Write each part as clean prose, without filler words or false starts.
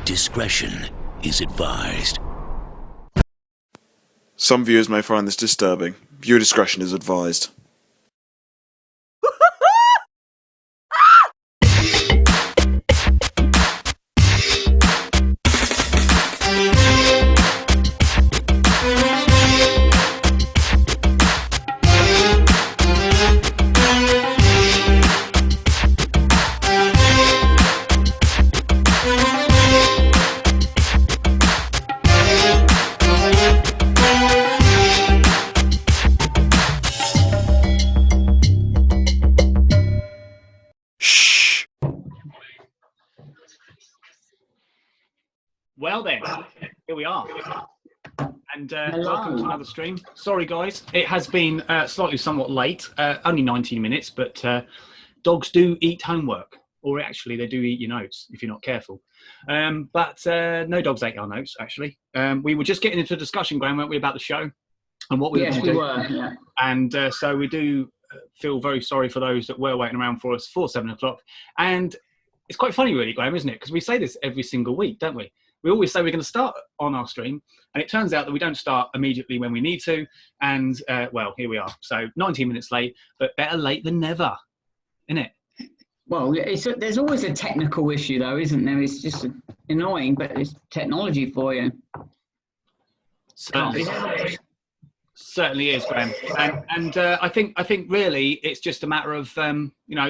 Discretion is advised. Some viewers may find this disturbing. Viewer discretion is advised. Well then, here we are, and welcome to another stream. Sorry guys, it has been somewhat late, only 19 minutes, but dogs do eat homework, or actually they do eat your notes if you're not careful. But no dogs ate our notes, actually. We were just getting into a discussion, Graham, weren't we, about the show and what we were going to do. Yeah. And so we do feel very sorry for those that were waiting around for us for 7 o'clock. And it's quite funny really, Graham, isn't it? Because we say this every single week, don't we? We always say we're going to start on our stream, and it turns out that we don't start immediately when we need to. And, well, here we are. So 19 minutes late, but better late than never, isn't it? Well, there's always a technical issue, though, isn't there? It's just annoying, but it's technology for you. Certainly is, Graham. And I think really it's just a matter of,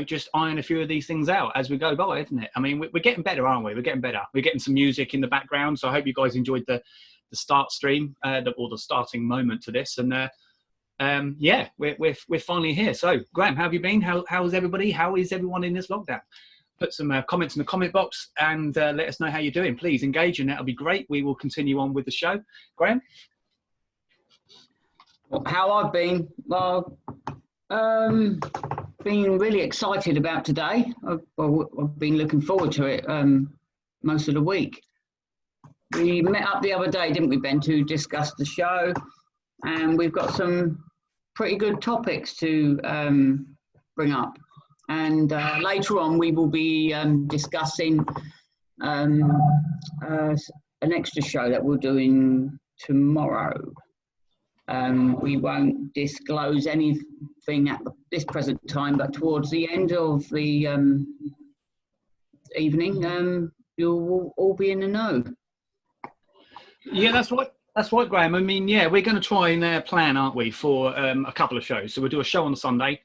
just iron a few of these things out as we go by, isn't it? I mean, we're getting better, aren't we? We're getting better. We're getting some music in the background. So I hope you guys enjoyed the start stream or the starting moment to this. And yeah, we're finally here. So Graham, how have you been? How's everybody? How is everyone in this lockdown? Put some comments in the comment box and let us know how you're doing. Please engage, and that'll be great. We will continue on with the show. Graham? How I've been, well, been really excited about today. I've been looking forward to it most of the week. We met up the other day, didn't we, Ben, to discuss the show, and we've got some pretty good topics to bring up. And later on, we will be discussing an extra show that we're doing tomorrow. We won't disclose anything at this present time, but towards the end of the evening, you'll all be in the know. Yeah, that's right, Graham. I mean, yeah, we're going to try and plan, aren't we, for a couple of shows. So we'll do a show on the Sunday,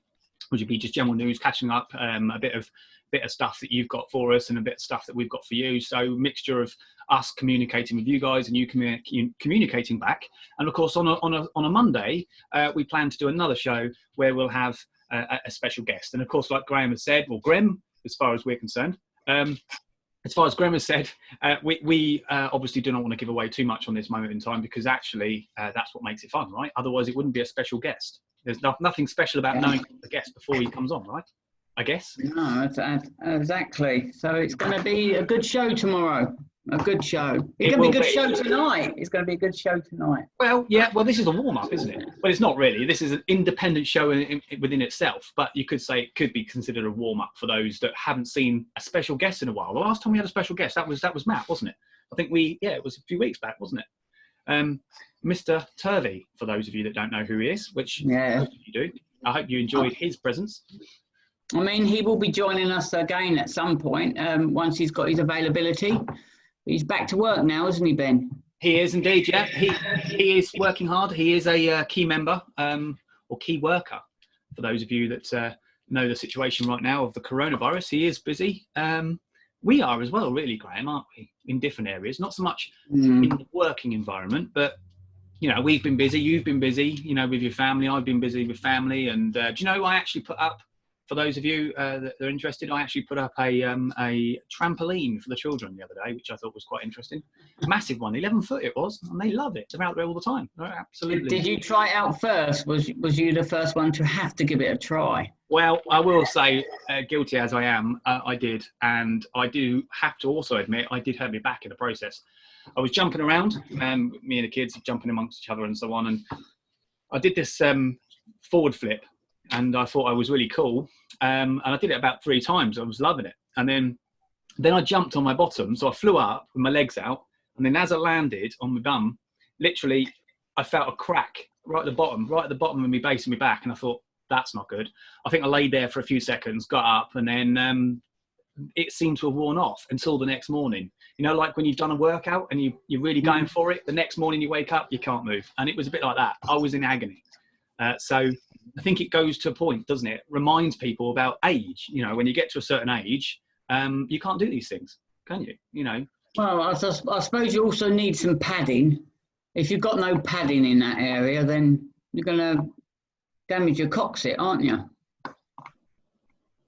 which would be just general news, catching up, a bit of stuff that you've got for us and a bit of stuff that we've got for you. So mixture of us communicating with you guys and you communicating back. And of course, on a Monday, we plan to do another show where we'll have a special guest. And of course, like Graham has said, well, Graham, as far as we're concerned, as far as Graham has said, we obviously do not want to give away too much on this moment in time, because actually that's what makes it fun, right? Otherwise, it wouldn't be a special guest. There's nothing special about knowing the guest before he comes on, right? I guess. No, exactly. So it's going to be a good show tomorrow. A good show. It's going to be a good show tonight. It's going to be a good show tonight. Well, yeah. Well, this is a warm-up, isn't it? But it's not really. This is an independent show within itself. But you could say it could be considered a warm-up for those that haven't seen a special guest in a while. The last time we had a special guest, that was Matt, wasn't it? I think it was a few weeks back, wasn't it? Mr. Turvey, for those of you that don't know who he is, which most of you do. I hope you enjoyed his presence. I mean, he will be joining us again at some point once he's got his availability. He's back to work now, isn't he, Ben? He is indeed, yeah. He is working hard. He is a key member or key worker. For those of you that know the situation right now of the coronavirus, he is busy. We are as well, really, Graham, aren't we? In different areas, not so much in the working environment, but we've been busy. You've been busy, with your family. I've been busy with family, and do you know I actually put up. For those of you that are interested, I actually put up a trampoline for the children the other day, which I thought was quite interesting. Massive one, 11-foot it was, and they love it. They're out there all the time. Absolutely. Did you try it out first? Was you the first one to have to give it a try? Well, I will say, guilty as I am, I did. And I do have to also admit, I did hurt me back in the process. I was jumping around, me and the kids jumping amongst each other and so on. And I did this forward flip, and I thought I was really cool. And I did it about 3 times. I was loving it. And then Then I jumped on my bottom, so I flew up with my legs out, and then as I landed on my bum, literally, I felt a crack right at the bottom of my base and my back, and I thought, that's not good. I think I laid there for a few seconds, got up, and then it seemed to have worn off until the next morning. You know, like when you've done a workout and you're really going for it, the next morning you wake up, you can't move. And it was a bit like that. I was in agony. So I think it goes to a point, doesn't it? Reminds people about age. You know, when you get to a certain age, you can't do these things, can you? You know. Well, I suppose you also need some padding. If you've got no padding in that area, then you're going to damage your coccyx, aren't you?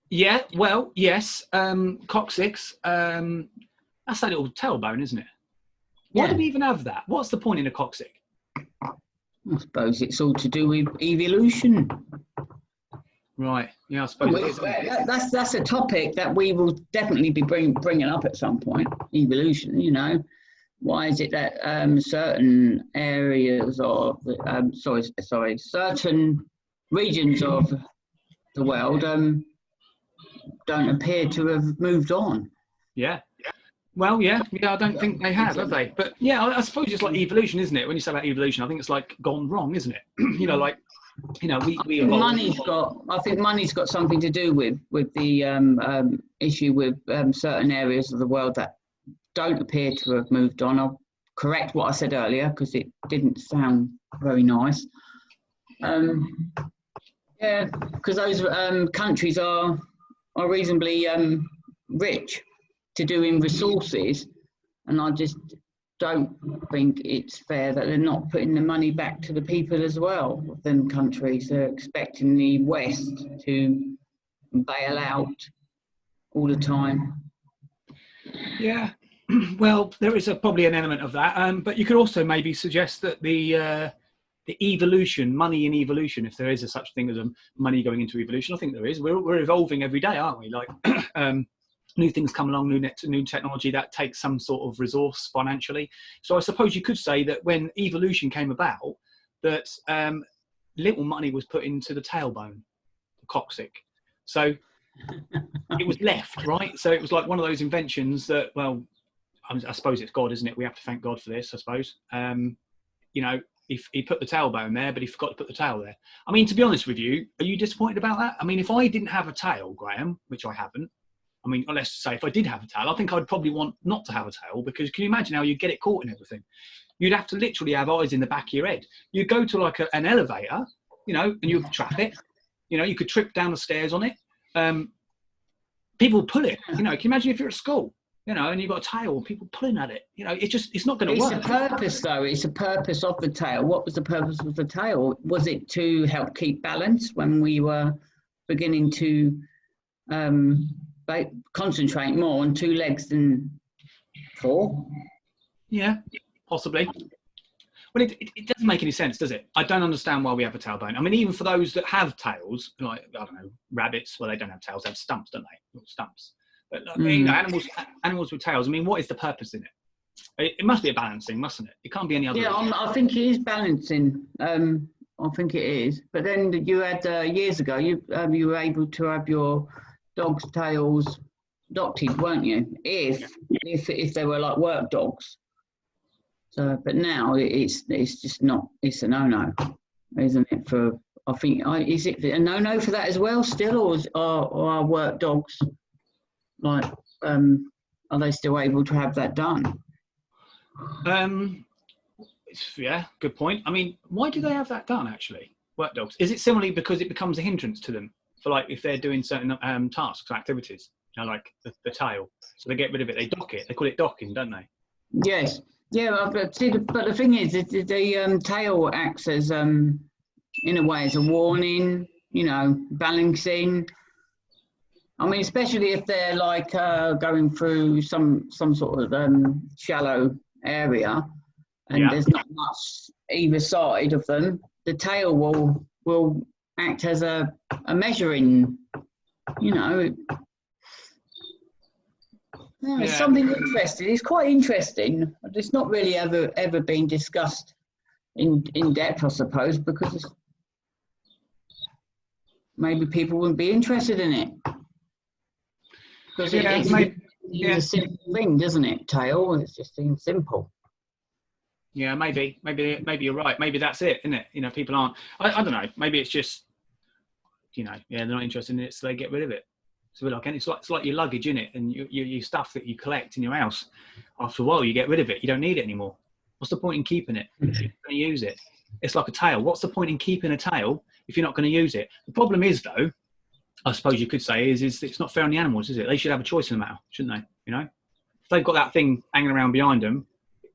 Yeah, well, yes. Coccyx, that's that little tailbone, isn't it? Why do we even have that? What's the point in a coccyx? I suppose it's all to do with evolution. Right. Yeah, I suppose it is. That's a topic that we will definitely be bringing up at some point. Evolution, you know. Why is it that certain areas of, certain regions of the world don't appear to have moved on? Yeah. Well, yeah, I don't think they have they? But yeah, I suppose it's like evolution, isn't it? When you say about evolution, I think it's like gone wrong, isn't it? You know, like, you know, we I think money's got something to do with the issue with certain areas of the world that don't appear to have moved on. I'll correct what I said earlier because it didn't sound very nice. Yeah, because those countries are reasonably rich to do in resources, and I just don't think it's fair that they're not putting the money back to the people as well of them countries. They're expecting the West to bail out all the time. Yeah, well, there is probably an element of that, but you could also maybe suggest that the evolution, money in evolution, if there is a such thing as a money going into evolution, I think there is. We're evolving every day, aren't we? Like new things come along, new technology that takes some sort of resource financially. So I suppose you could say that when evolution came about, that little money was put into the tailbone, the coccyx. So it was left, right? So it was like one of those inventions that, well, I suppose it's God, isn't it? We have to thank God for this, I suppose. You know, if he put the tailbone there, but he forgot to put the tail there. I mean, to be honest with you, are you disappointed about that? I mean, if I didn't have a tail, Graham, which I haven't, I mean, let's say if I did have a tail, I think I'd probably want not to have a tail, because can you imagine how you'd get it caught in everything? You'd have to literally have eyes in the back of your head. You'd go to like an elevator, you know, and you'd trap it. You know, you could trip down the stairs on it. People pull it. You know, can you imagine if you're at school, you know, and you've got a tail, people pulling at it? You know, it's not going to work. It's a purpose, though. It's a purpose of the tail. What was the purpose of the tail? Was it to help keep balance when we were beginning to concentrate more on 2 legs than 4? Yeah, possibly. Well, it doesn't make any sense, does it? I don't understand why we have a tailbone. I mean, even for those that have tails, like, I don't know, rabbits, well, they don't have tails, they have stumps, don't they? Little stumps. But you know, animals with tails, I mean, what is the purpose in it? It must be a balancing, mustn't it? It can't be any other. Yeah, I think it is balancing. I think it is. But then you had, years ago, you were able to have your dogs' tails dotted, weren't you? If they were like work dogs. So, but now it's just not. It's a no-no, isn't it? For I think is it a no-no for that as well still, or are work dogs like are they still able to have that done? Yeah, good point. I mean, why do they have that done actually? Work dogs. Is it similarly because it becomes a hindrance to them for like if they're doing certain tasks or activities? You know, like the tail. So they get rid of it. They dock it. They call it docking, don't they? Yes. Yeah, but the thing is, the tail acts as, in a way, as a warning, you know, balancing. I mean, especially if they're like going through some sort of shallow area, and there's not much either side of them. The tail will act as a measuring, you know. No, it's something interesting. It's quite interesting. It's not really ever been discussed in depth, I suppose, because maybe people wouldn't be interested in it. Because Yeah. It's a simple thing, doesn't it? Tail. It just seems simple. Yeah, maybe you're right. Maybe that's it, isn't it? You know, people aren't. I don't know. Maybe it's just, you know, yeah, they're not interested in it, so they get rid of it. So we're like, and it's like your luggage, isn't it? And your stuff that you collect in your house. After a while, you get rid of it. You don't need it anymore. What's the point in keeping it if you're going to use it? It's like a tail. What's the point in keeping a tail if you're not going to use it? The problem is, though, I suppose you could say, is it's not fair on the animals, is it? They should have a choice in the matter, shouldn't they? You know, if they've got that thing hanging around behind them,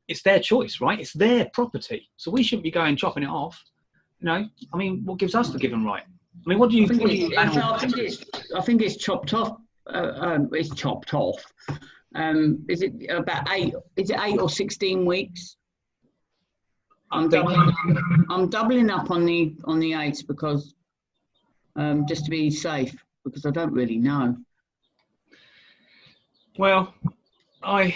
it's their choice, right? It's their property. So we shouldn't be going chopping it off. You know, I mean, what gives us the given right? I mean, I think it's chopped off. It's chopped off. Is it about 8? Is it 8 or 16 weeks? I'm doubling up on the 8s because just to be safe, because I don't really know. Well, I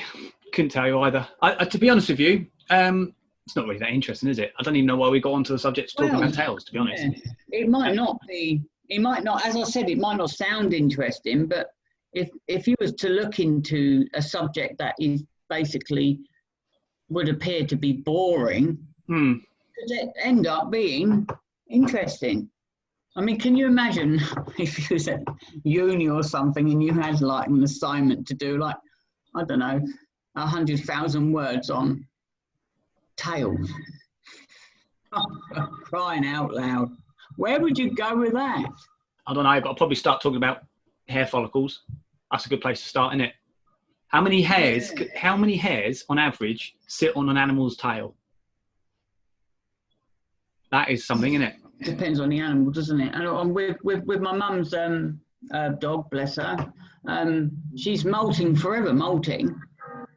couldn't tell you either. To be honest with you, it's not really that interesting, is it? I don't even know why we got onto the subject of talking about tails, to be honest. Yeah. It might not be. It might not. As I said, it might not sound interesting, but if you was to look into a subject that is basically would appear to be boring, could it end up being interesting? I mean, can you imagine if you was at uni or something and you had like an assignment to do, like, I don't know, 100,000 words on tails? Oh, crying out loud. Where would you go with that? I don't know, but I'll probably start talking about hair follicles. That's a good place to start, isn't it? How many hairs? Yeah. How many hairs on average sit on an animal's tail? That is something, isn't it? Depends on the animal, doesn't it? And with my mum's dog, bless her, she's molting forever, molting.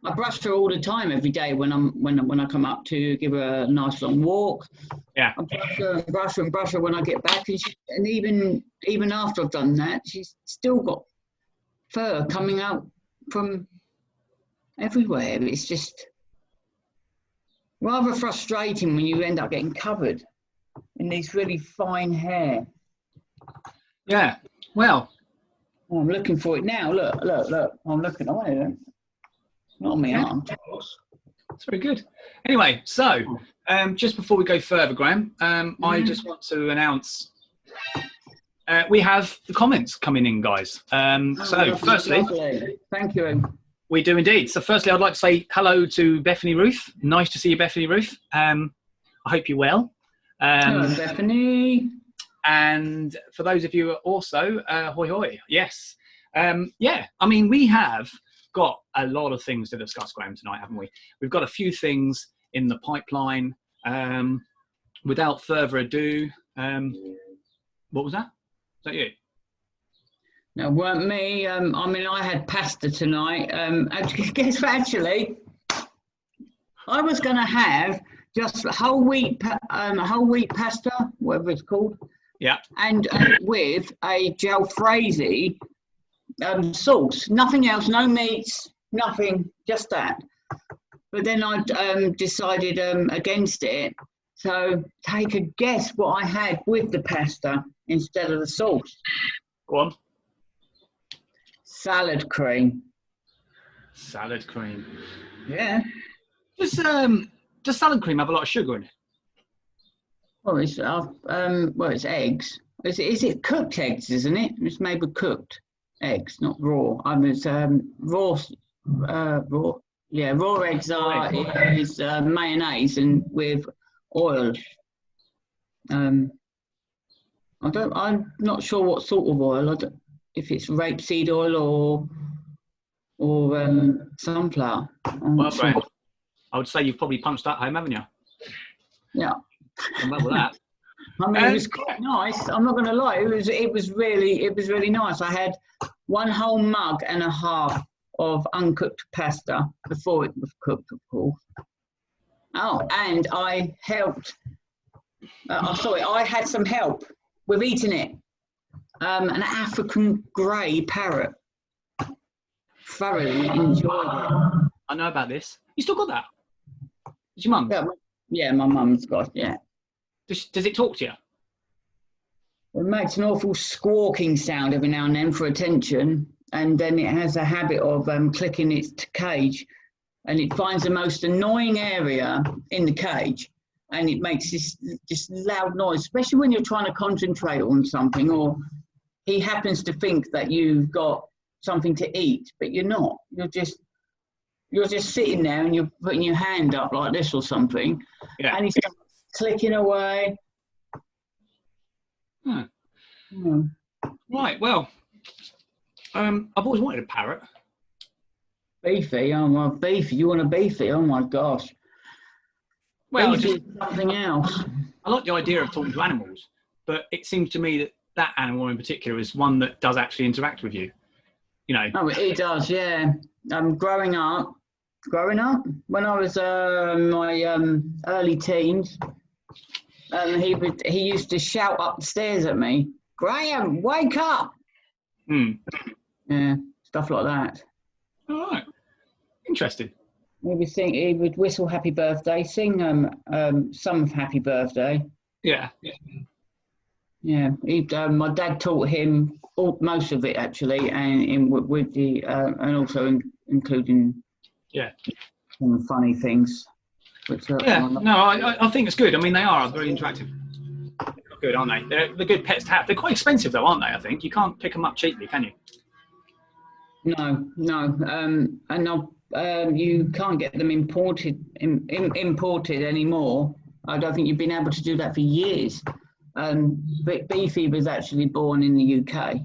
I brush her all the time every day when I come up to give her a nice long walk. Yeah. I brush her and brush her when I get back, and even after I've done that, she's still got fur coming out from everywhere. It's just rather frustrating when you end up getting covered in these really fine hair. Yeah. Well, I'm looking for it now. Look. I'm looking on it. Not on my arm. That's very good. Anyway, so just before we go further, Graham, I just want to announce we have the comments coming in, guys. Firstly, lovely. Thank you. We do indeed. So firstly, I'd like to say hello to Bethany Ruth. Nice to see you, Bethany Ruth. I hope you're well. Hello, Bethany. And for those of you who are also, hoi hoi. Yes. Yeah, I mean, we have got a lot of things to discuss, Graham, tonight, haven't we? We've got a few things in the pipeline. Without further ado, what was that? Is that you? No, it weren't me. I mean, I had pasta tonight. Guess what, actually? I was going to have just whole wheat pasta, whatever it's called. Yeah. And with a jalfrezi sauce. Nothing else, no meats, nothing, just that. But then I decided against it. So take a guess what I had with the pasta instead of the sauce. Go on. Salad cream. Salad cream. Yeah. Does salad cream have a lot of sugar in it? Well, it's eggs. Is it cooked eggs, isn't it? It's made with cooked eggs, not raw. I mean, it's raw. Yeah, raw eggs is mayonnaise and with oil. I'm not sure what sort of oil. If it's rapeseed oil or sunflower. Well, Graham, I would say you've probably punched that home, haven't you? Yeah. I'm up with that. I mean, it was quite nice. I'm not going to lie. It was really nice. I had 1 whole mug and a half of uncooked pasta before it was cooked, of course. Oh, and I helped. I had some help with eating it. An African grey parrot. Thoroughly enjoyed it. I know about this. You still got that? Is your mum? Yeah, my mum's got it, yeah. Does it talk to you? It makes an awful squawking sound every now and then for attention. and then it has a habit of clicking its cage, and it finds the most annoying area in the cage, and it makes this loud noise, especially when you're trying to concentrate on something, or he happens to think that you've got something to eat, but you're not. You're just sitting there and you're putting your hand up like this or something, and he starts clicking away. Huh. Right, well, I've always wanted a parrot. Beefy, oh my beefy, you want a beefy? Oh my gosh. Well, Beefy is something else. I like the idea of talking to animals, but it seems to me that animal in particular is one that does actually interact with you. You know. Oh, it does, yeah. Growing up, when I was my early teens, he used to shout up the stairs at me, "Graham, wake up!" Yeah, stuff like that. All right, interesting. He would whistle "Happy Birthday," sing some of "Happy Birthday." Yeah. Yeah. My dad taught him most of it actually, and with the and also including some funny things. Which I think it's good. I mean, they are very interactive. They're good, aren't they? They're good pets to have. They're quite expensive though, aren't they? I think you can't pick them up cheaply, can you? No. And you can't get them imported anymore. I don't think you've been able to do that for years. But Beefy was actually born in the UK,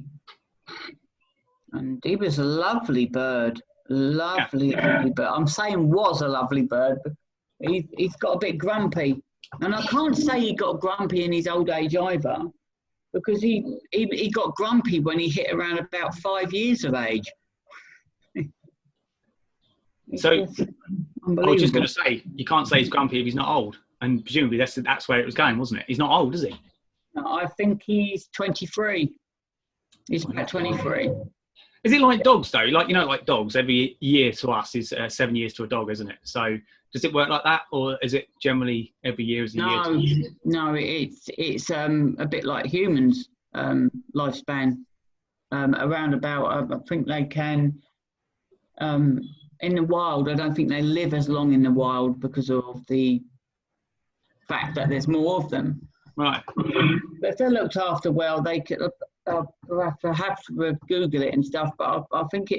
and he was a lovely bird. Lovely bird. I'm saying was a lovely bird, but he's got a bit grumpy. And I can't say he got grumpy in his old age either, because he got grumpy when he hit around about 5 years of age. So I was just going to say, you can't say he's grumpy if he's not old. And presumably that's where it was going, wasn't it? He's not old, is he? No, I think he's 23. He's about 23. Is it like dogs though? Like dogs, every year to us is 7 years to a dog, isn't it? So does it work like that, or is it generally every year is a year to you? No, it's a bit like humans' lifespan. Around about, I think they can, in the wild, I don't think they live as long in the wild because of the fact that there's more of them. Right. But if they're looked after well, they could have to Google it and stuff. But I think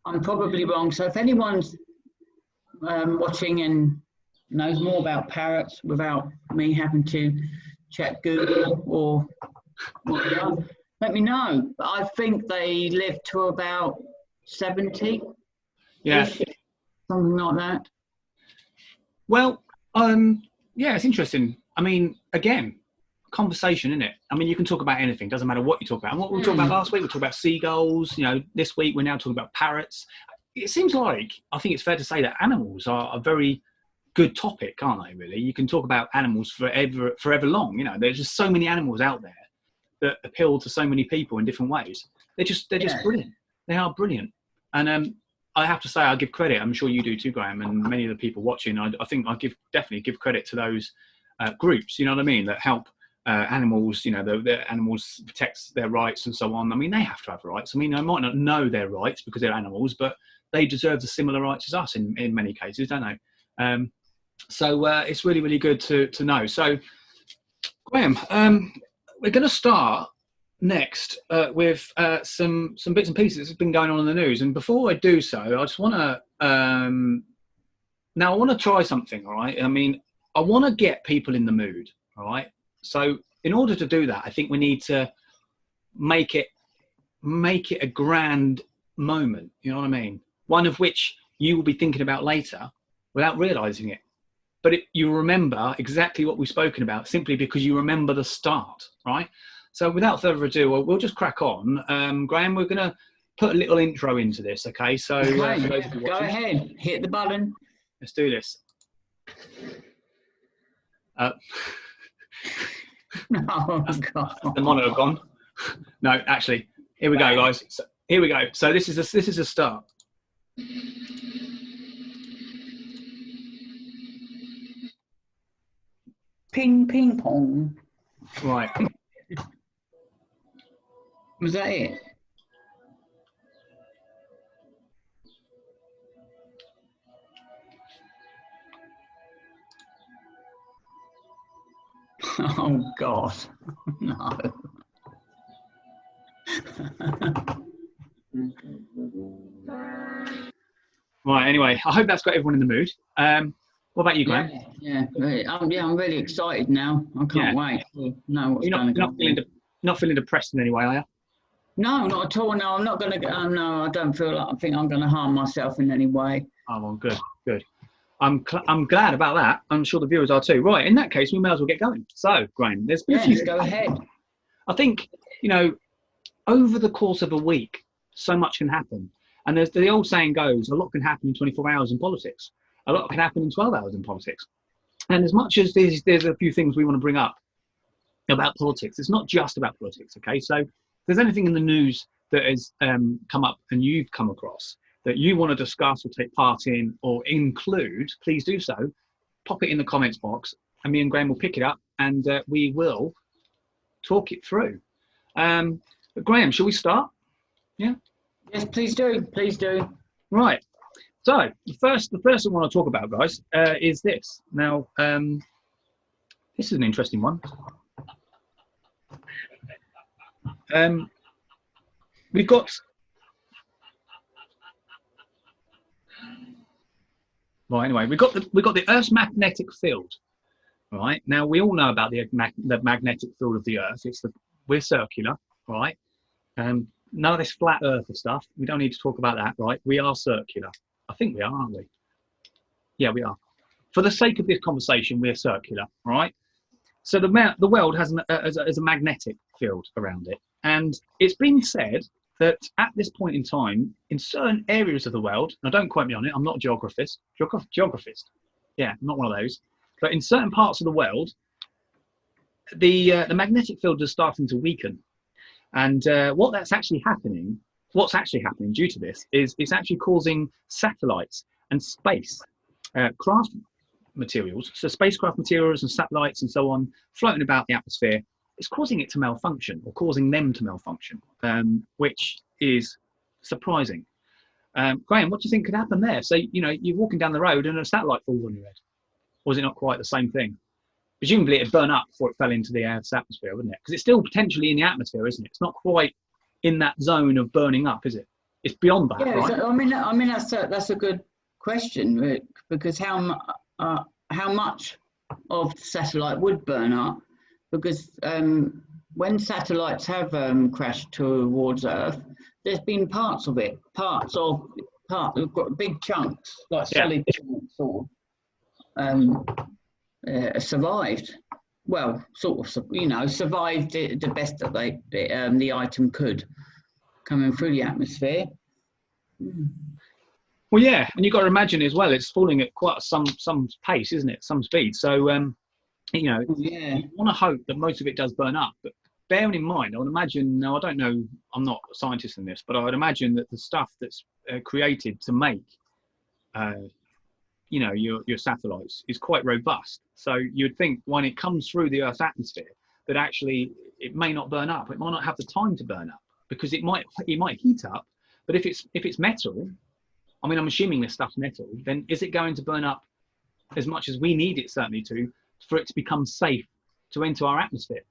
I'm probably wrong. So if anyone's watching and knows more about parrots without me having to check Google or whatever, let me know. But I think they live to about 70. Yeah. Something like that. Well, it's interesting. I mean, again, conversation, isn't it? I mean, you can talk about anything. Doesn't matter what you talk about. And what we were talking about last week, we talked about seagulls. This week we're now talking about parrots. It seems like, I think it's fair to say that animals are a very good topic, aren't they, really? You can talk about animals forever long. There's just so many animals out there that appeal to so many people in different ways. They're just brilliant. They are brilliant. And I have to say, I give credit. I'm sure you do too, Graham, and many of the people watching. I think I definitely give credit to those groups. You know what I mean? That help animals. The animals protects their rights and so on. I mean, they have to have rights. I mean, they might not know their rights because they're animals, but they deserve the similar rights as us in many cases, don't they? So it's really, really good to know. So, Graham, we're going to start next with some bits and pieces that's been going on in the news. And before I do so, I just want to now I want to try something. All right. I mean, I want to get people in the mood. All right. So in order to do that, I think we need to make it a grand moment. You know what I mean? One of which you will be thinking about later without realizing it. But you remember exactly what we've spoken about simply because you remember the start, right? So without further ado, we'll just crack on. Graham, we're going to put a little intro into this, okay? So for those of you watching, go ahead, hit the button. Let's do this. Oh, God. The monitor gone. No, actually, here we go, guys. So, here we go. So this is a start. Ping, ping, pong. Right. Was that it? Oh God, no. Right. Anyway, I hope that's got everyone in the mood. What about you, Graham? Yeah. I'm really excited now. I can't wait to know what's You're going to go. not feeling depressed in any way, are you? No, not at all. No, I'm not going to. No, I don't feel like I think I'm going to harm myself in any way. Oh, well, good. I'm glad about that. I'm sure the viewers are too. Right. In that case, we may as well get going. So, Graham, there's been a few. Go ahead. I think, over the course of a week, so much can happen. And there's the old saying goes, a lot can happen in 24 hours in politics. A lot can happen in 12 hours in politics. And as much as there's a few things we want to bring up about politics, it's not just about politics, okay? So if there's anything in the news that has come up and you've come across that you want to discuss or take part in or include, please do so. Pop it in the comments box and me and Graham will pick it up and we will talk it through. Graham, shall we start? Yeah? Yes, please do. Please do. Right. So the first I want to talk about, guys, is this. Now, this is an interesting one. We've got the Earth's magnetic field. Right now, we all know about the magnetic field of the Earth. We're circular, right? None of this flat Earth stuff. We don't need to talk about that, right? We are circular. I think we are, aren't we? Yeah, we are. For the sake of this conversation, we're circular, right? So the world has a magnetic field around it, and it's been said that at this point in time, in certain areas of the world, now don't quote me on it, I'm not a geographist. Yeah, I'm not one of those. But in certain parts of the world, the magnetic field is starting to weaken. And what's actually happening due to this is it's actually causing satellites and craft materials, so spacecraft materials and satellites and so on, floating about the atmosphere. It's causing it to malfunction, or causing them to malfunction, which is surprising. Graham, what do you think could happen there? So, you're walking down the road and a satellite falls on your head. Or is it not quite the same thing? Presumably it'd burn up before it fell into the Earth's atmosphere, wouldn't it? Because it's still potentially in the atmosphere, isn't it? It's not quite in that zone of burning up, is it? It's beyond that, right? So, I mean that's a good question, Rick, because how much of the satellite would burn up? Because when satellites have crashed towards Earth, there's been parts of big chunks, like solid chunks, sort of, survived. Well, sort of, survived the best that the item could, coming through the atmosphere. Well, yeah, and you've got to imagine as well, it's falling at quite some pace, isn't it? Some speed. So, you want to hope that most of it does burn up. But bearing in mind, I would imagine, now I don't know, I'm not a scientist in this, but I would imagine that the stuff that's created to make, your satellites is quite robust. So you'd think when it comes through the Earth's atmosphere, that actually it may not burn up. It might not have the time to burn up because it might heat up. But if it's metal, I mean, I'm assuming this stuff's metal, then is it going to burn up as much as we need it certainly for it to become safe to enter our atmosphere?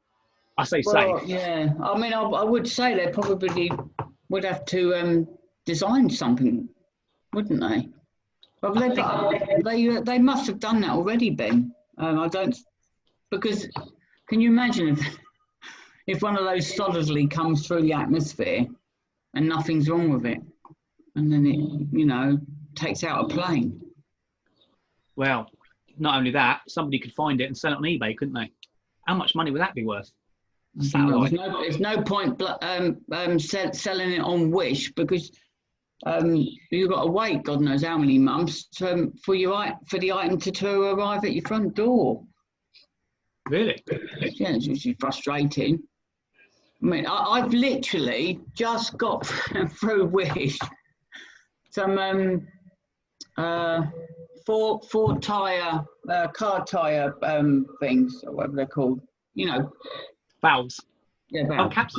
I say safe. Yeah, I mean, I would say they probably would have to design something, wouldn't they? Well, they must have done that already, Ben. Because can you imagine if one of those solidly comes through the atmosphere and nothing's wrong with it, and then it, takes out a plane? Well, not only that, somebody could find it and sell it on eBay, couldn't they? How much money would that be worth? There's no point selling it on Wish, because you've got to wait God knows how many months for the item to arrive at your front door. Really? Yeah, it's usually frustrating. I mean, I've literally just got through Wish some four tire car tire things, or whatever they're called. Valves. Yeah, valves. Oh, caps.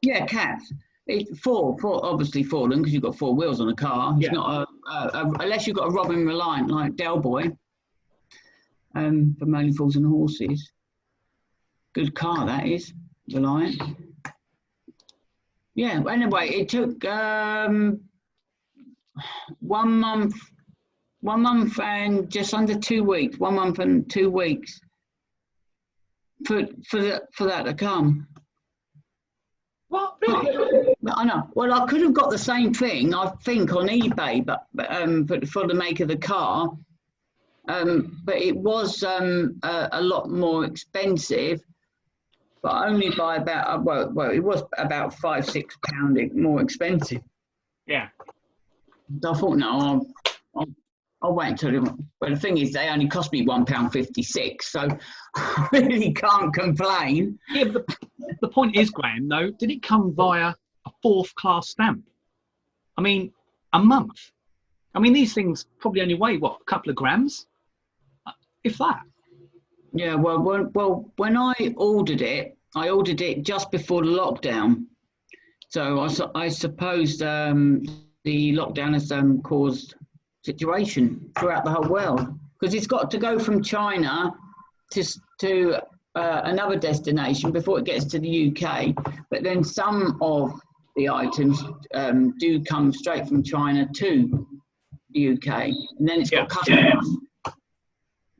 Yeah, caps. It's four, obviously four of them, because you've got four wheels on a car. It's not unless you've got a Robin Reliant like Del Boy, from Only Fools and Horses. Good car, that is, the Lion. Yeah, anyway, it took 1 month, 1 month and just under 2 weeks, 1 month and 2 weeks for that to come. What? Really? I know. Well, I could have got the same thing, I think, on eBay, but for the make of the car. But it was a lot more expensive, but only by about well, it was about £5-6 more expensive. Yeah. So I thought, no, I'll wait until. Well, the thing is, they only cost me £1.56, so I really can't complain. Yeah, but the point is, Graham, though, did it come via a 4th class stamp? I mean, a month. I mean, these things probably only weigh, what, a couple of grams? If that. Yeah, well, when I ordered it just before the lockdown. So I suppose the lockdown has caused situation throughout the whole world, because it's got to go from China to another destination before it gets to the UK. But then some of the items do come straight from China to the UK, and then it's got customs.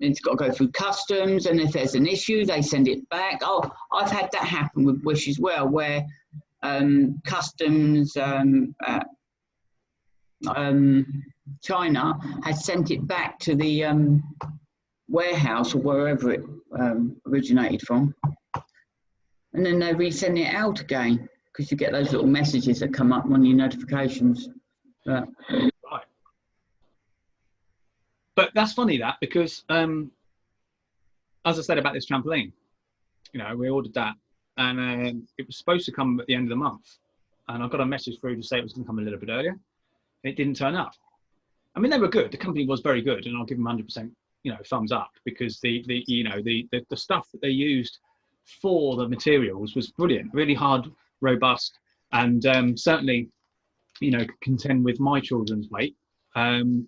It's got to go through customs, and if there's an issue, they send it back. Oh, I've had that happen with Wish as well, where customs China has sent it back to the warehouse or wherever it originated from, and then they resend it out again, because you get those little messages that come up on your notifications. Right. But that's funny, that, because as I said about this trampoline, you know, we ordered that, and it was supposed to come at the end of the month, and I got a message through to say it was going to come a little bit earlier. It didn't turn up. I mean, they were good. The company was very good, and I'll give them 100%, you know, thumbs up, because the stuff that they used for the materials was brilliant, really hard, robust, and certainly, you know, could contend with my children's weight, and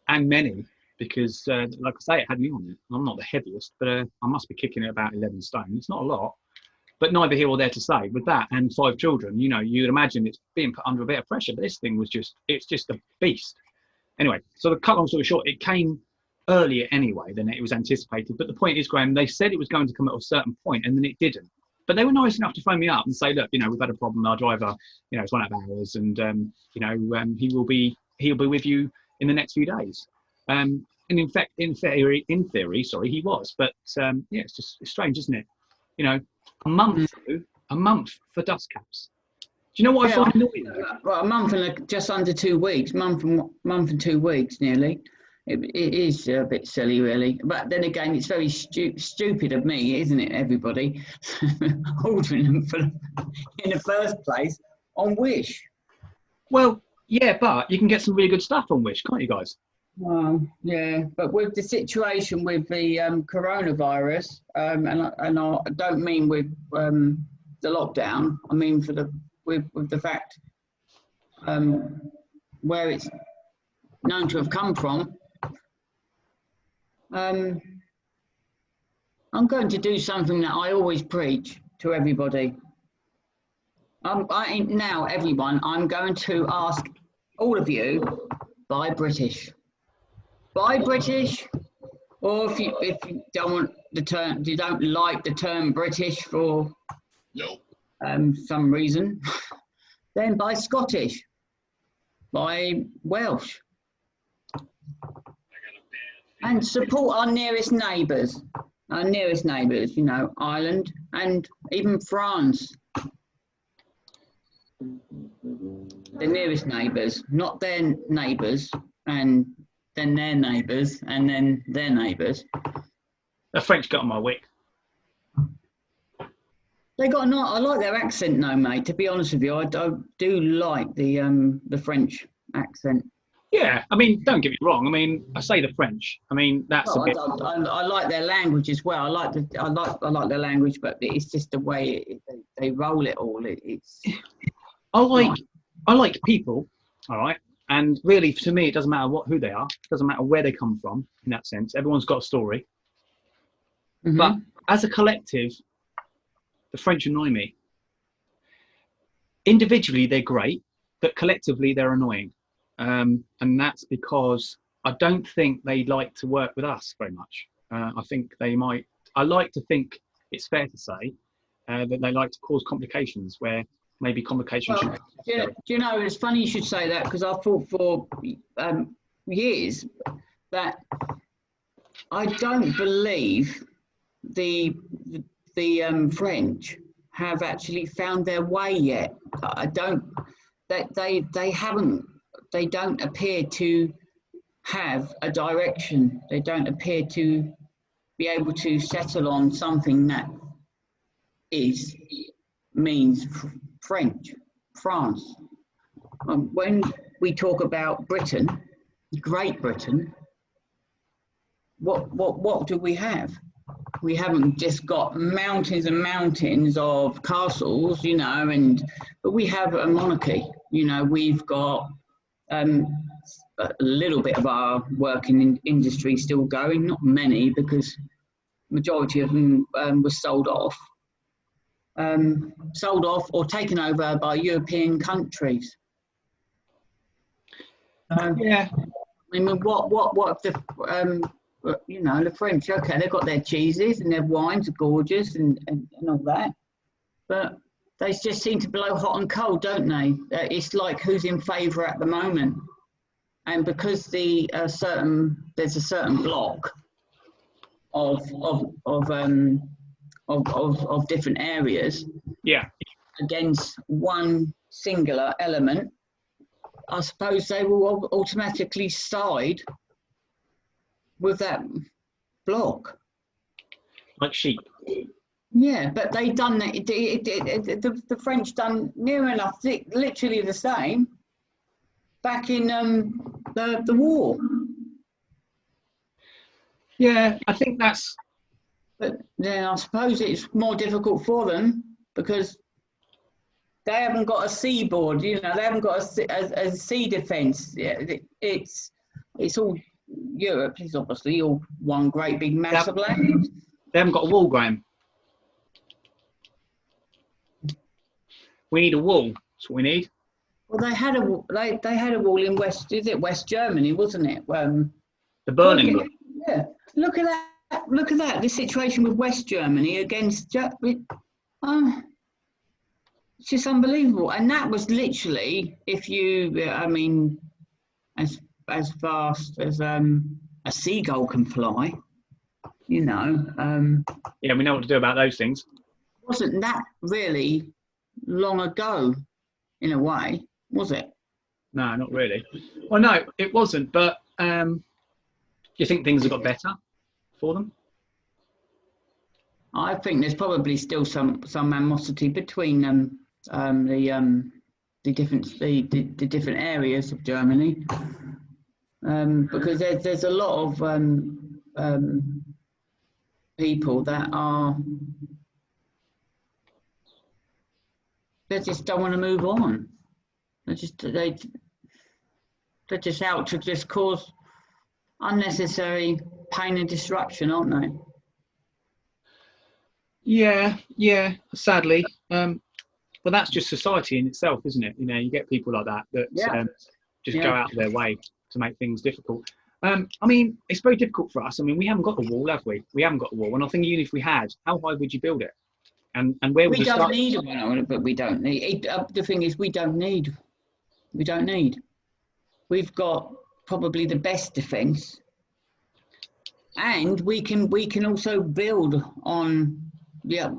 many, because like I say, it had me on it. I'm not the heaviest, but I must be kicking it about 11 stone. It's not a lot, but neither here or there to say. With that and 5 children, you know, you'd imagine it's being put under a bit of pressure, but this thing was it's just a beast. Anyway, so the cut long story short, it came earlier anyway than it was anticipated. But the point is, Graham, they said it was going to come at a certain point, and then it didn't. But they were nice enough to phone me up and say, look, you know, we've had a problem. Our driver, you know, it's run out of hours, and you know, he'll be with you in the next few days. And in fact, in theory, he was. But yeah, it's strange, isn't it? You know, a month for dust caps. Do you know what I find annoying? Well, a month and just under 2 weeks, month and 2 weeks nearly. It is a bit silly, really. But then again, it's very stupid of me, isn't it, everybody? Ordering them in the first place on Wish. Well, yeah, but you can get some really good stuff on Wish, can't you, guys? Well, yeah, but with the situation with the coronavirus, and I don't mean with the lockdown, I mean with the fact where it's known to have come from, I'm going to do something that I always preach to everybody. Now, everyone, I'm going to ask all of you, buy British. Buy British, or if you don't want the term, you don't like the term British for some reason, then buy Scottish, buy Welsh, and support our nearest neighbours. You know, Ireland and even France. The nearest neighbours, not their neighbours, and then their neighbours, and then their neighbours. The French got on my wick. They got I like their accent, though, mate. To be honest with you, I do like the French accent. Yeah, I mean, don't get me wrong. I mean, I say the French. I mean, that's a bit. I like their language as well. I like their language, but it's just the way they roll it all. It's. I like people, all right. And really, to me, it doesn't matter who they are. It doesn't matter where they come from. In that sense, everyone's got a story. Mm-hmm. But as a collective, the French annoy me. Individually, they're great, but collectively, they're annoying. And that's because I don't think they like to work with us very much. I think they might, I like to think it's fair to say that they like to cause complications where maybe complications Well, should. do you know, it's funny you should say that, because I thought for years that I don't believe the French have actually found their way yet. I don't, that they haven't, they don't appear to have a direction. They don't appear to be able to settle on something that means French, France. When we talk about Britain, Great Britain, what do we have? We haven't just got mountains and mountains of castles, you know, but we have a monarchy. You know, we've got a little bit of our working industry still going, not many, because majority of them was sold off or taken over by European countries. Yeah. I mean, what if the you know, the French? Okay, they've got their cheeses and their wines are gorgeous and all that, but they just seem to blow hot and cold, don't they? It's like who's in favour at the moment, and because there's a certain block of different areas, Yeah. against one singular element, I suppose they will automatically side with that block. Like sheep. Yeah, but they done that. The French done near enough, literally the same, back in the war. Yeah, I think that's. But then I suppose it's more difficult for them because they haven't got a seaboard. You know, they haven't got a sea defence. Yeah, it's all Europe. Is obviously all one great big mass of land. They haven't got a wall, Graham. We need a wall. That's what we need. Well, they had a wall in West Germany, wasn't it? The Berlin Wall. Yeah. Look at that. Look at that. The situation with West Germany against it's just unbelievable. And that was literally, if you, I mean, as fast as a seagull can fly, you know. Yeah, we know what to do about those things. Wasn't that really long ago, in a way, was it? No, not really. Well, no, it wasn't. But do you think things have got better for them? I think there's probably still some animosity between the different areas of Germany, because there's a lot of people that they just don't want to move on. They're just out to just cause unnecessary pain and disruption, aren't they? Yeah, sadly. But that's just society in itself, isn't it? You know, you get people like that just go out of their way to make things difficult. I mean, it's very difficult for us. I mean, we haven't got a wall, have we? We haven't got a wall. And I think even if we had, how high would you build it? And where would we you don't start? need one, but we don't need it. The thing is, we don't need. We've got probably the best defence, and we can also build on the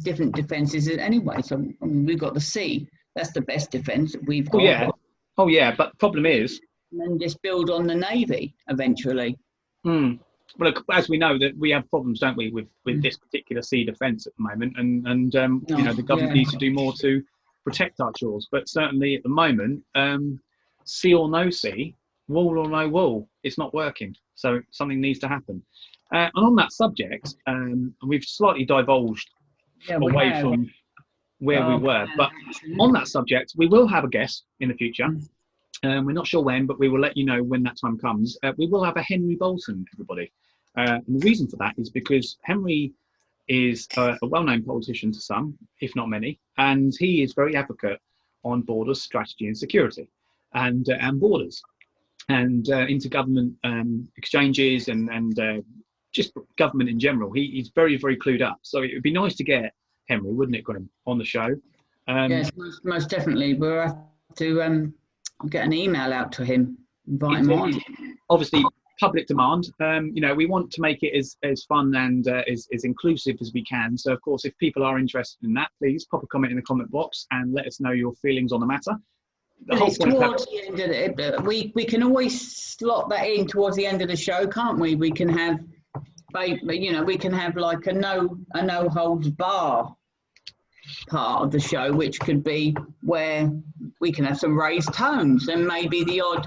different defences anyway. So I mean, we've got the sea. That's the best defence that we've got. Oh yeah. But the problem is, and then just build on the navy eventually. Well, look, as we know, that we have problems, don't we, with this particular sea defence at the moment, and you know, the government needs to do more to protect our shores. But certainly at the moment, sea or no sea, wall or no wall, it's not working. So something needs to happen. And on that subject, and we've slightly divulged away from where we were, but on that subject, we will have a guest in the future. We're not sure when, but we will let you know when that time comes. We will have a Henry Bolton, everybody. And the reason for that is because Henry is a well-known politician to some, if not many, and he is very advocate on borders, strategy and security, and borders, and intergovernment exchanges, and just government in general. He's very, very clued up. So it would be nice to get Henry, wouldn't it, Graham, on the show? Yes, most definitely. We'll have to get an email out to him, invite him on. Obviously, public demand. We want to make it as fun and as inclusive as we can. So, of course, if people are interested in that, please pop a comment in the comment box and let us know your feelings on the matter. The whole point towards the end of it, we can always slot that in towards the end of the show, can't we? We can have, we can have like a no holds bar part of the show, which could be where we can have some raised tones and maybe the odd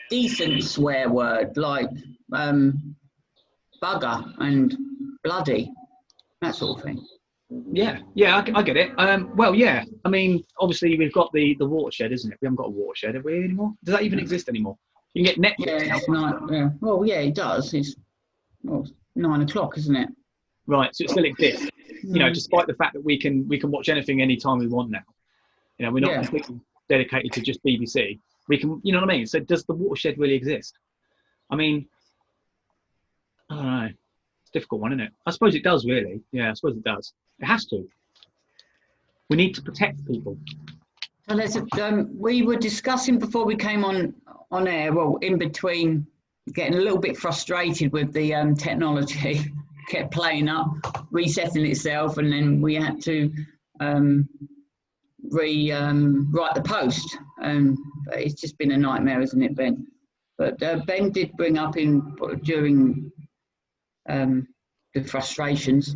decent swear word like bugger and bloody, that sort of thing. Yeah, I get it. Well, yeah, I mean, obviously we've got the watershed, isn't it? We haven't got a watershed, have we, anymore? Does that even exist anymore? You can get Netflix now. It's yeah. Well, yeah, it does. It's 9 o'clock, isn't it? Right, so it still exists. Despite the fact that we can watch anything anytime we want now. We're not completely dedicated to just BBC. We can, you know what I mean? So does the watershed really exist? I mean, I don't know. It's a difficult one, isn't it? I suppose it does, really. Yeah, I suppose it does. It has to. We need to protect people. So there's we were discussing before we came on air, well, in between getting a little bit frustrated with the technology, kept playing up, resetting itself, and then we had to write the post. But it's just been a nightmare, isn't it, Ben? But Ben did bring up during the frustrations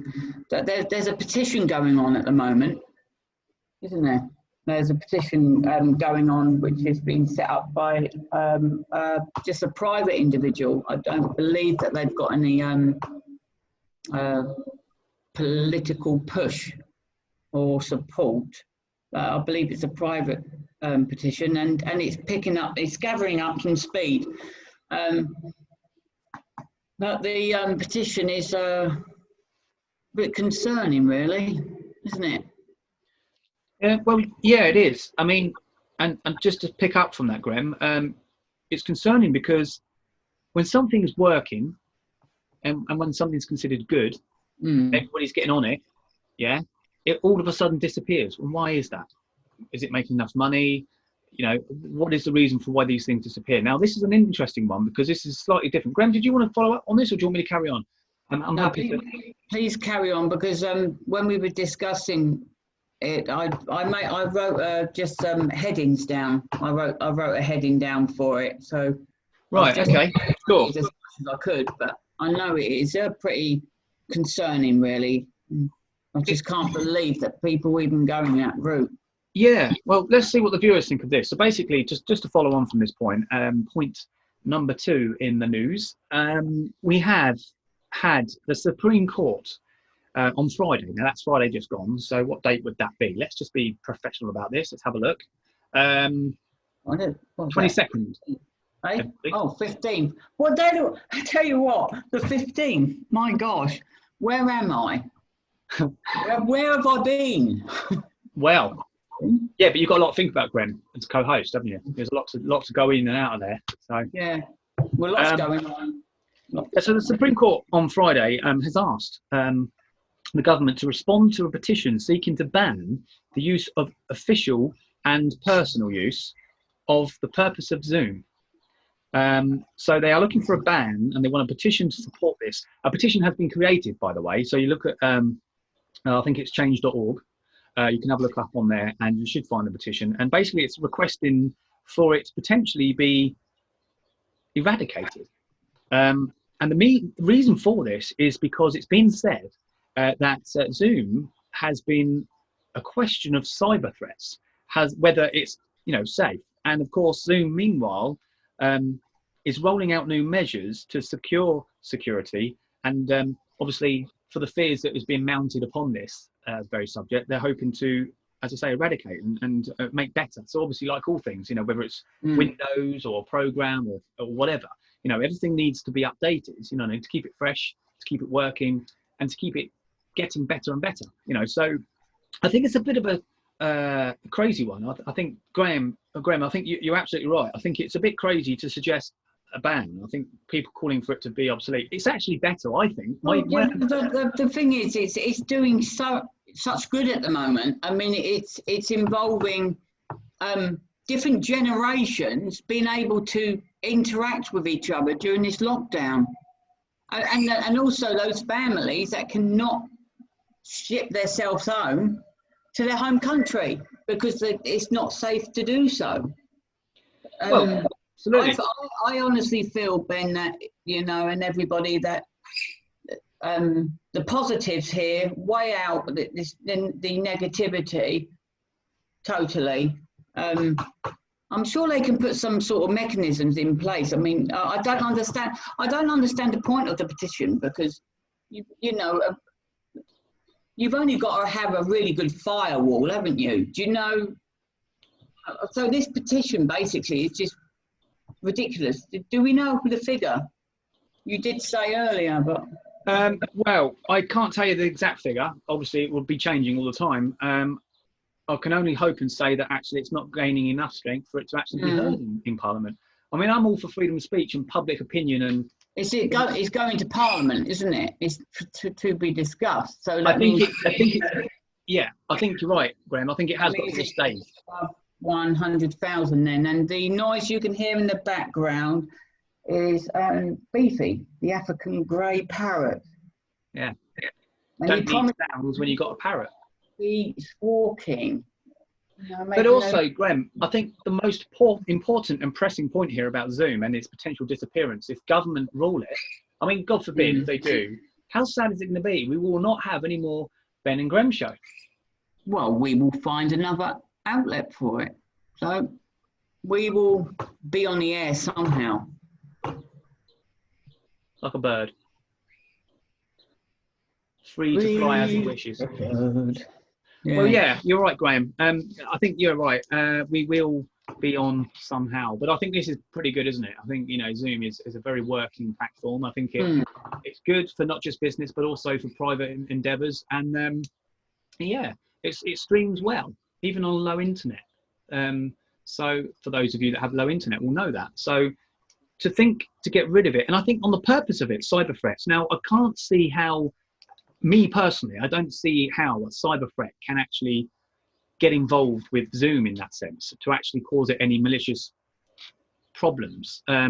that there's a petition going on at the moment, isn't there? There's a petition going on which has been set up by just a private individual. I don't believe that they've got any political push or support. I believe it's a private petition, and it's gathering up some speed. But the petition is a bit concerning, really, isn't it? Well, yeah, it is. I mean, and just to pick up from that, Graham, it's concerning because when something is working and when something's considered good, everybody's getting on it, it all of a sudden disappears. And why is that? Is it making enough money? What is the reason for why these things disappear? Now, this is an interesting one because this is slightly different. Graham, did you want to follow up on this, or do you want me to carry on? I'm happy to. Please carry on, because when we were discussing it, I wrote just some headings down. I wrote a heading down for it. So right, okay, sure. As much as I could, but I know it is pretty concerning, really. I just can't believe that people even going that route. Yeah, well, let's see what the viewers think of this. So basically, just to follow on from this point, point number 2 in the news, we have had the Supreme Court on Friday. Now, that's Friday just gone, so what date would that be? Let's just be professional about this. Let's have a look. 22nd. Hey? Oh, 15th. What day I tell you what, the 15th, my gosh, where am I? where have I been? Well, yeah, but you've got a lot to think about, Graham, as co-host, haven't you? There's lots to go in and out of there. So yeah, well, lots going on. So the Supreme Court on Friday has asked the government to respond to a petition seeking to ban the use of official and personal use of the purpose of Zoom. So they are looking for a ban, and they want a petition to support this. A petition has been created, by the way. So you look at, I think it's change.org. You can have a look up on there, and you should find the petition. And basically, it's requesting for it to potentially be eradicated. And the reason for this is because it's been said that Zoom has been a question of cyber threats, whether it's safe. And of course, Zoom, meanwhile, is rolling out new measures to secure security, and obviously for the fears that is being mounted upon this very subject, they're hoping to, as I say, eradicate and make better. So obviously, like all things, whether it's Windows or program or whatever, everything needs to be updated, to keep it fresh, to keep it working, and to keep it getting better and better. So I think it's a bit of a crazy one. I think Graham, I think you're absolutely right. I think it's a bit crazy to suggest a ban. I think people calling for it to be obsolete. It's actually better, I think. The thing is, it's doing such good at the moment. I mean, it's involving different generations being able to interact with each other during this lockdown, and also those families that cannot ship themselves home to their home country because it's not safe to do so. Well, absolutely. I honestly feel, Ben, that, and everybody, that the positives here weigh out the negativity totally. I'm sure they can put some sort of mechanisms in place. I mean, I don't understand the point of the petition, because you've only got to have a really good firewall, haven't you? Do you know? So this petition basically is just ridiculous. Do we know the figure? You did say earlier, but... well, I can't tell you the exact figure. Obviously, it would be changing all the time. I can only hope and say that actually it's not gaining enough strength for it to actually be heard in Parliament. I mean, I'm all for freedom of speech and public opinion, and it's going to Parliament, isn't it? It's to be discussed. So I think you're right, Graham. I think it has got to the stage. 100,000 then, and the noise you can hear in the background is Beefy, the African grey parrot. Yeah. And don't need sounds when you got a parrot. He's walking. But also, Graham, I think the most important and pressing point here about Zoom and its potential disappearance, if government rule it, I mean, God forbid if they do, how sad is it going to be? We will not have any more Ben and Grem Show. Well, we will find another outlet for it. So we will be on the air somehow. Like a bird. Free to fly as it wishes. Yeah. Well, yeah, you're right, Graham. I think you're right. We will be on somehow, but I think this is pretty good, isn't it? I think Zoom is a very working platform. I think it's good for not just business but also for private endeavours, and it streams well even on low internet. So for those of you that have low internet will know that. So to get rid of it, and I think on the purpose of it, cyber threats. Now I can't see how. Me personally, I don't see how a cyber threat can actually get involved with Zoom in that sense to actually cause it any malicious problems. I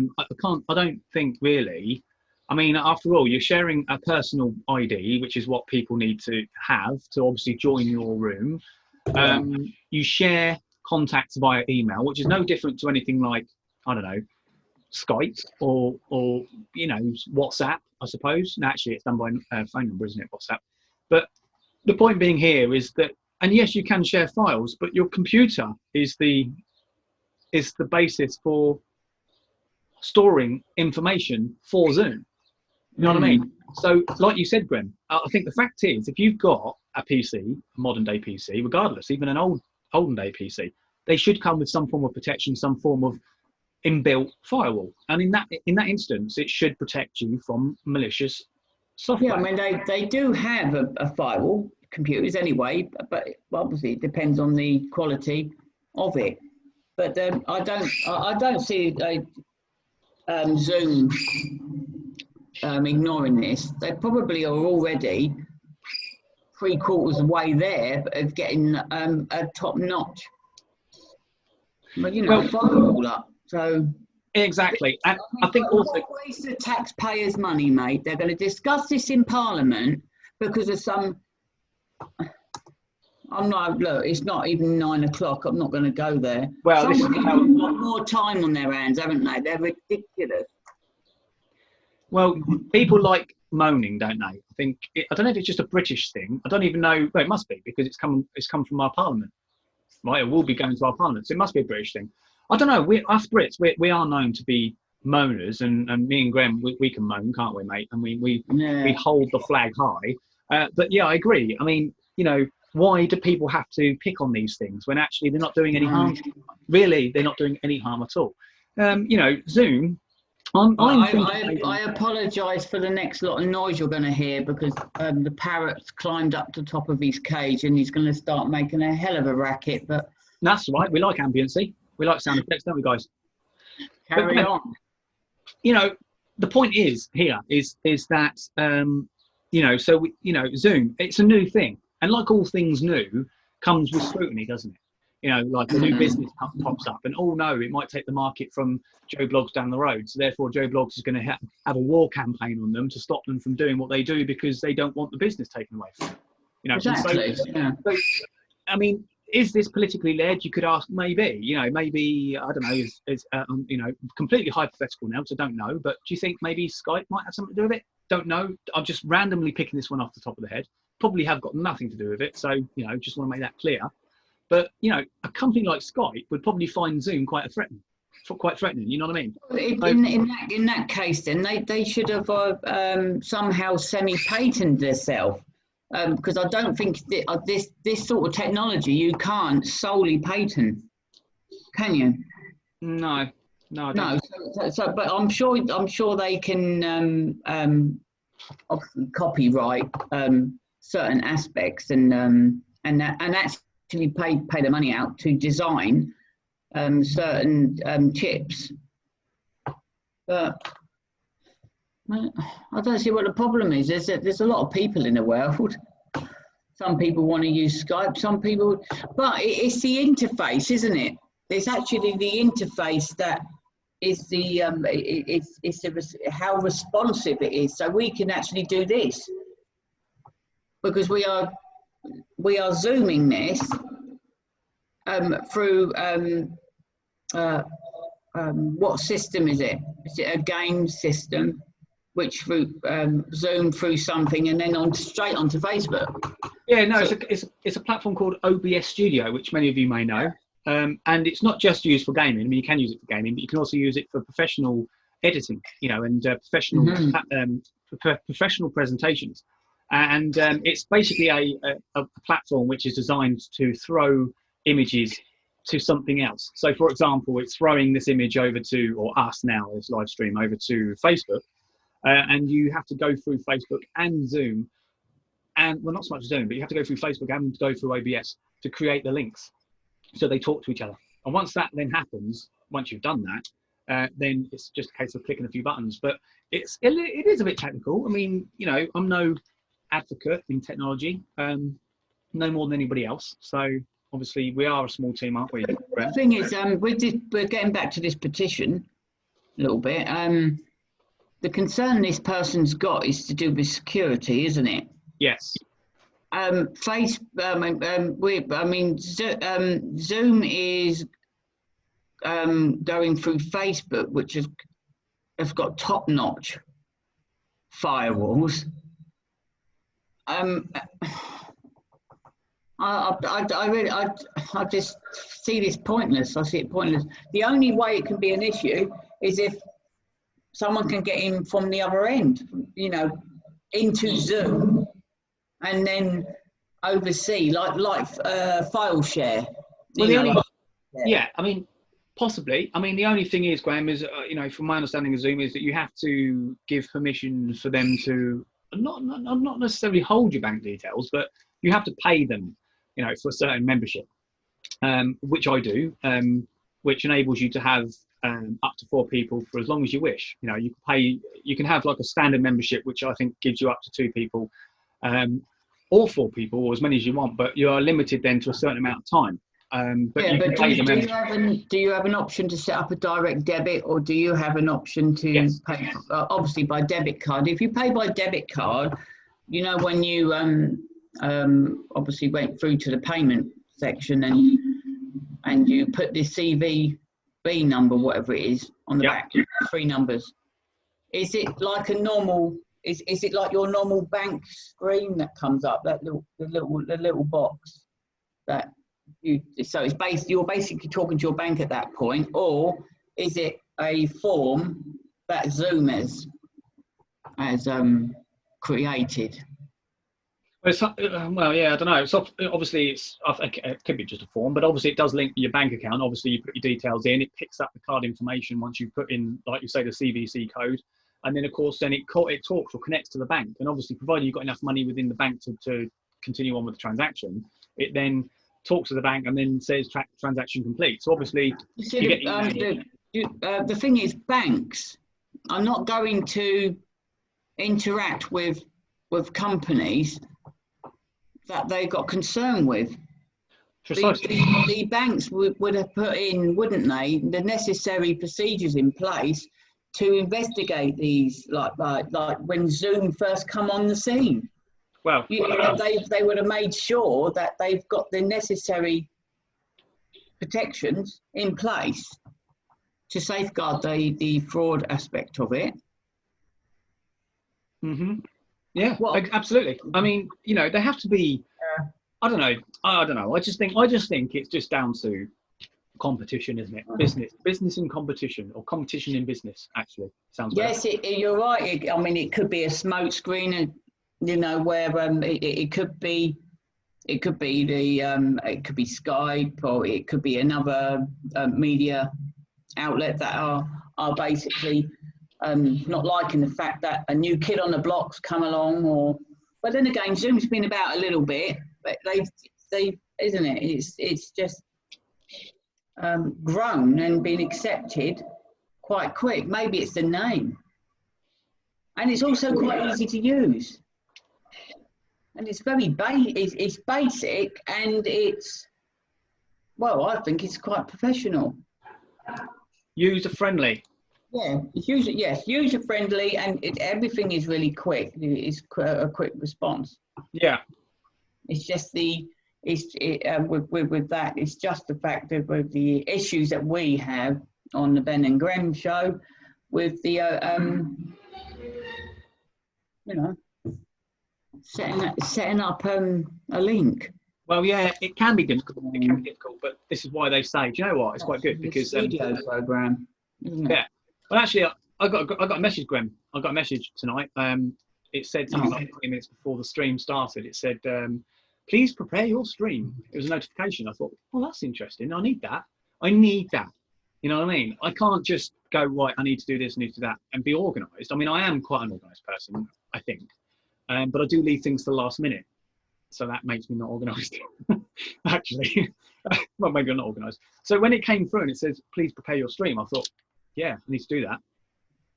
don't think really. I mean, after all, you're sharing a personal ID, which is what people need to have to obviously join your room. You share contacts via email, which is no different to anything like, I don't know, Skype or WhatsApp, I suppose. No, actually, it's done by phone number, isn't it, WhatsApp? But the point being here is that, and yes, you can share files, but your computer is the basis for storing information for Zoom. You know what I mean? So, like you said, Graham, I think the fact is, if you've got a PC, a modern day PC, regardless, even an olden day PC, they should come with some form of protection, some form of inbuilt firewall, and in that instance it should protect you from malicious software. Yeah, I mean they do have a firewall, computers anyway, but obviously it depends on the quality of it. But I don't see Zoom ignoring this. They probably are already 3/4 way there of getting a top notch. But firewall up. So exactly, and I think also waste of taxpayers' money, mate. They're going to discuss this in Parliament because of some. I'm not. Look, it's not even 9 o'clock. I'm not going to go there. Well, some people have got more time on their hands, haven't they? They're ridiculous. Well, people like moaning, don't they? I don't know if it's just a British thing. I don't even know. Well, it must be because it's come from our Parliament. Right, it will be going to our Parliament, so it must be a British thing. I don't know. Us Brits, we are known to be moaners, and me and Graham, we can moan, can't we, mate? And we hold the flag high. But yeah, I agree. I mean, why do people have to pick on these things when actually they're not doing any harm? Really, they're not doing any harm at all. Zoom, I apologise for the next lot of noise you're going to hear, because the parrot's climbed up to the top of his cage and he's going to start making a hell of a racket. But that's right. We like ambiency. We like sound effects, don't we, guys? carry on. You know, the point is that so Zoom, it's a new thing, and like all things new, comes with scrutiny, doesn't it? Like a new business pops up, and no, it might take the market from Joe Bloggs down the road. So therefore, Joe Bloggs is going to have a war campaign on them to stop them from doing what they do, because they don't want the business taken away from them. Exactly. So, I mean, is this politically led? You could ask. Maybe, maybe, I don't know. Is completely hypothetical now, so I don't know. But do you think maybe Skype might have something to do with it? Don't know. I'm just randomly picking this one off the top of the head. Probably have got nothing to do with it. So just want to make that clear. But a company like Skype would probably find Zoom quite threatening. You know what I mean? In that case, then they should have somehow semi-patented themselves, because I don't think this sort of technology you can't solely patent, can you? No, I don't. No. So, but I'm sure they can obviously copyright certain aspects and actually pay the money out to design certain chips. But I don't see what the problem is. There's a lot of people in the world. Some people want to use Skype, some people, but it's the interface, isn't it? It's actually the interface that is how responsive it is. So we can actually do this because we are zooming this through what system is it? Is it a game system, which through zoom through something and then straight onto Facebook? Yeah, no, it's a platform called OBS Studio, which many of you may know, and it's not just used for gaming. I mean, you can use it for gaming, but you can also use it for professional editing, and professional presentations. And it's basically a platform which is designed to throw images to something else. So, for example, it's throwing this image over to, or us now, this live stream over to Facebook, and you have to go through Facebook and Zoom, and well, not so much Zoom, but you have to go through Facebook and go through OBS to create the links, so they talk to each other. And once that then happens, once you've done that, then it's just a case of clicking a few buttons. But it is a bit technical. I mean, I'm no advocate in technology, no more than anybody else. So obviously we are a small team, aren't we? The thing is, we're getting back to this petition a little bit. The concern this person's got is to do with security, isn't it? Yes. Zoom is going through Facebook, which has got top-notch firewalls. I just see this pointless. I see it pointless. The only way it can be an issue is if someone can get in from the other end, into Zoom, and then oversee like file share. Well, yeah, I mean, possibly. I mean, the only thing is, Graham, is from my understanding of Zoom, is that you have to give permission for them to not necessarily hold your bank details, but you have to pay them, for a certain membership, which I do, which enables you to have up to 4 people for as long as you wish. You can have like a standard membership, which I think gives you up to 2 people, or 4 people, or as many as you want, but you are limited then to a certain amount of time. Do you have an option to set up a direct debit, or do you have an option to pay, obviously by debit card? If you pay by debit card, when you obviously went through to the payment section and you put the CVV number, whatever it is, on the back, 3 numbers. Is it like a normal? Is it like your normal bank screen that comes up, that the little box that you? So it's you're basically talking to your bank at that point, or is it a form that Zoom has created? Well, yeah, I don't know. So obviously, I think it could be just a form, but obviously it does link to your bank account. Obviously, you put your details in, it picks up the card information once you put in, like you say, the CVC code, and then of course, then it talks or connects to the bank. And obviously, provided you've got enough money within the bank to continue on with the transaction, it then talks to the bank and then says transaction complete. So obviously, You see, the thing is, banks are not going to interact with companies that they got concern with. The banks would have put in, wouldn't they, the necessary procedures in place to investigate these, like when Zoom first come on the scene. Well, they would have made sure that they've got the necessary protections in place to safeguard the fraud aspect of it. Mm-hmm. Yeah, absolutely. I mean, they have to be. I don't know. I just think it's just down to competition, isn't it? Business in competition, or competition in business. Actually, sounds better. Yes, you're right. I mean, it could be a smoke screen, where it could be. It could be it could be Skype, or it could be another media outlet that are basically not liking the fact that a new kid on the block's come along, but then again, Zoom's been about a little bit, but they isn't it? It's just grown and been accepted quite quick. Maybe it's the name, and it's also quite easy to use, and it's very it's basic, and I think it's quite professional. User friendly. Yeah, it's user friendly, and everything is really quick. It's a quick response. Yeah, it's just with that, it's just the fact that with the issues that we have on the Ben&Grem Show, with the setting up a link. Well, yeah, it can be difficult. But this is why they say, do you know what? It's quite good because studio program, isn't it? Yeah. Well, actually, I got a message, Grem. I got a message tonight. It said something like 20 minutes before the stream started. It said, "Please prepare your stream." It was a notification. I thought, well, that's interesting. I need that. You know what I mean? I can't just go, right, I need to do this, I need to do that, and be organised. I mean, I am quite an organised person, I think, but I do leave things to the last minute. So that makes me not organised, actually. Well, maybe I'm not organised. So when it came through and it says, please prepare your stream, I thought, yeah, I need to do that.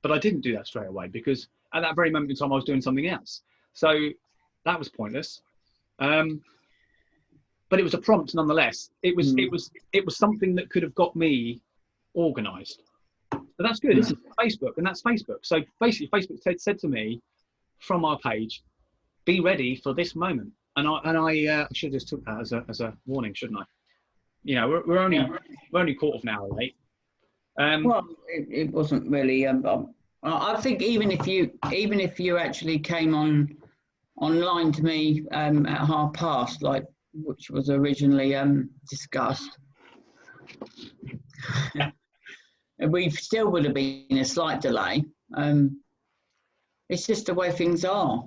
But I didn't do that straight away because at that very moment in time, I was doing something else. So that was pointless. But it was a prompt nonetheless. It was something that could have got me organised. But that's good. This is Facebook, and that's Facebook. So basically, Facebook said to me from our page, be ready for this moment. And I should have just took that as a warning, shouldn't I? We're only quarter of an hour late. Well, it wasn't really. I think even if you actually came online to me at past, which was originally discussed, we still would have been a slight delay. It's just the way things are.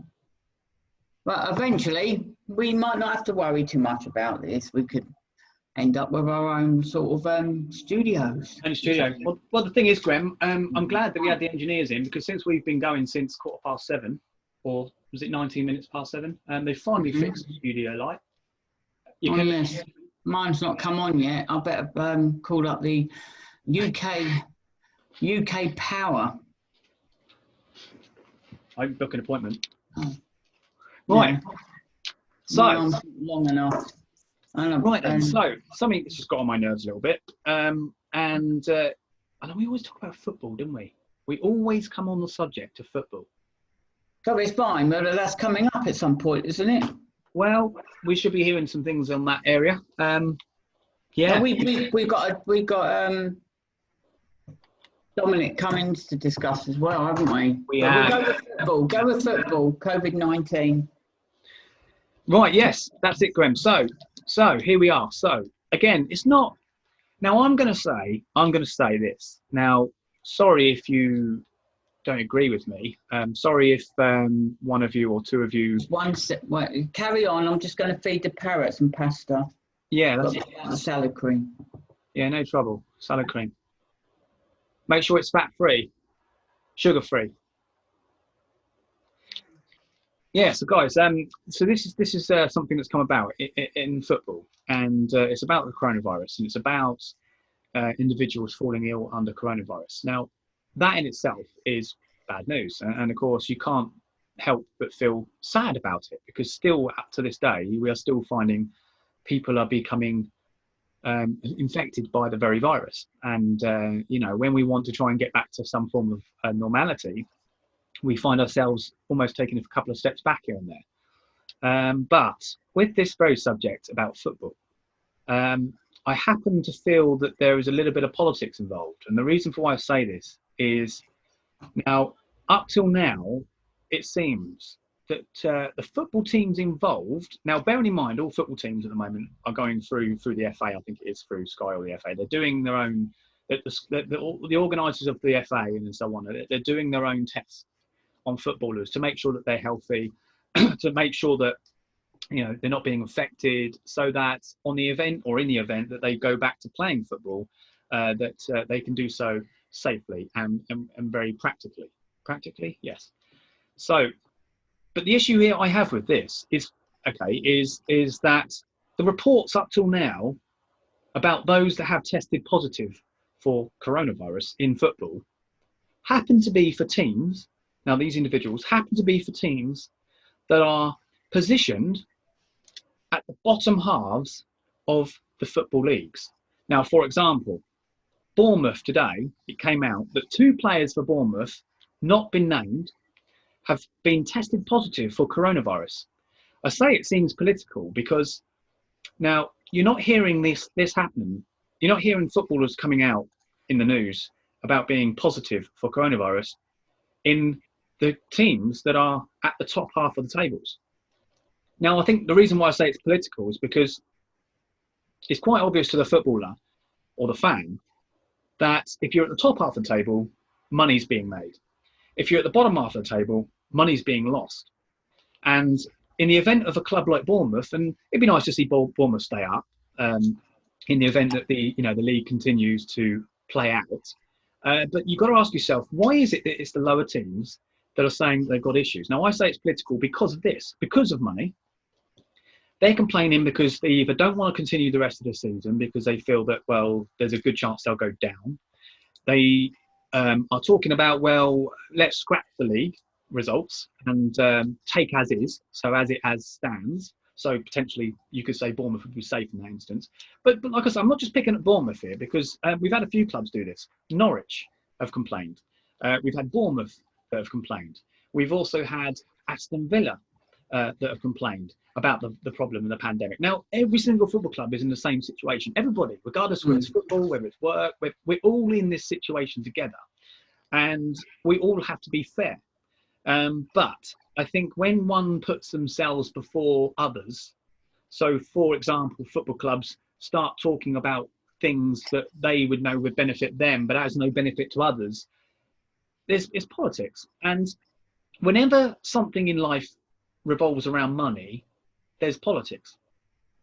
But eventually, we might not have to worry too much about this. We could end up with our own sort of studios. And studio. Well, the thing is, Grem, I'm glad that we had the engineers in, because since we've been going since 7:15, or was it 19 minutes past 7, they finally fixed the studio light. Yes. Mine's not come on yet. I better call up the UK Power. I can book an appointment. Oh. Right. Yeah. So long enough. Right then. So something that's just got on my nerves a little bit. And we always talk about football, don't we? We always come on the subject of football. So it's fine, but that's coming up at some point, isn't it? Well, we should be hearing some things on that area. Yeah. We've got Dominic Cummings to discuss as well, haven't we? We have. We'll go with football. COVID-19. Right. Yes, that's it, Graham. So here we are. So again, it's not. Now I'm going to say this. Now, sorry if you don't agree with me. Sorry if one of you or two of you. Carry on. I'm just going to feed the parrots some pasta. Yeah, that's the salad cream. Yeah, no trouble. Salad cream. Make sure it's fat-free, sugar-free. Yeah, so guys, so this is something that's come about in football, and it's about the coronavirus, and it's about individuals falling ill under coronavirus. Now, that in itself is bad news, and of course, you can't help but feel sad about it, because still, up to this day, we are still finding people are becoming infected by the very virus, and you know, when we want to try and get back to some form of normality, we find ourselves almost taking a couple of steps back here and there. But with this very subject about football, I happen to feel that there is a little bit of politics involved. And the reason for why I say this is, now, up till now, it seems that the football teams involved, now bearing in mind all football teams at the moment are going through the FA, I think it is through Sky or the FA, they're doing their own, the organisers of the FA and so on, they're doing their own tests on footballers to make sure that they're healthy, to make sure that, you know, they're not being affected, so that on the event or in the event that they go back to playing football, that they can do so safely and very practically. Practically, yes. So, but the issue here I have with this is, okay, is that the reports up till now about those that have tested positive for coronavirus in football happen to be for teams. Now, these individuals happen to be for teams that are positioned at the bottom halves of the football leagues. Now, for example, Bournemouth today, it came out that 2 players for Bournemouth, not been named, have been tested positive for coronavirus. I say it seems political because now you're not hearing this happening. You're not hearing footballers coming out in the news about being positive for coronavirus in the teams that are at the top half of the tables. Now, I think the reason why I say it's political is because it's quite obvious to the footballer or the fan that if you're at the top half of the table, money's being made. If you're at the bottom half of the table, money's being lost. And in the event of a club like Bournemouth, and it'd be nice to see Bournemouth stay up, in the event that the league continues to play out. But you've got to ask yourself, why is it that it's the lower teams that are saying they've got issues? Now, I say it's political because of this, because of money. They're complaining because they either don't want to continue the rest of the season because they feel that, well, there's a good chance they'll go down. They are talking about, well, let's scrap the league results and take as is, so as it as stands. So potentially you could say Bournemouth would be safe in that instance. But like I said, I'm not just picking at Bournemouth here because we've had a few clubs do this. Norwich have complained. We've had Bournemouth that have complained. We've also had Aston Villa that have complained about the problem in the pandemic. Now, every single football club is in the same situation. Everybody, regardless of whether it's football, whether it's work, we're all in this situation together. And we all have to be fair. But I think when one puts themselves before others, so for example, football clubs start talking about things that they would know would benefit them, but has no benefit to others, it's politics. And whenever something in life revolves around money, there's politics.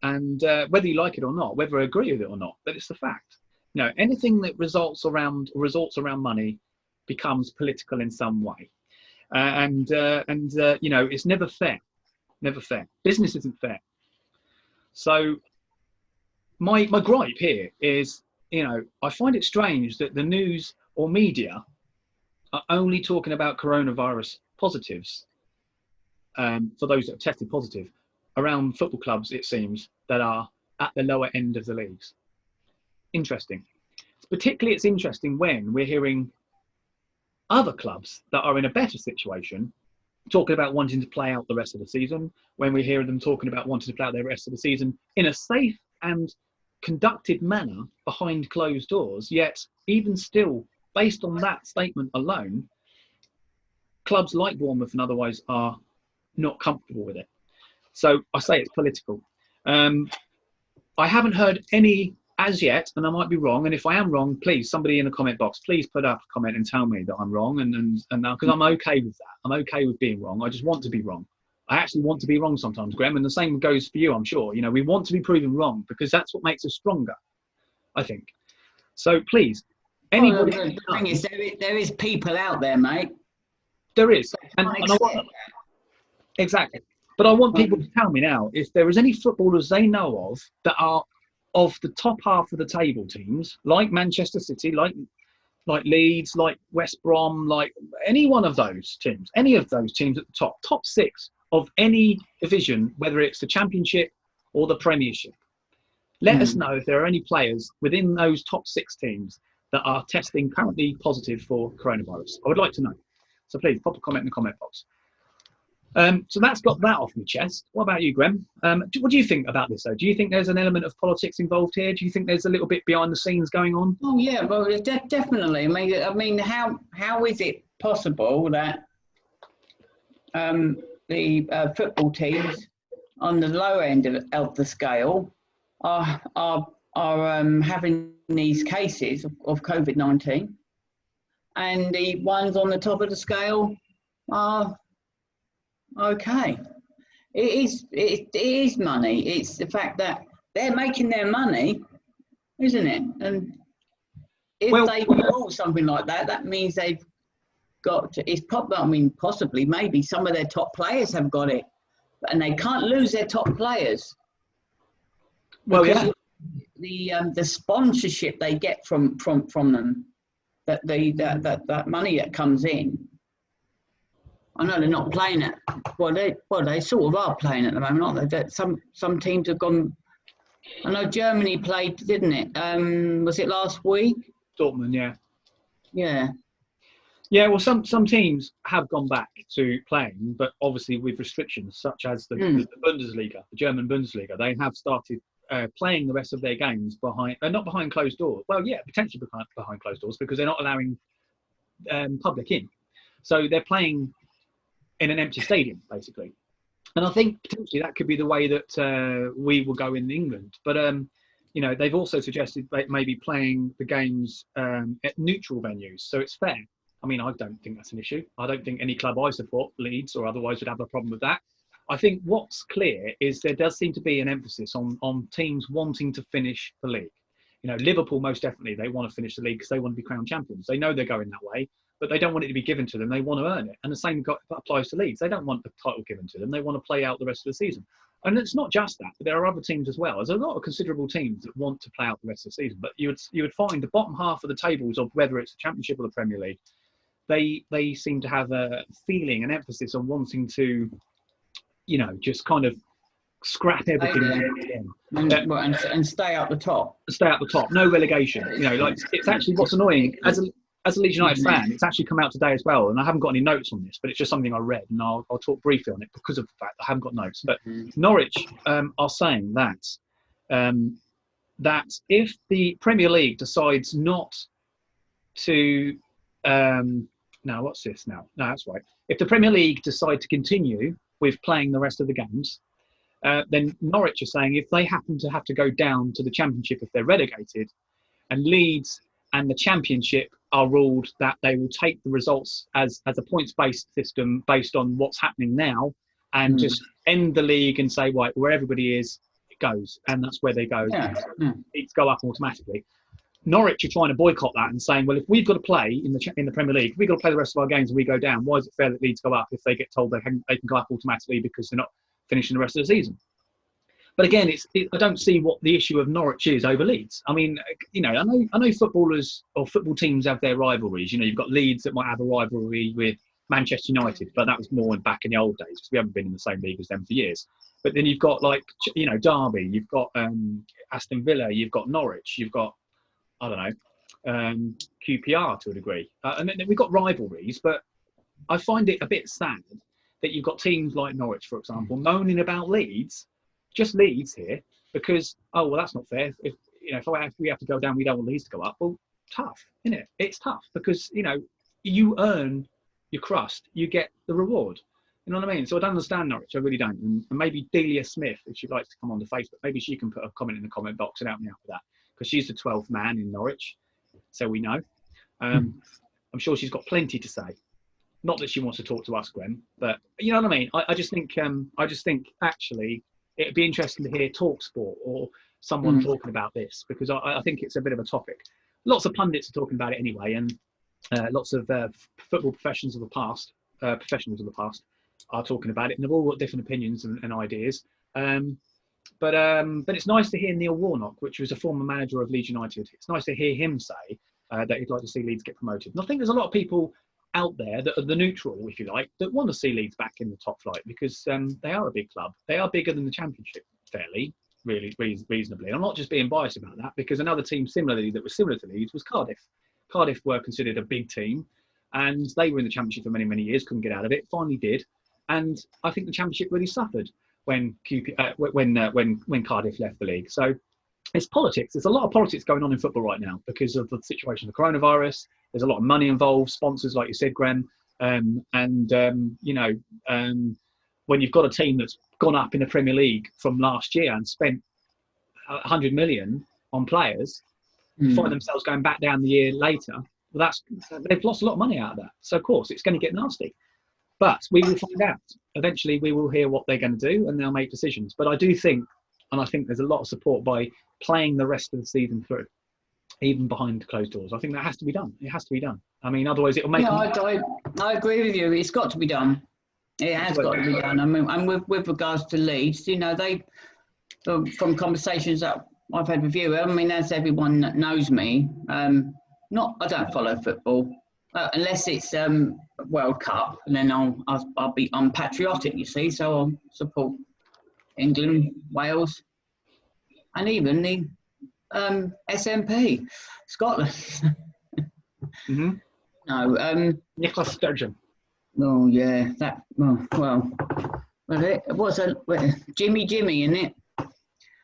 And whether you like it or not, whether I agree with it or not, but it's the fact. You know, anything that resorts around money becomes political in some way. You know, it's never fair. Never fair. Business isn't fair. So my gripe here is, you know, I find it strange that the news or media are only talking about coronavirus positives for those that have tested positive around football clubs, it seems, that are at the lower end of the leagues. Interesting. Particularly it's interesting when we're hearing other clubs that are in a better situation talking about wanting to play out the rest of the season, when we hear them talking about wanting to play out the rest of the season in a safe and conducted manner behind closed doors, yet even still, based on that statement alone, clubs like Bournemouth and otherwise are not comfortable with it. So I say it's political. I haven't heard any as yet, and I might be wrong, and if I am wrong, please, somebody in the comment box, please put up a comment and tell me that I'm wrong, and because I'm okay with that. I'm okay with being wrong. I just want to be wrong. I actually want to be wrong sometimes, Graham, and the same goes for you, I'm sure. You know, we want to be proven wrong because that's what makes us stronger, I think. So please, anybody... Well, the thing is, there is people out there, mate. There is. And I want, exactly. But I want people to tell me now if there is any footballers they know of that are of the top half of the table teams, like Manchester City, like Leeds, like West Brom, like any one of those teams, any of those teams at the top six of any division, whether it's the Championship or the Premiership. Let us know if there are any players within those top six teams that are testing currently positive for coronavirus. I would like to know. So please pop a comment in the comment box. So that's got that off my chest. What about you, Graham? What do you think about this, though? Do you think there's an element of politics involved here? Do you think there's a little bit behind the scenes going on? Oh yeah, well, definitely. I mean, how is it possible that the football teams on the lower end of the scale are having these cases of COVID-19, and the ones on the top of the scale are okay? It is money. It's the fact that they're making their money, isn't it? And if they do something like that, that means they've got to, it's probably, I mean, possibly, maybe some of their top players have got it, and they can't lose their top players. Well, yeah. The sponsorship they get from them, that money that comes in. I know they're not playing it. Well, they sort of are playing at the moment, aren't they? Some teams have gone. I know Germany played, didn't it? Was it last week? Dortmund, yeah. Yeah. Yeah, well, some teams have gone back to playing, but obviously with restrictions, such as the Bundesliga, the German Bundesliga. They have started playing the rest of their games not behind closed doors. Well, yeah, potentially behind closed doors because they're not allowing public in. So they're playing in an empty stadium, basically. And I think potentially that could be the way that we will go in England. But, you know, they've also suggested maybe playing the games at neutral venues. So it's fair. I mean, I don't think that's an issue. I don't think any club I support, Leeds or otherwise, would have a problem with that. I think what's clear is there does seem to be an emphasis on teams wanting to finish the league. You know, Liverpool, most definitely, they want to finish the league because they want to be crowned champions. They know they're going that way, but they don't want it to be given to them. They want to earn it. And the same applies to Leeds. They don't want the title given to them. They want to play out the rest of the season. And it's not just that, but there are other teams as well. There's a lot of considerable teams that want to play out the rest of the season. But you would find the bottom half of the tables of whether it's the Championship or the Premier League, they seem to have a feeling, an emphasis on wanting to, you know, just kind of scrap everything and stay at the top. Stay at the top. No relegation. You know, like it's actually what's annoying as a Leeds United fan. It's actually come out today as well, and I haven't got any notes on this, but it's just something I read, and I'll talk briefly on it because of the fact that I haven't got notes. But Norwich are saying that if the Premier League decides not to now, what's this now? No, that's right. If the Premier League decide to continue with playing the rest of the games, then Norwich are saying if they happen to have to go down to the Championship if they're relegated, and Leeds and the Championship are ruled that they will take the results as a points-based system based on what's happening now, and just end the league and say, right, where everybody is, it goes, and that's where they go. Leagues go up automatically. Norwich are trying to boycott that and saying, well, if we've got to play in the Premier League, if we've got to play the rest of our games and we go down, why is it fair that Leeds go up if they get told they can go up automatically because they're not finishing the rest of the season? But again, I don't see what the issue of Norwich is over Leeds. I mean, you know, I know footballers or football teams have their rivalries. You know, you've got Leeds that might have a rivalry with Manchester United, but that was more back in the old days because we haven't been in the same league as them for years. But then you've got, like, you know, Derby, you've got Aston Villa, you've got Norwich, you've got, I don't know, QPR to a degree. And then we've got rivalries, but I find it a bit sad that you've got teams like Norwich, for example, moaning about Leeds, just Leeds here, because, oh, well, that's not fair. If we have to go down, we don't want Leeds to go up. Well, tough, isn't it? It's tough because, you know, you earn your crust, you get the reward. You know what I mean? So I don't understand Norwich, I really don't. And maybe Delia Smith, if she'd like to come on the Facebook, maybe she can put a comment in the comment box and help me out with that. because she's the 12th man in Norwich, so we know. I'm sure she's got plenty to say. Not that she wants to talk to us, Grem, but you know what I mean. I just think actually it'd be interesting to hear TalkSport or someone talking about this, because I think it's a bit of a topic. Lots of pundits are talking about it anyway, and lots of football professionals of the past are talking about it, and they've all got different opinions and ideas. But it's nice to hear Neil Warnock, which was a former manager of Leeds United. It's nice to hear him say that he'd like to see Leeds get promoted. And I think there's a lot of people out there that are the neutral, if you like, that want to see Leeds back in the top flight, because they are a big club. They are bigger than the Championship, fairly, really reasonably. And I'm not just being biased about that, because another team that was similar to Leeds was Cardiff. Cardiff were considered a big team, and they were in the Championship for many, many years, couldn't get out of it, finally did. And I think the Championship really suffered when Cardiff left the league. So it's politics. There's a lot of politics going on in football right now because of the situation of the coronavirus. There's a lot of money involved, sponsors, like you said, Graham. When you've got a team that's gone up in the Premier League from last year and spent 100 million on players, find themselves going back down the year later, well, they've lost a lot of money out of that. So, of course, it's going to get nasty. But we will find out. Eventually, we will hear what they're going to do, and they'll make decisions. But I do think, and I think there's a lot of support by playing the rest of the season through, even behind closed doors. I think that has to be done. It has to be done. I mean, otherwise it'll make... I agree with you. It's got to be done. It has got to be done. I mean, and with regards to Leeds, you know, from conversations that I've had with you, I mean, as everyone that knows me, I don't follow football. Unless it's World Cup, and then I'm patriotic, you see, so I'll support England, Wales, and even the SNP, Scotland. No, Nicola Sturgeon. Oh yeah, that well, it was Jimmy, isn't it?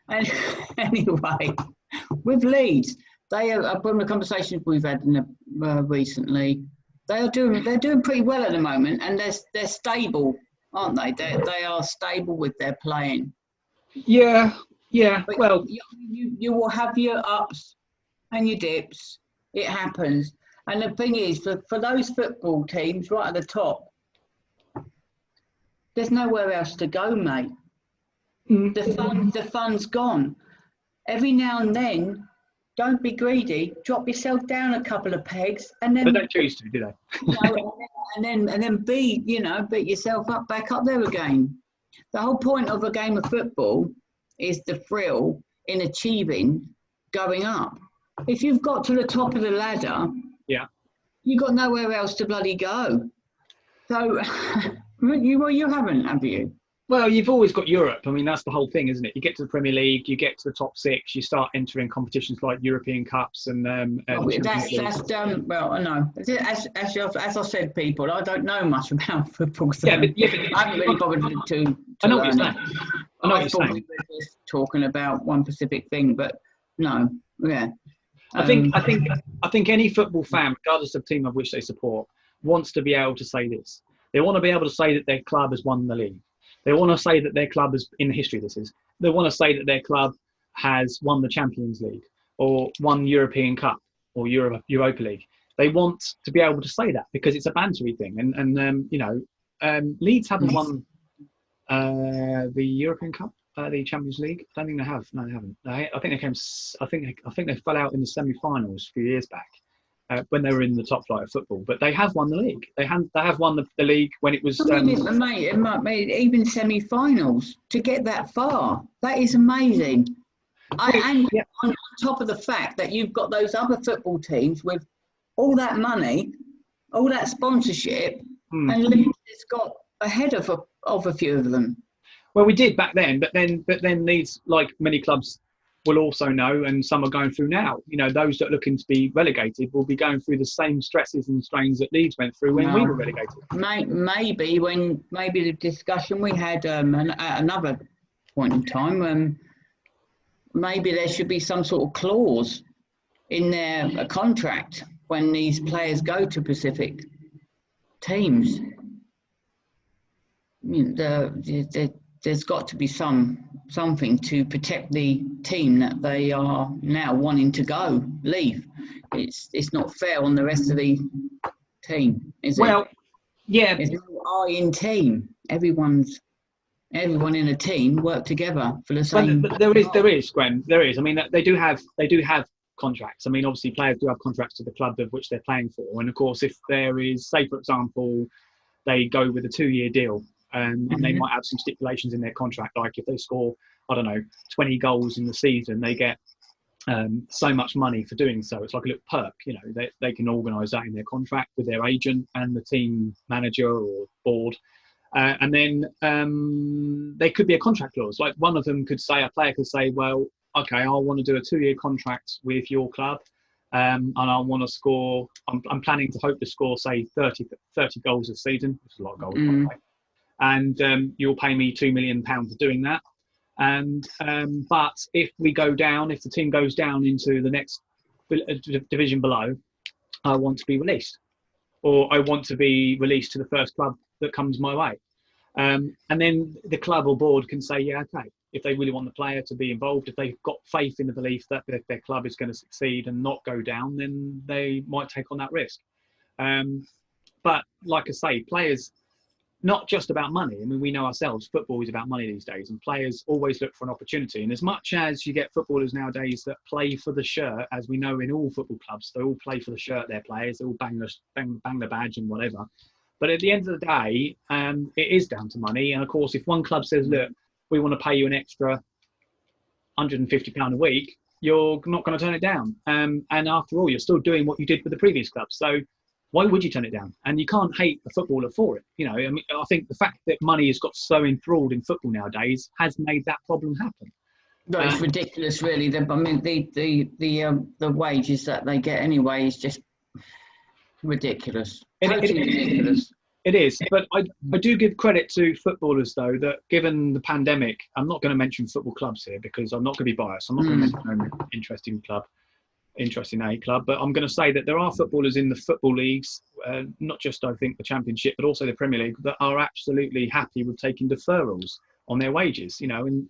And anyway, with Leeds. They are, from the conversations we've had recently, they're doing pretty well at the moment, and they're stable, aren't they? They are stable with their playing. Yeah. But well, you will have your ups and your dips. It happens, and the thing is, for those football teams right at the top, there's nowhere else to go, mate. The fun's gone. Every now and then. Don't be greedy. Drop yourself down a couple of pegs, and then. They don't choose to, do they? and then beat yourself back up there again. The whole point of a game of football is the thrill in achieving going up. If you've got to the top of the ladder, you've got nowhere else to bloody go. So you haven't, have you? Well, you've always got Europe. I mean, that's the whole thing, isn't it? You get to the Premier League, you get to the top six, you start entering competitions like European Cups and. That's done. Well, I know. As I said, people, I don't know much about football. So I haven't really bothered to I know what you're saying. I know what you're thought saying. we were just talking about one specific thing, but no, yeah. I think any football fan, regardless of team of which they support, wants to be able to say this. They want to be able to say that their club has won the league. They want to say that their club has, in history they want to say that their club has won the Champions League or won European Cup or Europa League. They want to be able to say that because it's a bantery thing. And Leeds haven't won the European Cup, the Champions League. I don't think they have. No, they haven't. I think they fell out in the semi-finals a few years back. When they were in the top flight of football, but they have won the league. They have won the league when it was. Mate, it might be even semi-finals to get that far. That is amazing. On top of the fact that you've got those other football teams with all that money, all that sponsorship, and Leeds has got ahead of a few of them. Well, we did back then, but then Leeds, like many clubs, will also know, and some are going through now. You know, those that are looking to be relegated will be going through the same stresses and strains that Leeds went through when we were relegated. Maybe the discussion we had at another point in time, maybe there should be some sort of clause in their contract when these players go to specific teams. there's got to be something to protect the team that they are now wanting to leave. It's not fair on the rest of the team, is it? Well, yeah. There's no I in team. Everyone in a team work together for the same. But there is, Graham. There is. I mean, they do have contracts. I mean, obviously, players do have contracts to the club of which they're playing for. And of course, if there is, say, for example, they go with a 2-year deal, and they might have some stipulations in their contract, like if they score, I don't know, 20 goals in the season, they get so much money for doing so. It's like a little perk, you know. They can organise that in their contract with their agent and the team manager or board. And then there could be a contract clause. Like one of them could say, a player could say, well, okay, I want to do a 2-year contract with your club, and I want to score, I'm planning to hope to score, say, 30 goals a season, which is a lot of goals, by the way. And you'll pay me £2 million for doing that. And but if the team goes down into the next division below, I want to be released, or I want to be released to the first club that comes my way. And then the club or board can say, yeah, okay, if they really want the player to be involved, if they've got faith in the belief that their club is going to succeed and not go down, then they might take on that risk. But like I say, players, not just about money. I mean, we know ourselves, football is about money these days, and players always look for an opportunity. And as much as you get footballers nowadays that play for the shirt, as we know in all football clubs, they all play for the shirt, their players, they all bang the badge and whatever. But at the end of the day, it is down to money. And of course, if one club says, look, we want to pay you an extra £150 a week, you're not going to turn it down. And after all, you're still doing what you did with the previous club. So why would you turn it down? And you can't hate a footballer for it. You know, I mean, I think the fact that money has got so enthralled in football nowadays has made that problem happen. No, it's ridiculous, really. I mean, the wages that they get anyway is just ridiculous. Totally ridiculous. It is, but I do give credit to footballers, though, that given the pandemic, I'm not going to mention football clubs here because I'm not going to be biased. I'm not going to mention an interesting A club, but I'm going to say that there are footballers in the football leagues, not just, I think, the Championship, but also the Premier League, that are absolutely happy with taking deferrals on their wages, you know, and,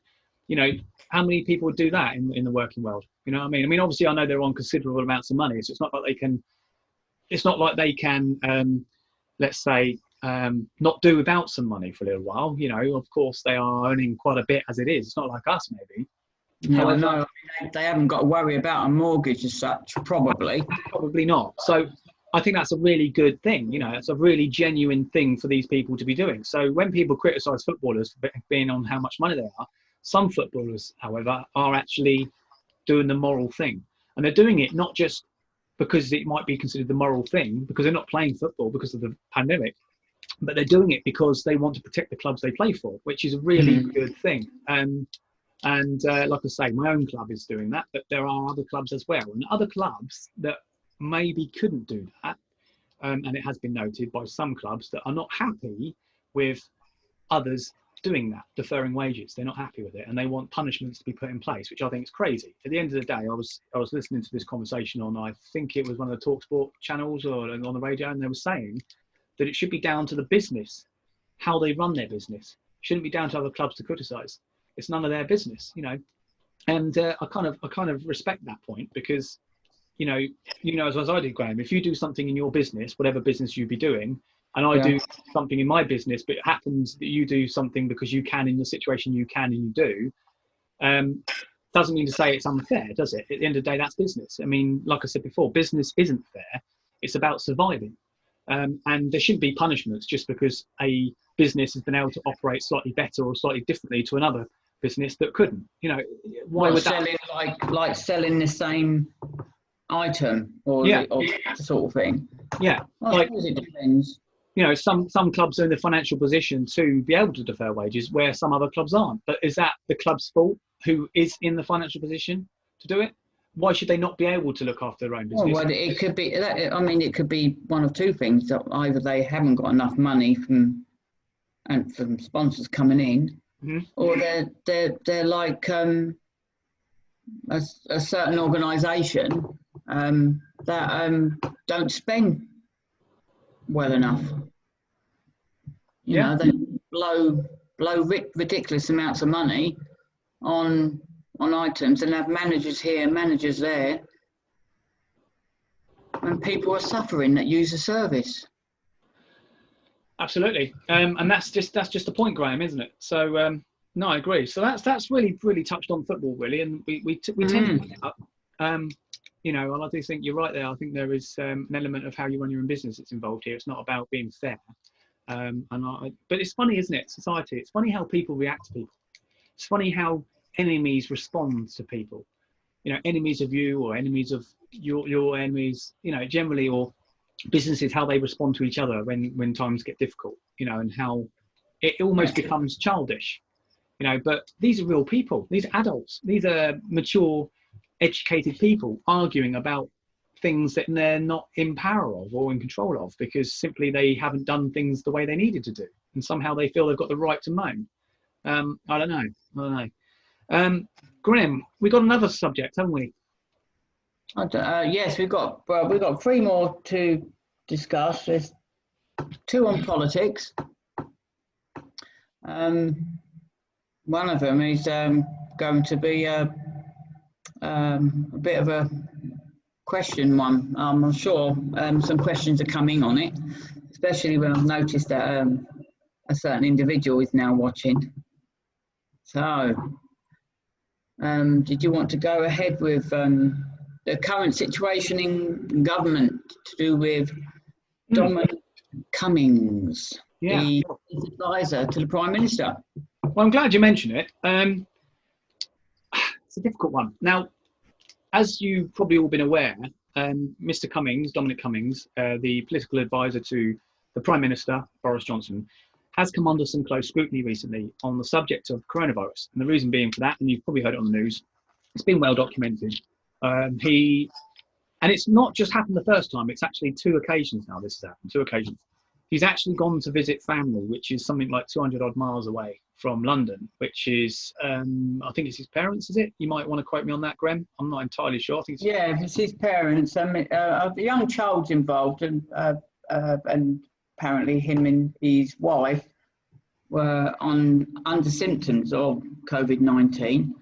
you know, how many people would do that in the working world? You know what I mean? I mean, obviously, I know they're on considerable amounts of money, so it's not like they can, let's say, not do without some money for a little while. You know, of course, they are earning quite a bit as it is. It's not like us, maybe. No, no, they haven't got to worry about a mortgage as such, probably. Probably not. So I think that's a really good thing. You know, it's a really genuine thing for these people to be doing. So when people criticise footballers for being on how much money they are, some footballers, however, are actually doing the moral thing. And they're doing it not just because it might be considered the moral thing, because they're not playing football because of the pandemic, but they're doing it because they want to protect the clubs they play for, which is a really good thing. And like I say, my own club is doing that, but there are other clubs as well. And other clubs that maybe couldn't do that, and it has been noted by some clubs that are not happy with others doing that, deferring wages. They're not happy with it, and they want punishments to be put in place, which I think is crazy. At the end of the day, I was listening to this conversation on, I think it was one of the TalkSport channels or on the radio, and they were saying that it should be down to the business, how they run their business. It shouldn't be down to other clubs to criticise. It's none of their business, you know. And I kind of respect that point, because, you know, as I did, Graham, if you do something in your business, whatever business you'd be doing, and I do something in my business, but it happens that you do something because you can in the situation you can and you do, doesn't mean to say it's unfair, does it? At the end of the day, that's business. I mean, like I said before, business isn't fair. It's about surviving. And there shouldn't be punishments just because a business has been able to operate slightly better or slightly differently to another business that couldn't. You know, why would that? Like selling the same item or that sort of thing. Yeah, I suppose it depends. You know, some clubs are in the financial position to be able to defer wages where some other clubs aren't. But is that the club's fault, who is in the financial position to do it? Why should they not be able to look after their own business? Well, it could be. I mean, it could be one of two things. That either they haven't got enough money from sponsors coming in, or they're like a certain organisation that don't spend well enough. You know, they blow blow ridiculous amounts of money on items and have managers here, managers there, and people are suffering that use the service. Absolutely, and that's just the point, Graham, isn't it? So no, I agree. So that's really touched on football, really, and we tend to pick it up. You know, and I do think you're right there. I think there is an element of how you run your own business that's involved here. It's not about being fair. But it's funny, isn't it? Society. It's funny how people react to people. It's funny how enemies respond to people. You know, enemies of you or enemies of your enemies. You know, generally, or businesses, how they respond to each other when times get difficult. You know, and how it almost becomes childish. You know, but these are real people. These are adults. These are mature, educated people arguing about things that they're not in power of or in control of, because simply they haven't done things the way they needed to do, and somehow they feel they've got the right to moan. I don't know. Graham, we got another subject, haven't we? Yes, we've got 3 more to discuss. There's 2 on politics. One of them is going to be a bit of a question one. I'm sure some questions are coming on it, especially when I've noticed that a certain individual is now watching. So, did you want to go ahead with the current situation in government to do with Dominic Cummings, the advisor to the Prime Minister? Well, I'm glad you mentioned it. It's a difficult one. Now, as you've probably all been aware, Mr. Cummings, Dominic Cummings, the political advisor to the Prime Minister, Boris Johnson, has come under some close scrutiny recently on the subject of coronavirus. And the reason being for that, and you've probably heard it on the news, it's been well documented. And it's not just happened the first time, it's actually 2 occasions now this has happened, 2 occasions. He's actually gone to visit family, which is something like 200 odd miles away from London, which is, I think it's his parents, is it? You might want to quote me on that, Graham. I'm not entirely sure. I think it's his parents. A young child's involved, and apparently him and his wife were under symptoms of COVID-19.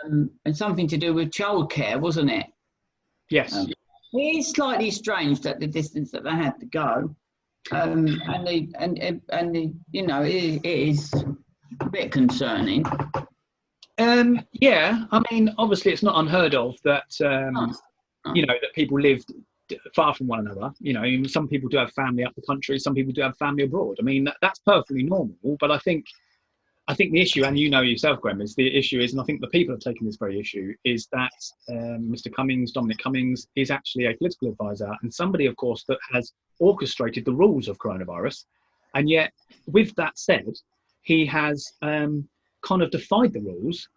And something to do with childcare, wasn't it? Yes. It is slightly strange that the distance that they had to go. And you know, it is a bit concerning. Yeah, I mean, obviously it's not unheard of that you know, that people lived far from one another. You know, some people do have family up the country, some people do have family abroad. I mean, that's perfectly normal. But I think the issue, and you know yourself, Graham, is the issue is, and I think the people have taken this very issue, is that Mr. Cummings, Dominic Cummings, is actually a political advisor and somebody, of course, that has orchestrated the rules of coronavirus. And yet, with that said, he has kind of defied the rules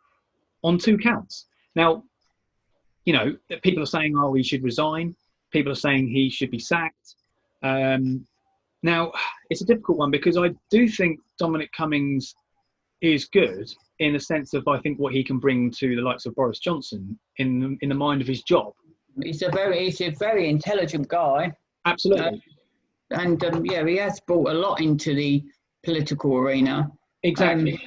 on 2 counts. Now, you know, people are saying, oh, he should resign. People are saying he should be sacked. Now, it's a difficult one because I do think Dominic Cummings is good in the sense of, I think, what he can bring to the likes of Boris Johnson in the mind of his job. He's a very intelligent guy. Absolutely. And he has brought a lot into the political arena. Exactly.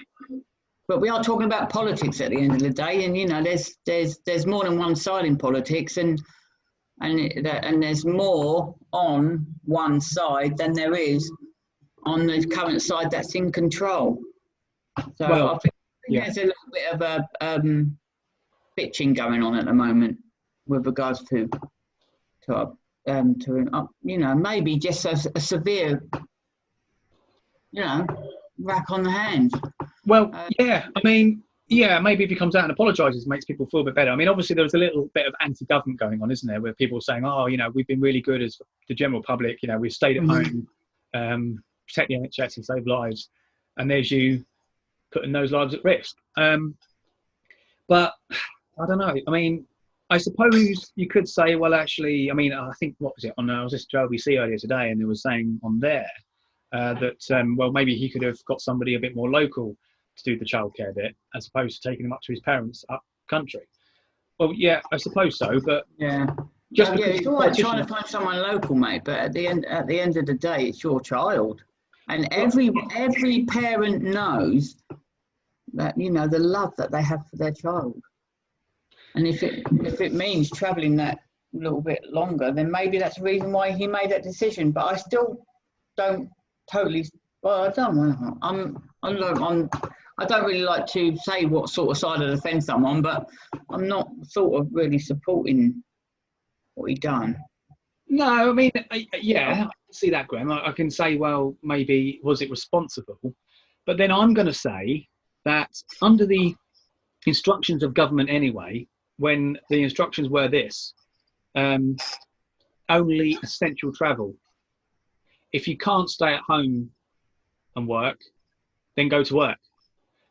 But we are talking about politics at the end of the day, and you know, there's more than one side in politics, and there's more on one side than there is on the current side that's in control. So I think there's a little bit of a bitching going on at the moment with regards to you know, maybe just a severe, you know, rack on the hand. Well, I mean, maybe if he comes out and apologises, makes people feel a bit better. I mean, obviously there was a little bit of anti-government going on, isn't there, where people are saying, oh, you know, we've been really good as the general public, you know, we've stayed at home, protect the NHS and save lives, and there's you putting those lives at risk. But I don't know. I mean, I suppose you could say, well, actually, I mean, I think, what was it? I was listening to LBC earlier today, and they were saying on there that, well, maybe he could have got somebody a bit more local to do the childcare bit, as opposed to taking him up to his parents up country. Well, yeah, I suppose so, but just because it's all right trying to find someone local, mate. But at the end of the day, it's your child. And every parent knows that, you know, the love that they have for their child. And if it means travelling that little bit longer, then maybe that's the reason why he made that decision. But I still don't totally. Well, I don't know. I don't really like to say what sort of side of the fence I'm on, but I'm not sort of really supporting what he done. No, I mean, yeah, I can see that, Graham. I can say, well, maybe was it responsible? But then I'm going to say that under the instructions of government anyway, when the instructions were this, only essential travel. If you can't stay at home and work, then go to work.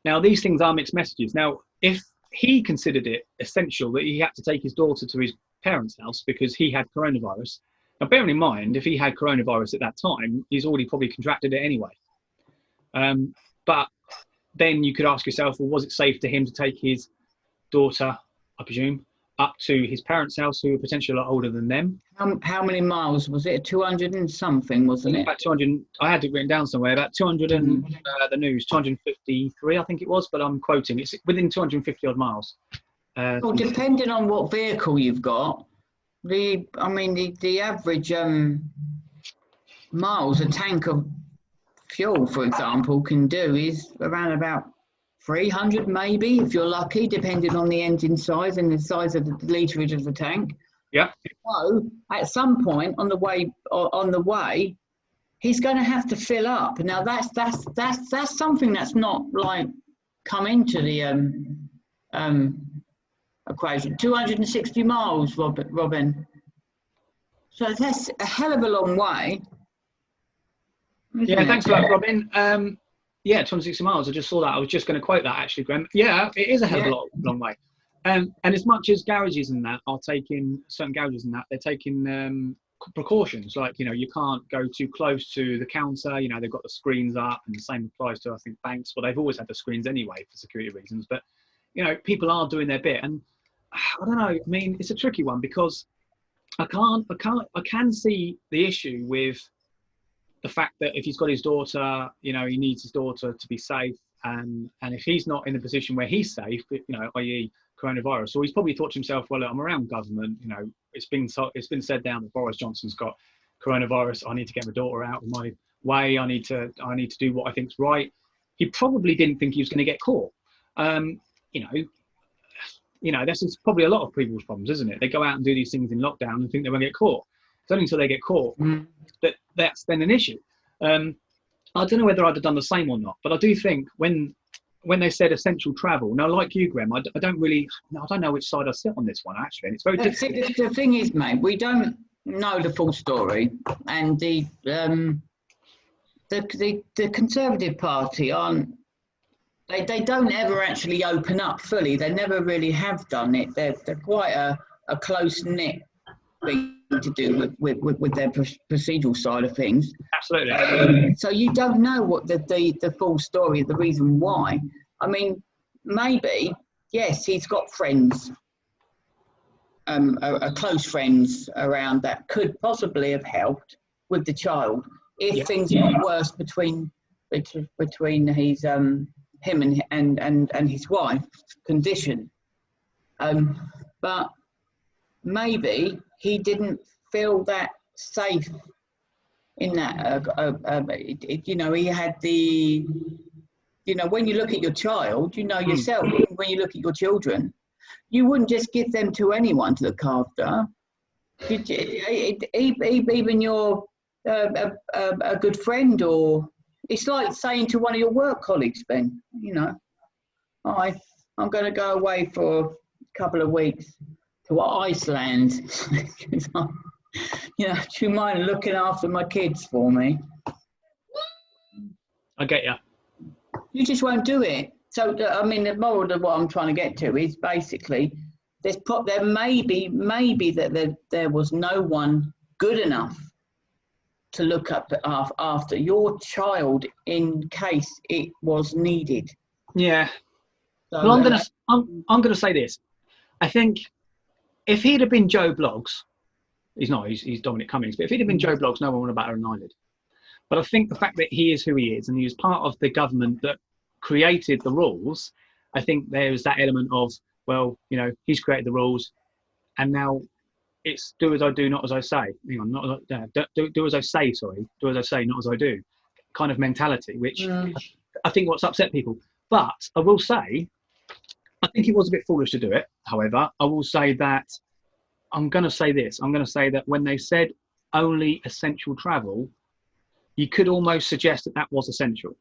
Now, these things are mixed messages. Now, if he considered it essential that he had to take his daughter to his parents' house because he had coronavirus, now bearing in mind, if he had coronavirus at that time, he's already probably contracted it anyway. But then you could ask yourself, well, was it safe to him to take his daughter, I presume, up to his parents' house, who were potentially a lot older than them? How many miles was it? 200 and something, wasn't it? About 200. I had it written down somewhere. About 200 and the news, 253, I think it was. But I'm quoting. It's within 250 odd miles. Well, depending on what vehicle you've got, the average miles a tank of fuel, for example, can do is around about 300 maybe, if you're lucky, depending on the engine size and the size of the literage of the tank. Yeah. So at some point on the way, he's going to have to fill up. Now that's something that's not like come into the equation. 260 miles, Robin. So that's a hell of a long way. Yeah, thanks for that, Robin. Yeah, 260 miles. I just saw that. I was just going to quote that, actually, Graham. Yeah, it is a hell of a long way. And as much as garages and that are taking, certain garages and that, they're taking precautions. Like, you know, you can't go too close to the counter. You know, they've got the screens up, and the same applies to, I think, banks. Well, they've always had the screens anyway for security reasons. But, you know, people are doing their bit. And I don't know. I mean, it's a tricky one because I can see the issue with the fact that if he's got his daughter, you know, he needs his daughter to be safe, and if he's not in a position where he's safe, you know, i.e. coronavirus, so he's probably thought to himself, well, look, I'm around government, you know, it's been said down that Boris Johnson's got coronavirus, I need to get my daughter out of my way, I need to do what I think's right. He probably didn't think he was going to get caught. You know, this is probably a lot of people's problems, isn't it? They go out and do these things in lockdown and think they won't get caught. It's only until they get caught that's then an issue. I don't know whether I'd have done the same or not, but I do think when they said essential travel, now like you, Graham, I don't know which side I sit on this one, actually, and it's very difficult. The thing is, mate, we don't know the full story, and the Conservative Party aren't. They don't ever actually open up fully. They never really have done it. They're quite a close-knit thing to do with their procedural side of things. Absolutely. So you don't know what the full story, the reason why. I mean, maybe, yes, he's got friends, close friends around that could possibly have helped with the child if things got worse between his him and his wife's condition. But maybe he didn't feel that safe in that. You know, he had the, you know, when you look at your child, you know yourself, when you look at your children, you wouldn't just give them to anyone to look after. Even your a good friend, or it's like saying to one of your work colleagues, Ben, you know, I'm going to go away for a couple of weeks to Iceland. You know, do you mind looking after my kids for me? I get you. You just won't do it. So, I mean, the moral of what I'm trying to get to is basically there may be that there was no one good enough to look up after your child in case it was needed. Yeah. So, well, I'm gonna say this. I think if he'd have been Joe Bloggs, he's not. He's Dominic Cummings. But if he'd have been Joe Bloggs, no one would have batted an eyelid. But I think the fact that he is who he is and he was part of the government that created the rules, I think there's that element of, well, you know, he's created the rules and now it's do as I do, not as I say. Hang on, not do as I say, sorry. Do as I say, not as I do kind of mentality, which I think what's upset people. But I will say, I think it was a bit foolish to do it. However, I will say that I'm going to say this. I'm going to say that when they said only essential travel, you could almost suggest that that was essential.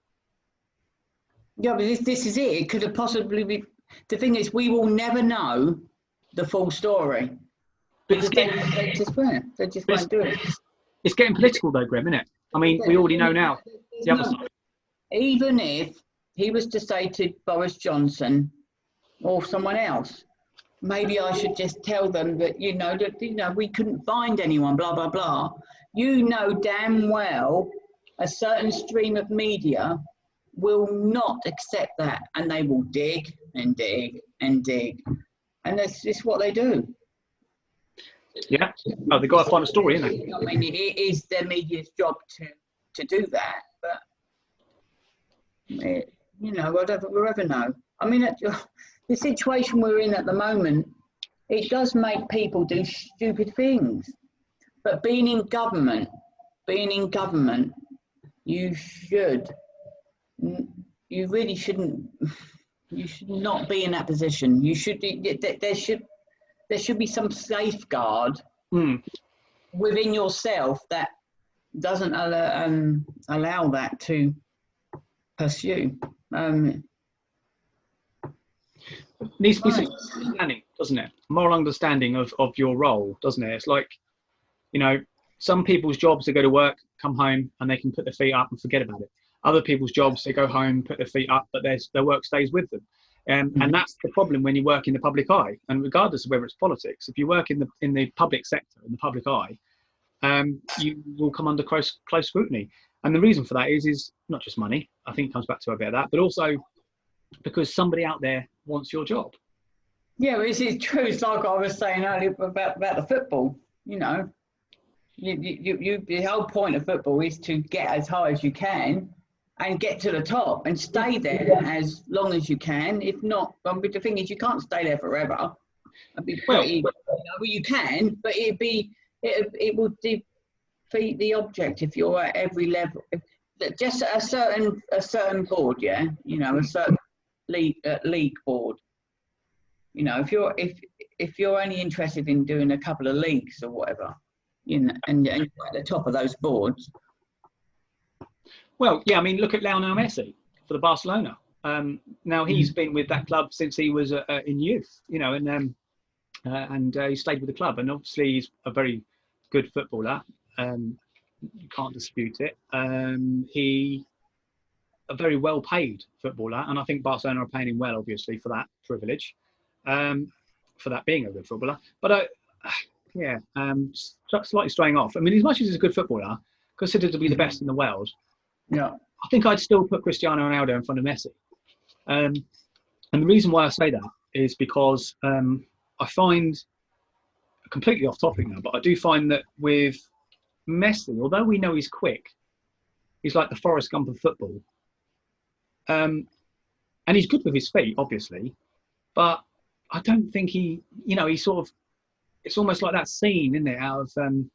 Yeah, but this is it. It could have possibly been. The thing is, we will never know the full story. Because they just won't. They just won't do it. It's getting political though, Grem, isn't it? I mean, we already know now. The other side. Even if he was to say to Boris Johnson or someone else, maybe I should just tell them that, we couldn't find anyone, blah, blah, blah. You know damn well a certain stream of media will not accept that, and they will dig and dig and dig. And that's just what they do. Yeah. Oh, they've got to find a story, isn't it? I mean, it is their media's job to do that, but we'll ever know. I mean, the situation we're in at the moment, it does make people do stupid things. But being in government, you really shouldn't. You should not be in that position. You should. There should be some safeguard within yourself that doesn't allow that to pursue. Needs to be some understanding, doesn't it? Moral understanding of your role, doesn't it? It's like, some people's jobs, they go to work, come home, and they can put their feet up and forget about it. Other people's jobs, they go home, put their feet up, but their work stays with them. And that's the problem when you work in the public eye. And regardless of whether it's politics, if you work in the public sector, in the public eye, you will come under close scrutiny. And the reason for that is not just money. I think it comes back to a bit of that, but also because somebody out there wants your job. Yeah, this is true. It's like I was saying earlier about the football. The whole point of football is to get as high as you can and get to the top and stay there as long as you can. If not, but the thing is, you can't stay there forever. You can, but it will defeat the object if you're at every level. Just a certain board, yeah. A certain league board. If you're only interested in doing a couple of leagues or whatever, and you're at the top of those boards. Well, yeah, I mean, look at Lionel Messi for the Barcelona. Now he's been with that club since he was in youth, and he stayed with the club. And obviously, he's a very good footballer. You can't dispute it. He a very well-paid footballer, and I think Barcelona are paying him well, obviously, for that privilege, for that being a good footballer. But slightly straying off. I mean, as much as he's a good footballer, considered to be the best in the world. Yeah, I think I'd still put Cristiano Ronaldo in front of Messi. And the reason why I say that is because I find, completely off topic now, but I do find that with Messi, although we know he's quick, he's like the Forrest Gump of football. And he's good with his feet, obviously, but I don't think he sort of, it's almost like that scene, isn't it, out of,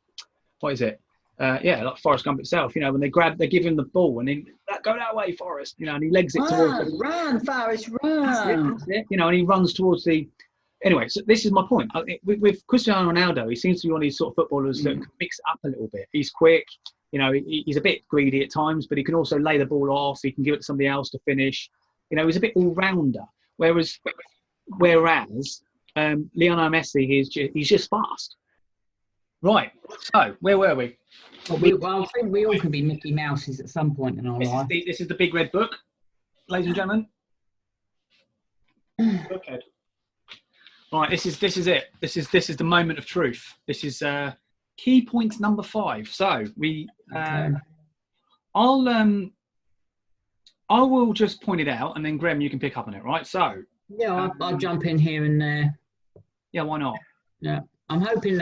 what is it? Like Forrest Gump itself, when they give him the ball and then go that way, Forrest, and he legs it towards run, Forrest, run. That's it, and he runs towards the. Anyway, so this is my point. With Cristiano Ronaldo, he seems to be one of these sort of footballers that can mix it up a little bit. He's quick, he's a bit greedy at times, but he can also lay the ball off. He can give it to somebody else to finish. He's a bit all-rounder. Whereas Lionel Messi, he's just fast. Right. So where were we? I think we all can be Mickey Mouses at some point in our life. This is the big red book, ladies and gentlemen. Okay. Right. This is it. This is the moment of truth. This is key point number 5. So we, I will just point it out, and then Grem, you can pick up on it. Right. So. Yeah, I'll jump in here and there. Yeah. Why not? Yeah. I'm hoping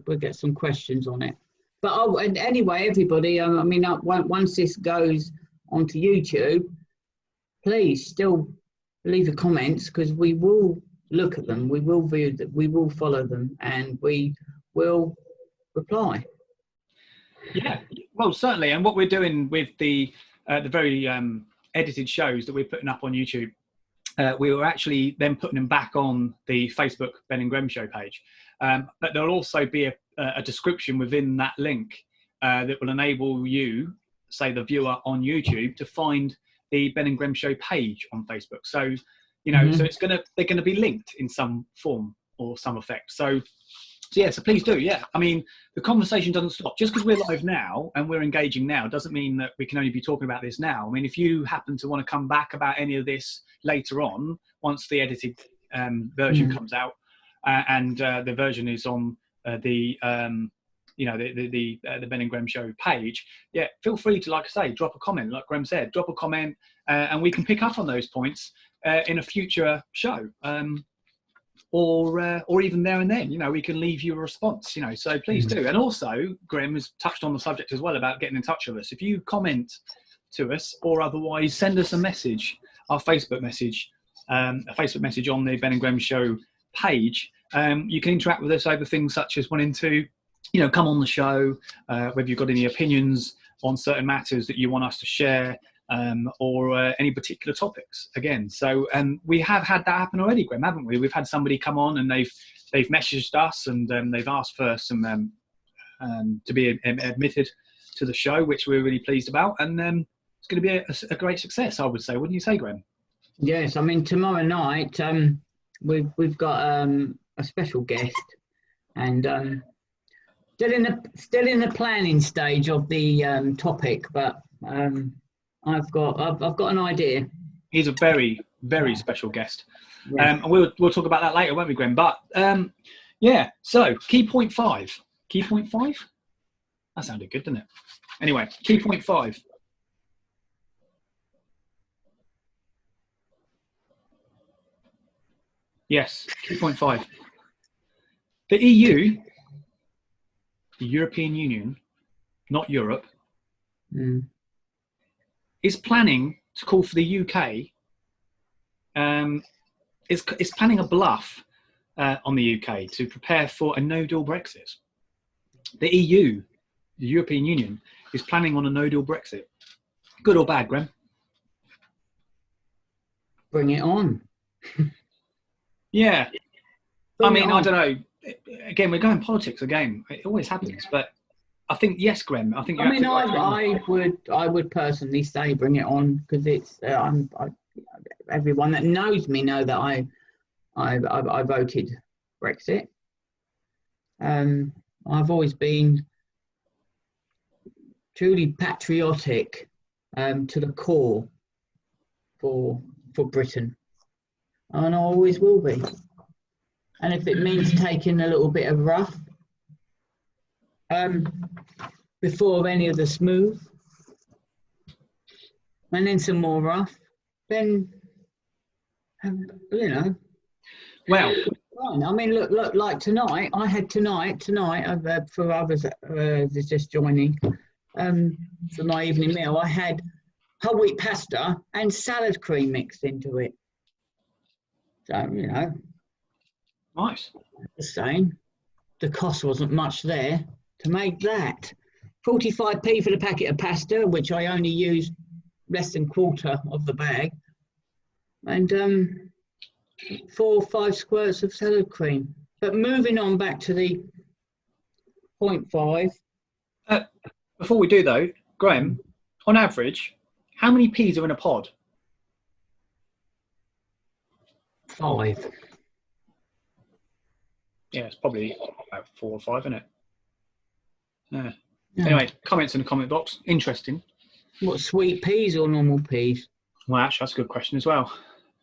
we'll get some questions on it. But and anyway, everybody, I mean, once this goes onto YouTube, please still leave your comments, because we will look at them, we will view them, we will follow them, and we will reply. Yeah, well, certainly. And what we're doing with the very edited shows that we're putting up on YouTube, we were actually then putting them back on the Facebook Ben&Grem Show page. But there'll also be a description within that link that will enable you, say the viewer on YouTube, to find the Ben&Grem Show page on Facebook. So, you know, so they're gonna be linked in some form or some effect. So yeah, so please do. Yeah, I mean, the conversation doesn't stop. Just because we're live now and we're engaging now doesn't mean that we can only be talking about this now. I mean, if you happen to want to come back about any of this later on, once the edited version comes out, and the version is on the Ben&Grem Show page, yeah, feel free to, like I say, drop a comment. Like Graham said, drop a comment, and we can pick up on those points in a future show. Or even there and then, you know, we can leave you a response, you know, so please do. And also, Graham has touched on the subject as well about getting in touch with us. If you comment to us or otherwise send us a message, our Facebook message, a Facebook message on the Ben&Grem Show page, you can interact with us over things such as wanting to, you know, come on the show, whether you've got any opinions on certain matters that you want us to share, or any particular topics again. So we have had that happen already, Graham, haven't we? We've had somebody come on and they've messaged us and they've asked for some to be admitted to the show, which we're really pleased about, and it's going to be a great success, I would say. Wouldn't you say, Graham? Yes, I mean, tomorrow night we've got a special guest, and still in the planning stage of the topic, but I've got an idea. He's a very, very special guest. Yeah. And we'll talk about that later, won't we, Graham? But yeah, so key point 5. Key point 5? That sounded good, didn't it? Anyway, key point 5. Yes, key point 5. The EU, the European Union, not Europe, is planning to call for the UK, is planning a bluff on the UK to prepare for a no-deal Brexit. The EU, the European Union, is planning on a no-deal Brexit. Good or bad, Graham? Bring it on. Yeah. I mean, I don't know. Again, we're going politics again. It always happens, but I think yes, Graham. I think. I would personally say bring it on, because it's everyone that knows me know that I voted Brexit. I've always been truly patriotic to the core for Britain, and I always will be. And if it means taking a little bit of rough before any of the smooth, and then some more rough, then you know. Well, I mean, look. Like tonight, I had tonight. For others that's just joining, for my evening meal, I had whole wheat pasta and salad cream mixed into it. So you know, nice. Just saying, the cost wasn't much there to make that. 45p for the packet of pasta, which I only used less than quarter of the bag, and 4 or 5 squirts of salad cream. But moving on back to the 0.5. Before we do though, Graham, on average, how many peas are in a pod? 5. Yeah, it's probably about 4 or 5, isn't it? Yeah. Anyway, comments in the comment box. Interesting. What, sweet peas or normal peas? Well, actually, that's a good question as well.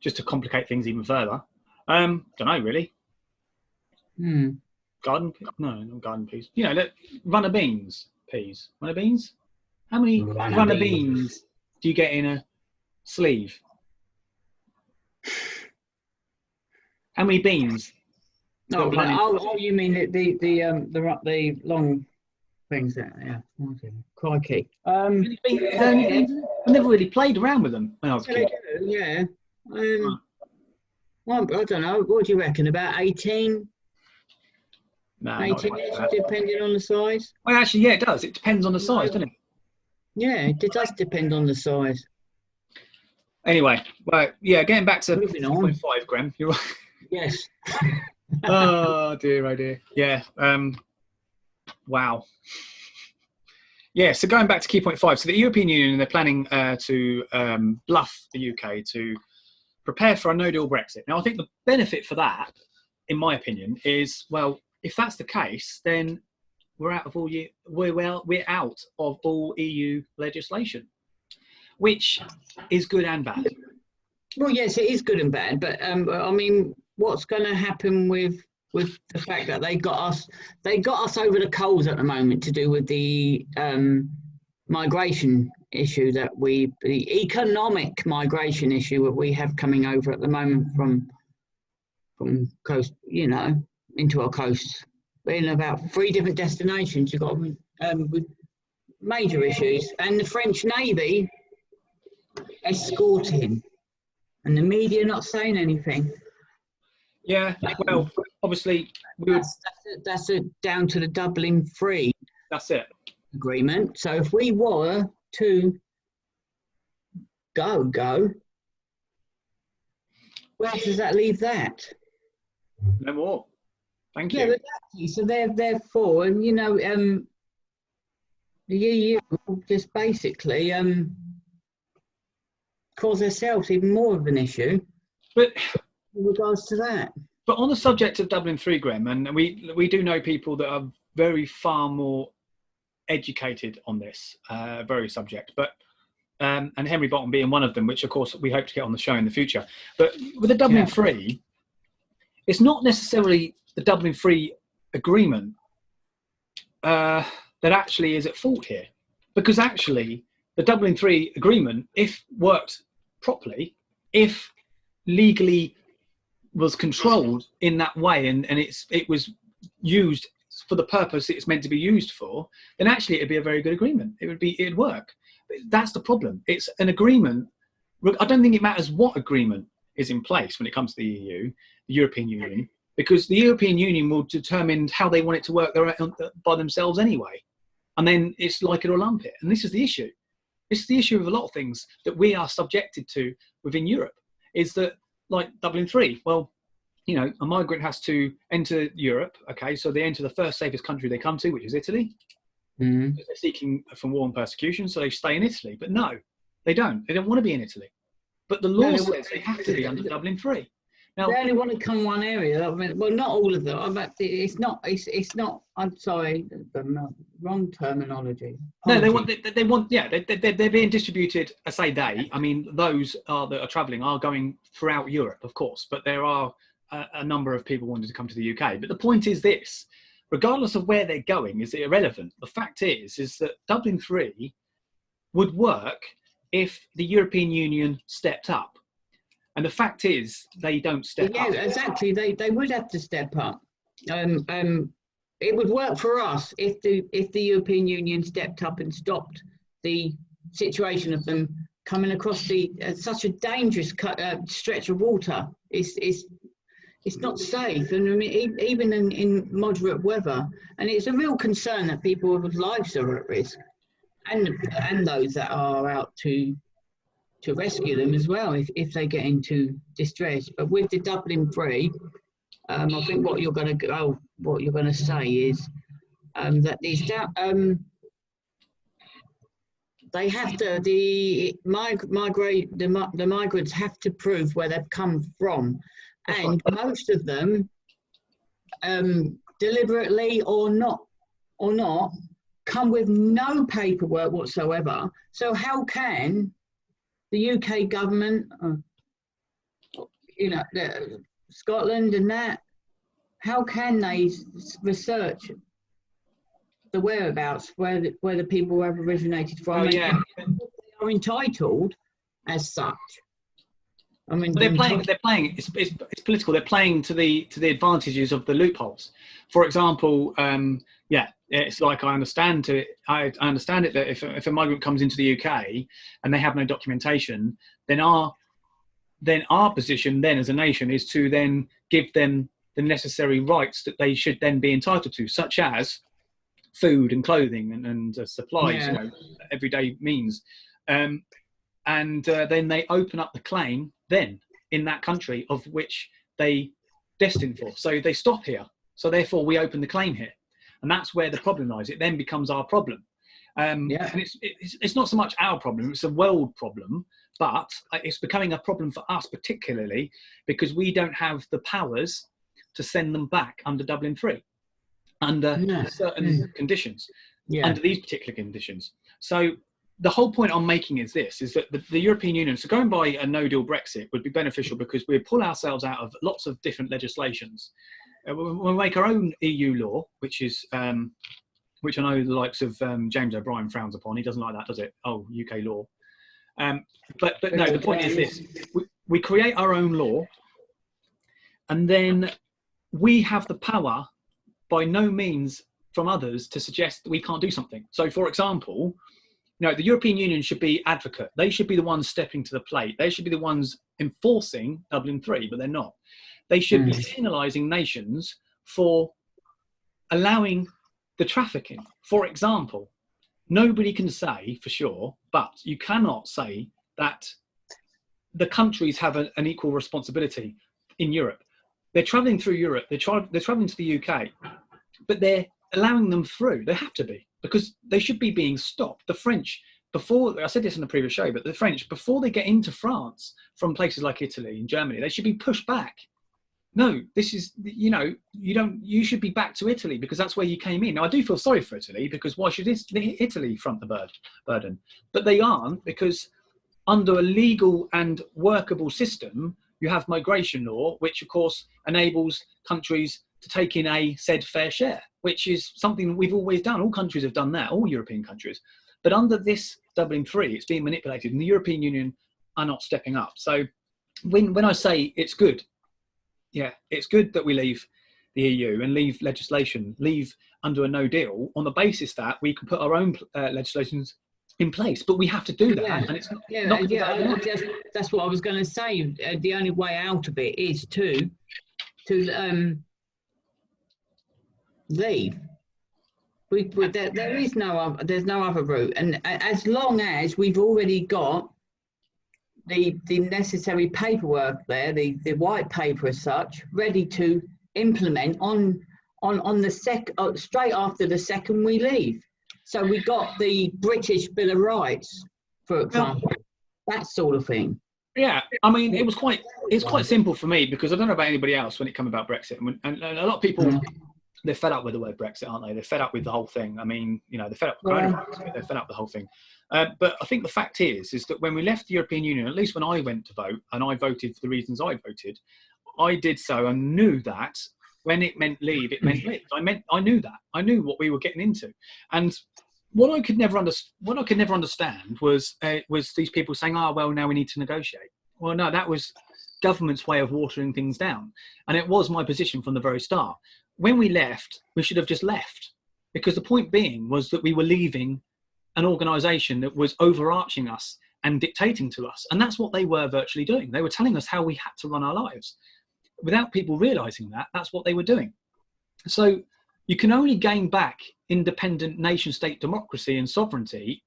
Just to complicate things even further. Don't know, really. Garden peas? No, not garden peas. You know, runner beans peas. Runner beans? How many runner beans do you get in a sleeve? How many beans? Oh, you mean the long things that, yeah. Crikey. I never really played around with them when I was a kid. Yeah. Well, I don't know. What do you reckon? About 18? No, 18 inch, depending on the size? Well, actually, yeah, it does. It depends on the size, doesn't it? Yeah, it does depend on the size. Anyway, right, yeah, getting back to Moving on. 2.5 gram. You're right. Yes. Oh dear. Yeah. Wow. Yeah. So going back to key point 5, so the European Union, they're planning to bluff the UK to prepare for a no-deal Brexit. Now, I think the benefit for that, in my opinion, is, well, if that's the case, then we're out of all EU legislation, which is good and bad. Well, yes, it is good and bad, but I mean, what's going to happen with the fact that they got us over the coals at the moment to do with the migration issue the economic migration issue that we have coming over at the moment from coast, into our coasts. We're in about 3 different destinations. You've got with major issues, and the French Navy escorting, and the media not saying anything. Yeah, well, obviously, that's down to the Dublin 3. That's it. Agreement. So if we were to go, where does that leave that? No more. Thank you. Yeah, exactly. So therefore, and the EU will just basically cause themselves even more of an issue. But in regards to that. But on the subject of Dublin 3, Graham, and we do know people that are far more educated on this very subject, but and Henry Bottom being one of them, which of course we hope to get on the show in the future. But with the Dublin 3, it's not necessarily the Dublin 3 agreement that actually is at fault here, because actually the Dublin 3 agreement, if worked properly, if legally was controlled in that way, and it was used for the purpose it's meant to be used for, then actually it'd be a very good agreement. It'd work. But that's the problem. It's an agreement. I don't think it matters what agreement is in place when it comes to the EU, the European Union, because the European Union will determine how they want it to work by themselves anyway. And then it's like it or lump it. And this is the issue. This is the issue of a lot of things that we are subjected to within Europe, is that, like Dublin 3, well, a migrant has to enter Europe, okay, so they enter the first safest country they come to, which is Italy. Mm-hmm. They're seeking from war and persecution, so they stay in Italy. But no, they don't. They don't want to be in Italy. But the law says they have to be under Dublin 3. Now, they only want to come one area. I mean, well, not all of them. It's not. I'm sorry, the wrong terminology. Apologies. No, they want. Yeah, they're being distributed. I say they. I mean, those that are travelling are going throughout Europe, of course. But there are a number of people wanting to come to the UK. But the point is this: regardless of where they're going, is irrelevant. The fact is that Dublin 3 would work if the European Union stepped up. And the fact is, they don't step up. Yeah, exactly. They would have to step up. It would work for us if the European Union stepped up and stopped the situation of them coming across such a dangerous stretch of water. It's not safe, and I mean, even in moderate weather. And it's a real concern that people's lives are at risk, and those that are out to rescue them as well if they get into distress. But with the Dublin 3, I think what you're going to say is that these they have to the migrants have to prove where they've come from, and most of them deliberately or not come with no paperwork whatsoever. So how can the UK government, Scotland and that, how can they research the whereabouts where the people have originated from? Oh, yeah. They are entitled as such. I mean, they're playing. It's political. They're playing to the advantages of the loopholes. For example, it's like I understand it that if a migrant comes into the UK and they have no documentation, then our position then as a nation is to then give them the necessary rights that they should then be entitled to, such as food and clothing and supplies, everyday means. And then they open up the claim then in that country of which they destined for. So they stop here. So therefore we open the claim here. And that's where the problem lies. It then becomes our problem. And it's not so much our problem, it's a world problem, but it's becoming a problem for us particularly because we don't have the powers to send them back under Dublin 3 under certain conditions, under these particular conditions. So the whole point I'm making is this, is that the European Union, so going by a no-deal Brexit would be beneficial because we pull ourselves out of lots of different legislations. We'll make our own EU law, which is, which I know the likes of James O'Brien frowns upon. He doesn't like that, does it? Oh, UK law. But no, the point is this. We create our own law, and then we have the power by no means from others to suggest that we can't do something. So, for example, the European Union should be advocate. They should be the ones stepping to the plate. They should be the ones enforcing Dublin 3, but they're not. They should be penalising nations for allowing the trafficking. For example, nobody can say for sure, but you cannot say that the countries have an equal responsibility in Europe. They're travelling through Europe, they're travelling to the UK, but they're allowing them through. They have to be, because they should be being stopped. The French, before, I said this in the previous show, but the French, before they get into France from places like Italy and Germany, they should be pushed back. No, this is, you should be back to Italy because that's where you came in. Now, I do feel sorry for Italy because why should Italy front the burden? But they aren't, because under a legal and workable system, you have migration law, which of course enables countries to take in a said fair share, which is something we've always done. All countries have done that, all European countries. But under this Dublin 3, it's being manipulated and the European Union are not stepping up. So when I say it's good, it's good that we leave the EU and leave legislation, leave under a no deal on the basis that we can put our own legislations in place, but we have to do that. And it's that's what I was going to say. The only way out of it is to leave. There is there's no other route, and as long as we've already got the necessary paperwork there, the white paper as such, ready to implement on the straight after the second we leave. So we got the British Bill of Rights, for example, that sort of thing. Yeah, I mean, it's quite simple for me because I don't know about anybody else when it comes about Brexit, and a lot of people, they're fed up with the word Brexit, aren't they? They're fed up with the whole thing. I mean, they're fed up with coronavirus, they're fed up with the whole thing. But I think the fact is that when we left the European Union, at least when I went to vote and I voted for the reasons I voted, I did so and knew that when it meant leave, it meant leave. I knew that. I knew what we were getting into. And what I could never understand was these people saying, well, now we need to negotiate. Well, no, that was government's way of watering things down. And it was my position from the very start. When we left, we should have just left, because the point being was that we were leaving an organisation that was overarching us and dictating to us. And that's what they were virtually doing. They were telling us how we had to run our lives. Without people realising that, that's what they were doing. So you can only gain back independent nation-state democracy and sovereignty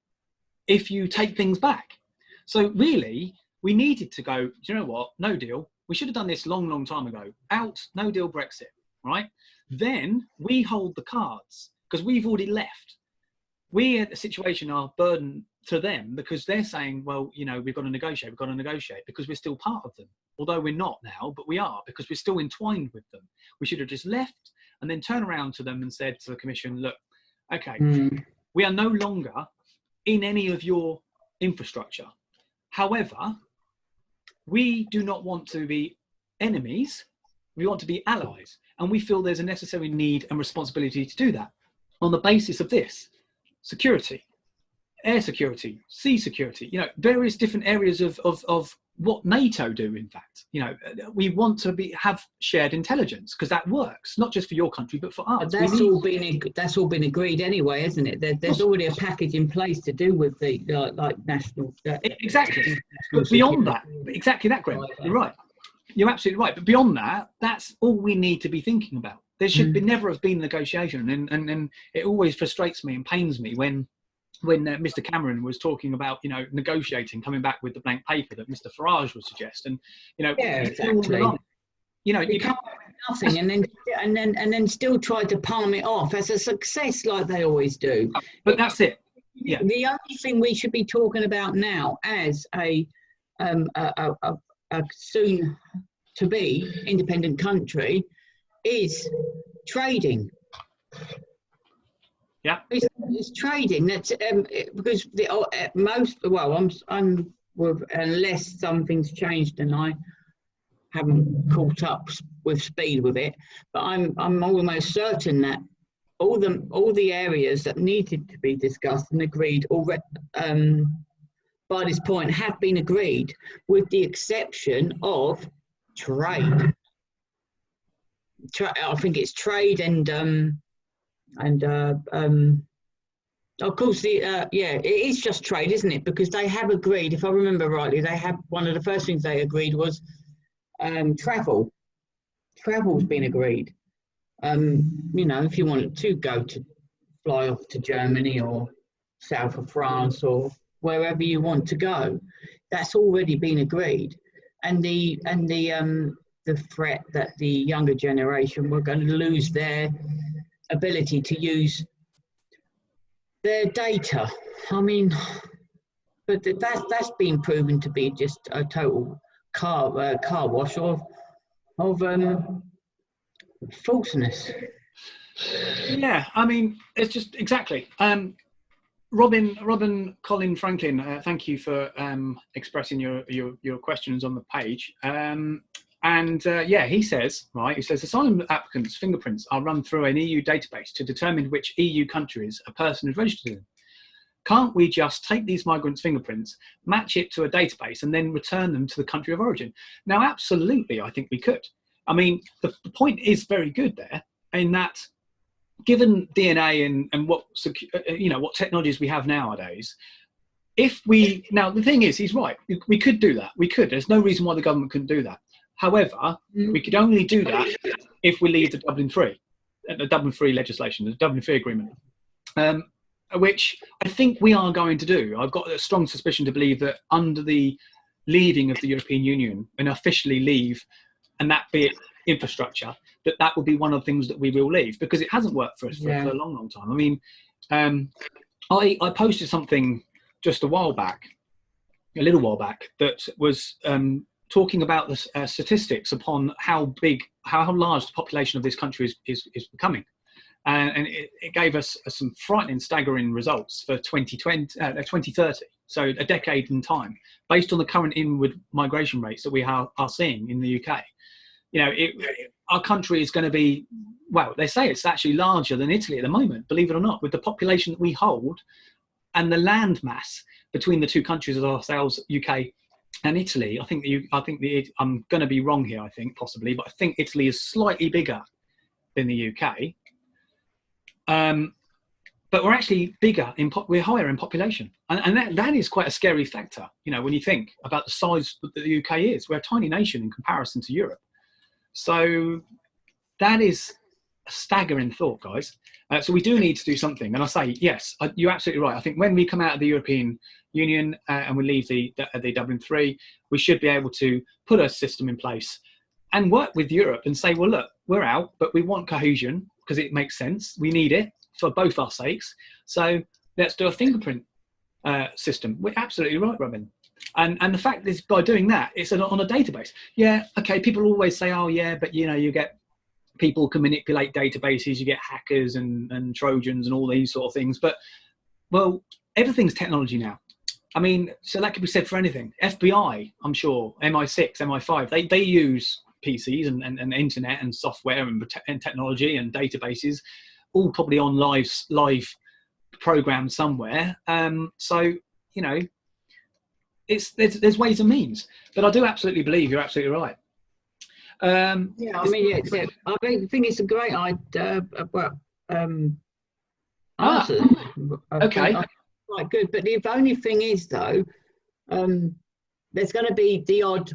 if you take things back. So really, we needed to go, do you know what? No deal. We should have done this long, long time ago. Out, no deal Brexit, right? Then we hold the cards because we've already left. We at the situation are burdened to them because they're saying, well, we've got to negotiate because we're still part of them. Although we're not now, but we are, because we're still entwined with them. We should have just left and then turned around to them and said to the Commission, look, okay, we are no longer in any of your infrastructure. However, we do not want to be enemies. We want to be allies. And we feel there's a necessary need and responsibility to do that on the basis of this: security, air security, sea security, various different areas of what NATO do, in fact. We want to have shared intelligence because that works, not just for your country, but for us. But that's all been agreed anyway, isn't it? There's already a package in place to do with the like national. Exactly. But beyond that, exactly that, Graham. You're right. You're absolutely right. But beyond that, that's all we need to be thinking about. There should never have been negotiation, and it always frustrates me and pains me when Mr. Cameron was talking about, negotiating, coming back with the blank paper that Mr. Farage would suggest, and exactly. You can't have nothing, and then still try to palm it off as a success, like they always do. But that's it. Yeah. The only thing we should be talking about now, as a soon to be independent country, is trading. Yeah, it's trading. That's because I'm with, unless something's changed and I haven't caught up with speed with it, but I'm almost certain that all the areas that needed to be discussed and agreed already by this point have been agreed, with the exception of trade. I think it's trade and of course it is just trade, isn't it? Because they have agreed, if I remember rightly, one of the first things they agreed was travel. Travel's been agreed. If you wanted to fly off to Germany or south of France or wherever you want to go, that's already been agreed. And the threat that the younger generation were going to lose their ability to use their data. I mean, but that's been proven to be just a total car wash of falseness. Yeah, I mean, it's just exactly. Robin Colin Franklin, thank you for expressing your questions on the page. He says, asylum applicants' fingerprints are run through an EU database to determine which EU countries a person is registered in. Can't we just take these migrants' fingerprints, match it to a database, and then return them to the country of origin? Now, absolutely, I think we could. I mean, the point is very good there, in that, given DNA and what technologies we have nowadays, now the thing is, he's right. We could do that. We could. There's no reason why the government couldn't do that. However, we could only do that if we leave the Dublin III legislation, the Dublin III agreement, which I think we are going to do. I've got a strong suspicion to believe that under the leaving of the European Union, and officially leave, and that be it infrastructure, that will be one of the things that we will leave, because it hasn't worked for us for a long, long time. I mean, I posted something just a little while back, that was talking about the statistics upon how large the population of this country is becoming. And it gave us some frightening, staggering results for 2030, so a decade in time, based on the current inward migration rates that we are seeing in the UK. Our country is going to be, well, they say it's actually larger than Italy at the moment, believe it or not, with the population that we hold and the land mass between the two countries of ourselves, UK and Italy. I'm going to be wrong here, I think, possibly, but I think Italy is slightly bigger than the UK. But we're actually bigger, we're higher in population. And that is quite a scary factor, when you think about the size that the UK is. We're a tiny nation in comparison to Europe. So that is a staggering thought, guys. So we do need to do something. And I say, yes, you're absolutely right. I think when we come out of the European Union and we leave the Dublin III, we should be able to put a system in place and work with Europe and say, well, look, we're out, but we want cohesion because it makes sense. We need it for both our sakes. So let's do a fingerprint system. We're absolutely right, Robin. And the fact is, by doing that, it's on a database. Yeah, okay, people always say, oh, yeah, but, you get people can manipulate databases, you get hackers and Trojans and all these sort of things. But, well, everything's technology now. I mean, so that could be said for anything. FBI, I'm sure, MI6, MI5, they use PCs and internet and software and technology and databases, all probably on live programs somewhere. So, there's ways and means. But I do absolutely believe you're absolutely right. Yeah, I mean, I think it's a great idea. Answer. Okay. Quite good, but the only thing is though, there's going to be the odd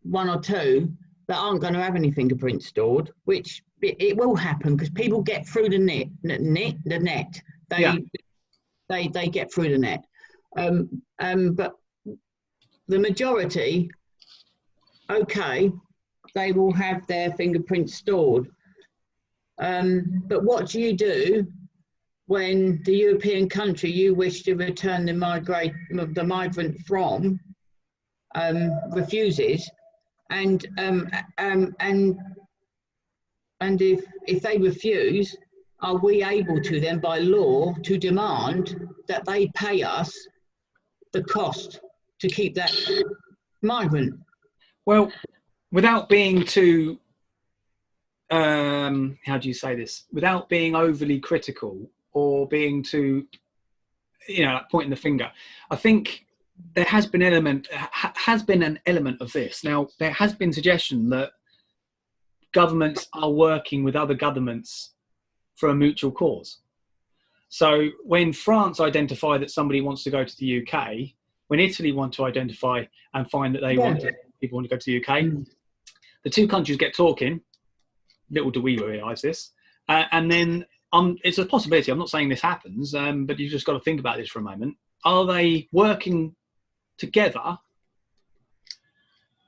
one or two that aren't going to have any fingerprints stored, which it will happen because people get through the net. They get through the net. But the majority, okay, they will have their fingerprints stored. But what do you do when the European country you wish to return the migrant from refuses, and if they refuse, are we able to then by law to demand that they pay us the cost to keep that migrant? Well, without being too, how do you say this? Without being overly critical or being too, pointing the finger, I think there has been an element of this. Now, there has been suggestion that governments are working with other governments for a mutual cause. So when France identify that somebody wants to go to the UK, when Italy want to identify and find that people want to go to the UK, the two countries get talking. Little do we realise this. And then it's a possibility. I'm not saying this happens, but you've just got to think about this for a moment. Are they working together?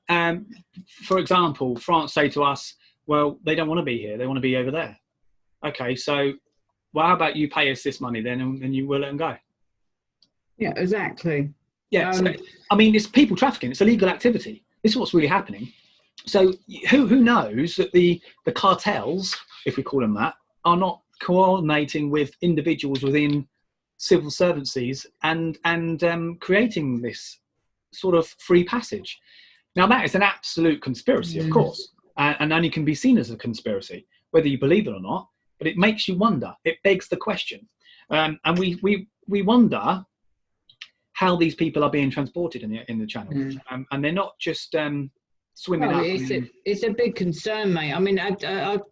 For example, France say to us, well, they don't want to be here. They want to be over there. Okay, so well, how about you pay us this money then and you will let them go? Yeah, exactly. Yeah, so, I mean, it's people trafficking. It's illegal activity. This is what's really happening. So who knows that the cartels, if we call them that, are not coordinating with individuals within civil servancies and creating this sort of free passage. Now, that is an absolute conspiracy, of course, and only can be seen as a conspiracy, whether you believe it or not. But it makes you wonder. It begs the question, and we wonder how these people are being transported in the channel, and they're not just swimming up. It's a big concern, mate. I mean, I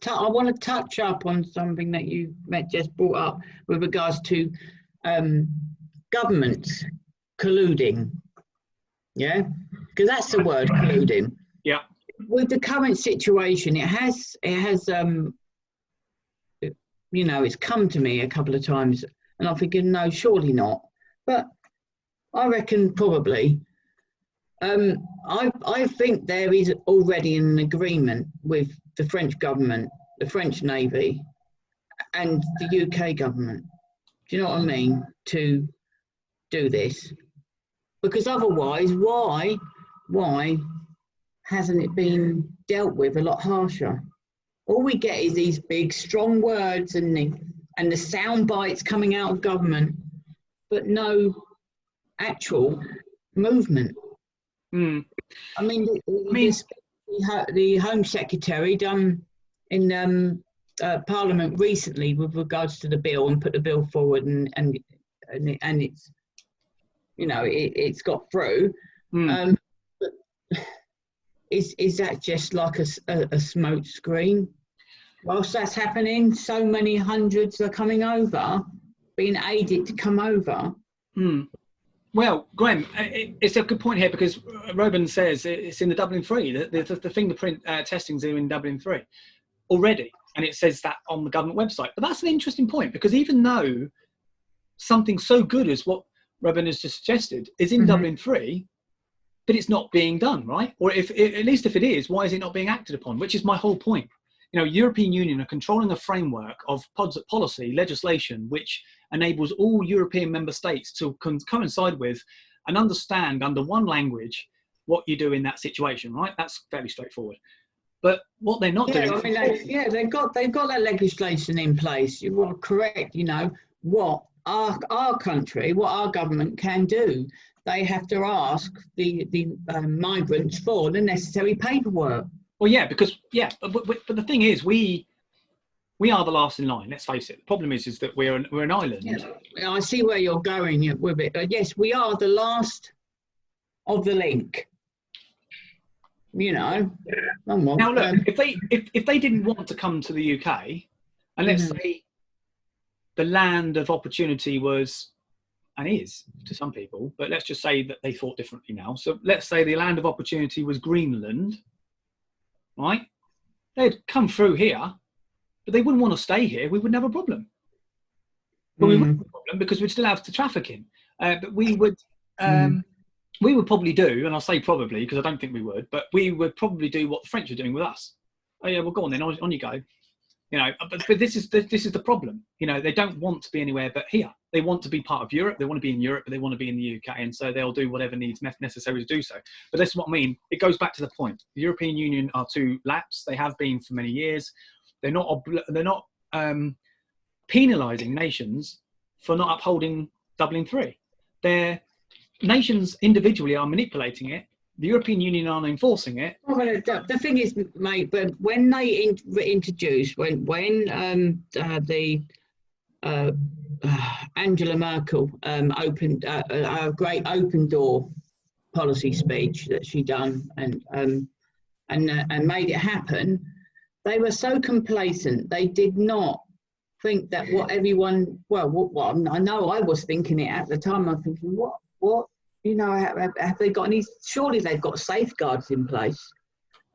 want to touch up on something that you just brought up with regards to governments colluding. Yeah, because that's the word, colluding. Yeah. With the current situation, it has it's come to me a couple of times, and I'm thinking, no, surely not. But I reckon probably. I think there is already an agreement with the French government, the French Navy, and the UK government. Do you know what I mean? To do this, because otherwise, why hasn't it been dealt with a lot harsher? All we get is these big, strong words and the sound bites coming out of government, but no actual movement. I mean, the Home Secretary done in Parliament recently with regards to the bill and put the bill forward and it's it's got through. But is that just like a smoke screen? Whilst that's happening, so many hundreds are coming over, being aided to come over. Well, Graham, it's a good point here because Robin says it's in the Dublin 3. The fingerprint testings are in Dublin 3 already, and it says that on the government website. But that's an interesting point because even though something so good as what Robin has just suggested is in Dublin 3, but it's not being done, right? Or at least if it is, why is it not being acted upon? Which is my whole point. European Union are controlling a framework of policy legislation which enables all European member states to coincide with and understand under one language what you do in that situation, right? That's fairly straightforward. But what they're not doing... they've got that legislation in place. You are correct, what our country, what our government can do. They have to ask the migrants for the necessary paperwork. Well, yeah, because but the thing is, we are the last in line. Let's face it. The problem is that we're an island. Yeah, I see where you're going with it. Yes, we are the last of the link. You know. Now look, if they didn't want to come to the UK, and let's say the land of opportunity was, and is to some people, but let's just say that they thought differently now. So let's say the land of opportunity was Greenland, right? They'd come through here, but they wouldn't want to stay here. We wouldn't have a problem. But we wouldn't have a problem because we'd still have to traffic in. But we would probably do, and I'll say probably because I don't think we would, but we would probably do what the French are doing with us. Oh yeah, well go on then, on you go. You know, but this is the problem. You know, they don't want to be anywhere but here. They want to be part of Europe. They want to be in Europe, but they want to be in the UK, and so they'll do whatever needs necessary to do so. But that's what I mean. It goes back to the point. The European Union are too lax. They have been for many years. They're not penalising nations for not upholding Dublin III. Their nations individually are manipulating it. The European Union aren't enforcing it. Well, the thing is, mate, but when they introduced, Angela Merkel opened a great open door policy speech that she done and made it happen, they were so complacent. They did not think that what everyone, I know I was thinking it at the time. I'm thinking, what? You know, have they got any? Surely they've got safeguards in place.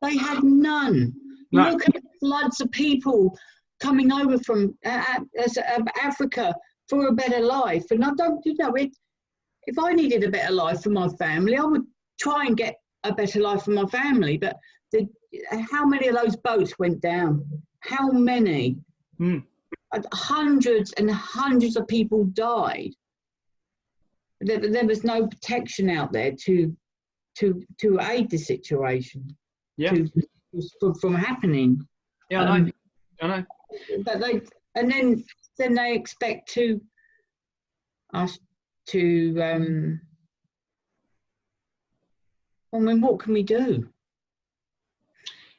They had none. No. Look at the floods of people coming over from Africa for a better life. And I don't, you know, if I needed a better life for my family, I would try and get a better life for my family. But how many of those boats went down? How many? Hundreds and hundreds of people died. There was no protection out there to aid the situation, from happening. Yeah, I know. But then they expect us to. I mean, what can we do?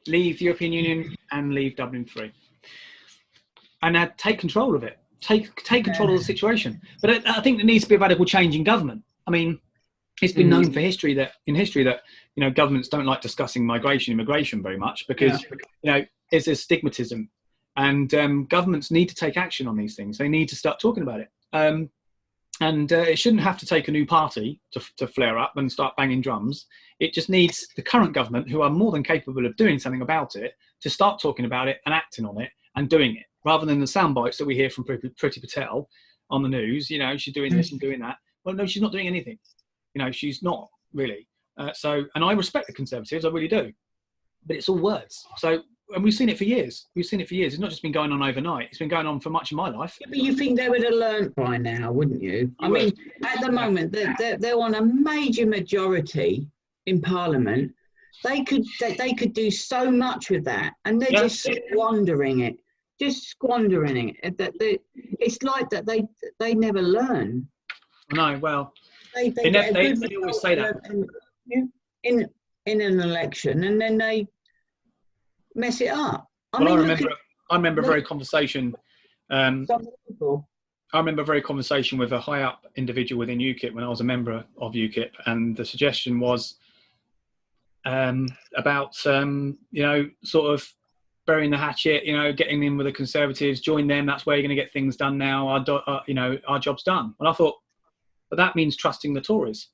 Leave the European Union and leave Dublin III, and take control of it. Take control of the situation. But I think there needs to be a radical change in government. I mean, it's been known in history that you know, governments don't like discussing immigration very much because you know, it's a stigmatism, and governments need to take action on these things. They need to start talking about it. And it shouldn't have to take a new party to flare up and start banging drums. It just needs the current government, who are more than capable of doing something about it, to start talking about it and acting on it and doing it, rather than the sound bites that we hear from Priti Patel on the news. You know, she's doing this and doing that. Well, no, she's not doing anything. You know, she's not really. And I respect the Conservatives, I really do. But it's all words. So, and we've seen it for years. It's not just been going on overnight. It's been going on for much of my life. Yeah, but you think they would have learned by now, wouldn't you? I mean, at the moment, they're on a major majority in Parliament. They could do so much with that, and they're just squandering it. It's like that they never learn. No, well, they always say that in an election, and then they mess it up. I remember a very conversation. I remember a very conversation with a high up individual within UKIP when I was a member of UKIP, and the suggestion was about you know, sort of burying the hatchet, you know, getting in with the Conservatives, join them. That's where you're going to get things done now. You know, our job's done. And I thought, but that means trusting the Tories.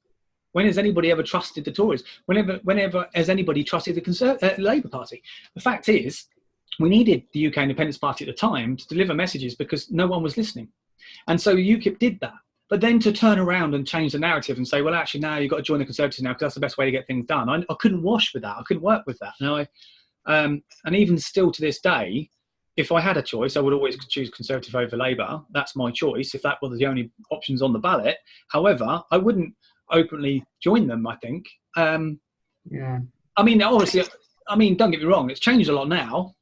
When has anybody ever trusted the Tories? Whenever has anybody trusted the Labour Party? The fact is, we needed the UK Independence Party at the time to deliver messages because no one was listening. And so UKIP did that. But then to turn around and change the narrative and say, well, actually, now you've got to join the Conservatives now because that's the best way to get things done. I couldn't wash with that. I couldn't work with that. You know, and even still to this day, if I had a choice, I would always choose Conservative over Labour. That's my choice if that was the only options on the ballot. However, I wouldn't openly join them, I think. I mean, obviously, don't get me wrong, it's changed a lot now.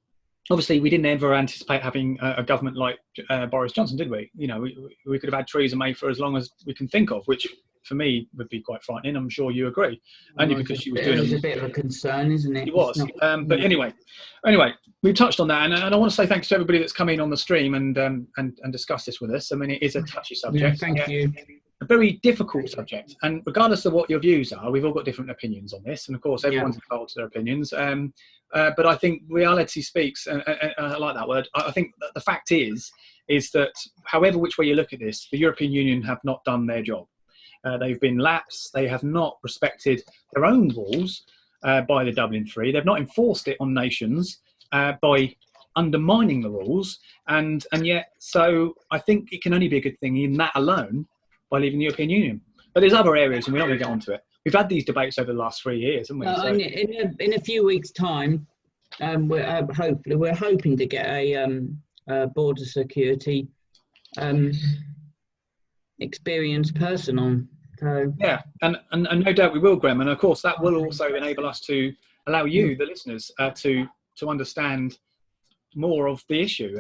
Obviously, we didn't ever anticipate having a government like Boris Johnson, did we? You know, we could have had Theresa May for as long as we can think of, which for me would be quite frightening. I'm sure you agree. Only because she was doing it. It's a bit of a concern, isn't it? It was. But anyway, we've touched on that, and I want to say thanks to everybody that's come in on the stream and discussed this with us. I mean, it is a touchy subject. Yeah, thank you. a very difficult subject, and regardless of what your views are, we've all got different opinions on this, and of course everyone's entitled to their opinions. But I think reality speaks, and I like that word. I think that the fact is that however which way you look at this, the European Union have not done their job. They've been lax. They have not respected their own rules by the Dublin Three. They've not enforced it on nations by undermining the rules, and yet, so I think it can only be a good thing in that alone by leaving the European Union. But there's other areas, and we're not going to get onto it. We've had these debates over the last 3 years, haven't we? So, in a few weeks' time, we're hoping to get a border security experienced person on. So yeah, and no doubt we will, Graham. And of course, that will also enable us to allow you, the listeners, to understand more of the issue.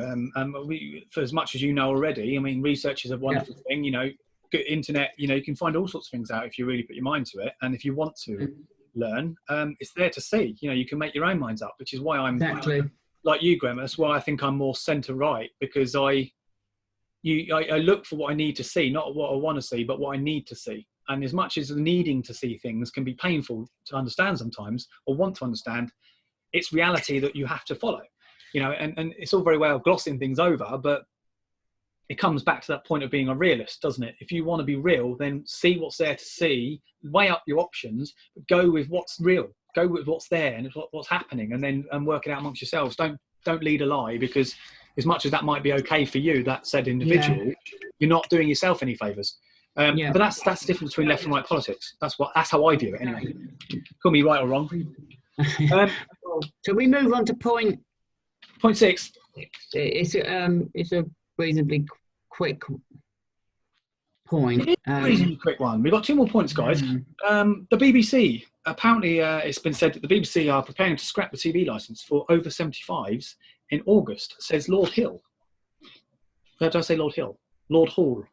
For as much as you know already, I mean, research is a wonderful thing. You know, good internet. You know, you can find all sorts of things out if you really put your mind to it. And if you want to learn, it's there to see. You know, you can make your own minds up, which is why I'm like you, Graham. That's why I think I'm more centre right, because I look for what I need to see, not what I want to see, but what I need to see. And as much as needing to see things can be painful to understand sometimes, or want to understand, it's reality that you have to follow. You know, and it's all very well glossing things over, but it comes back to that point of being a realist, doesn't it? If you want to be real, then see what's there to see, weigh up your options, but go with what's real, go with what's there and what's happening, and then work it out amongst yourselves. Don't lead a lie, because as much as that might be okay for you, that said individual, you're not doing yourself any favours. But that's the difference between left and right politics. That's how I view it anyway. Call me right or wrong. So we move on to point 6. It's a reasonably quick point. Reasonably quick one. We've got 2 more points, guys. The BBC, apparently it's been said that the BBC are preparing to scrap the TV licence for over 75s in August, says Lord Hill. Did I say Lord Hill? Lord Hall.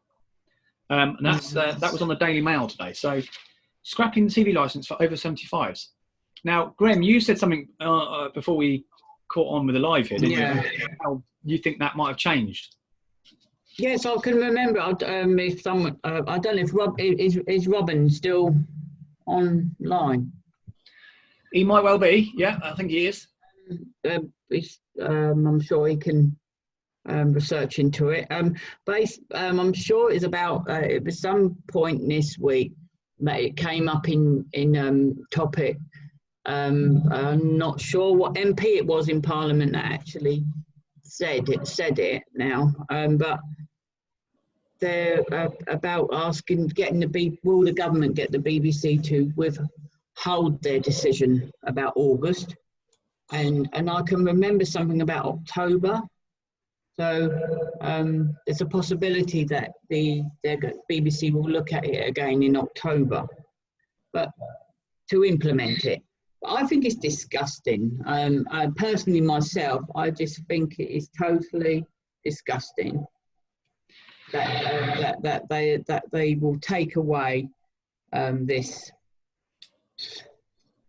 And that was on the Daily Mail today. So scrapping the TV licence for over 75s. Now, Graham, you said something before we caught on with the live here, didn't you? How you think that might have changed? Yes, I can remember. If someone, I don't know if is Robin still online? He might well be. Yeah, I think he is. I'm sure he can research into it. But I'm sure it's about. It was some point this week that it came up in topic. I'm not sure what MP it was in Parliament that actually said it now, but they're about asking, will the government get the BBC to withhold their decision about August, and I can remember something about October. So there's a possibility that the BBC will look at it again in October, but to implement it. I think it's disgusting. Personally, myself, I just think it is totally disgusting that they will take away this.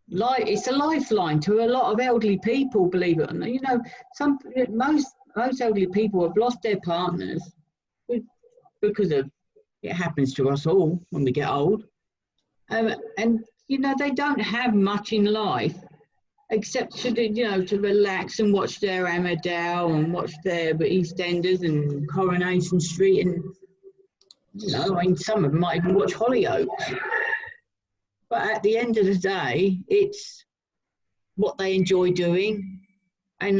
It's a lifeline to a lot of elderly people. Believe it or not, you know, most elderly people have lost their partners because of it. Happens to us all when we get old, and you know, they don't have much in life except to relax and watch their Emmerdale and watch their EastEnders and Coronation Street, and I mean, some of them might even watch Hollyoaks. But at the end of the day, it's what they enjoy doing, and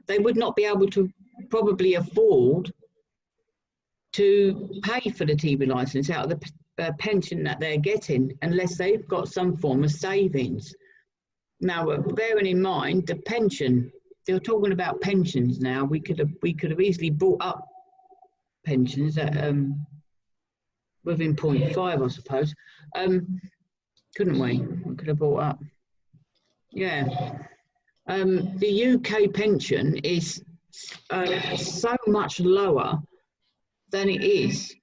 they would not be able to probably afford to pay for the TV licence out of the pension that they're getting unless they've got some form of savings. Now, bearing in mind the pension, they're talking about pensions now. We could have easily brought up pensions at within 0.5, I suppose. Couldn't we? We could have brought up. Yeah. The UK pension is so much lower than it is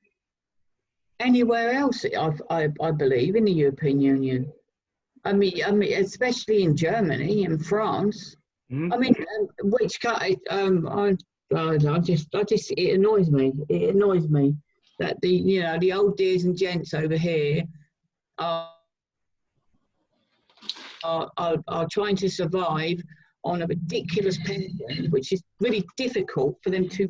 anywhere else, I believe, in the European Union. I mean, especially in Germany and France. I mean, which it annoys me. It annoys me that the old dears and gents over here are trying to survive on a ridiculous pension, which is really difficult for them to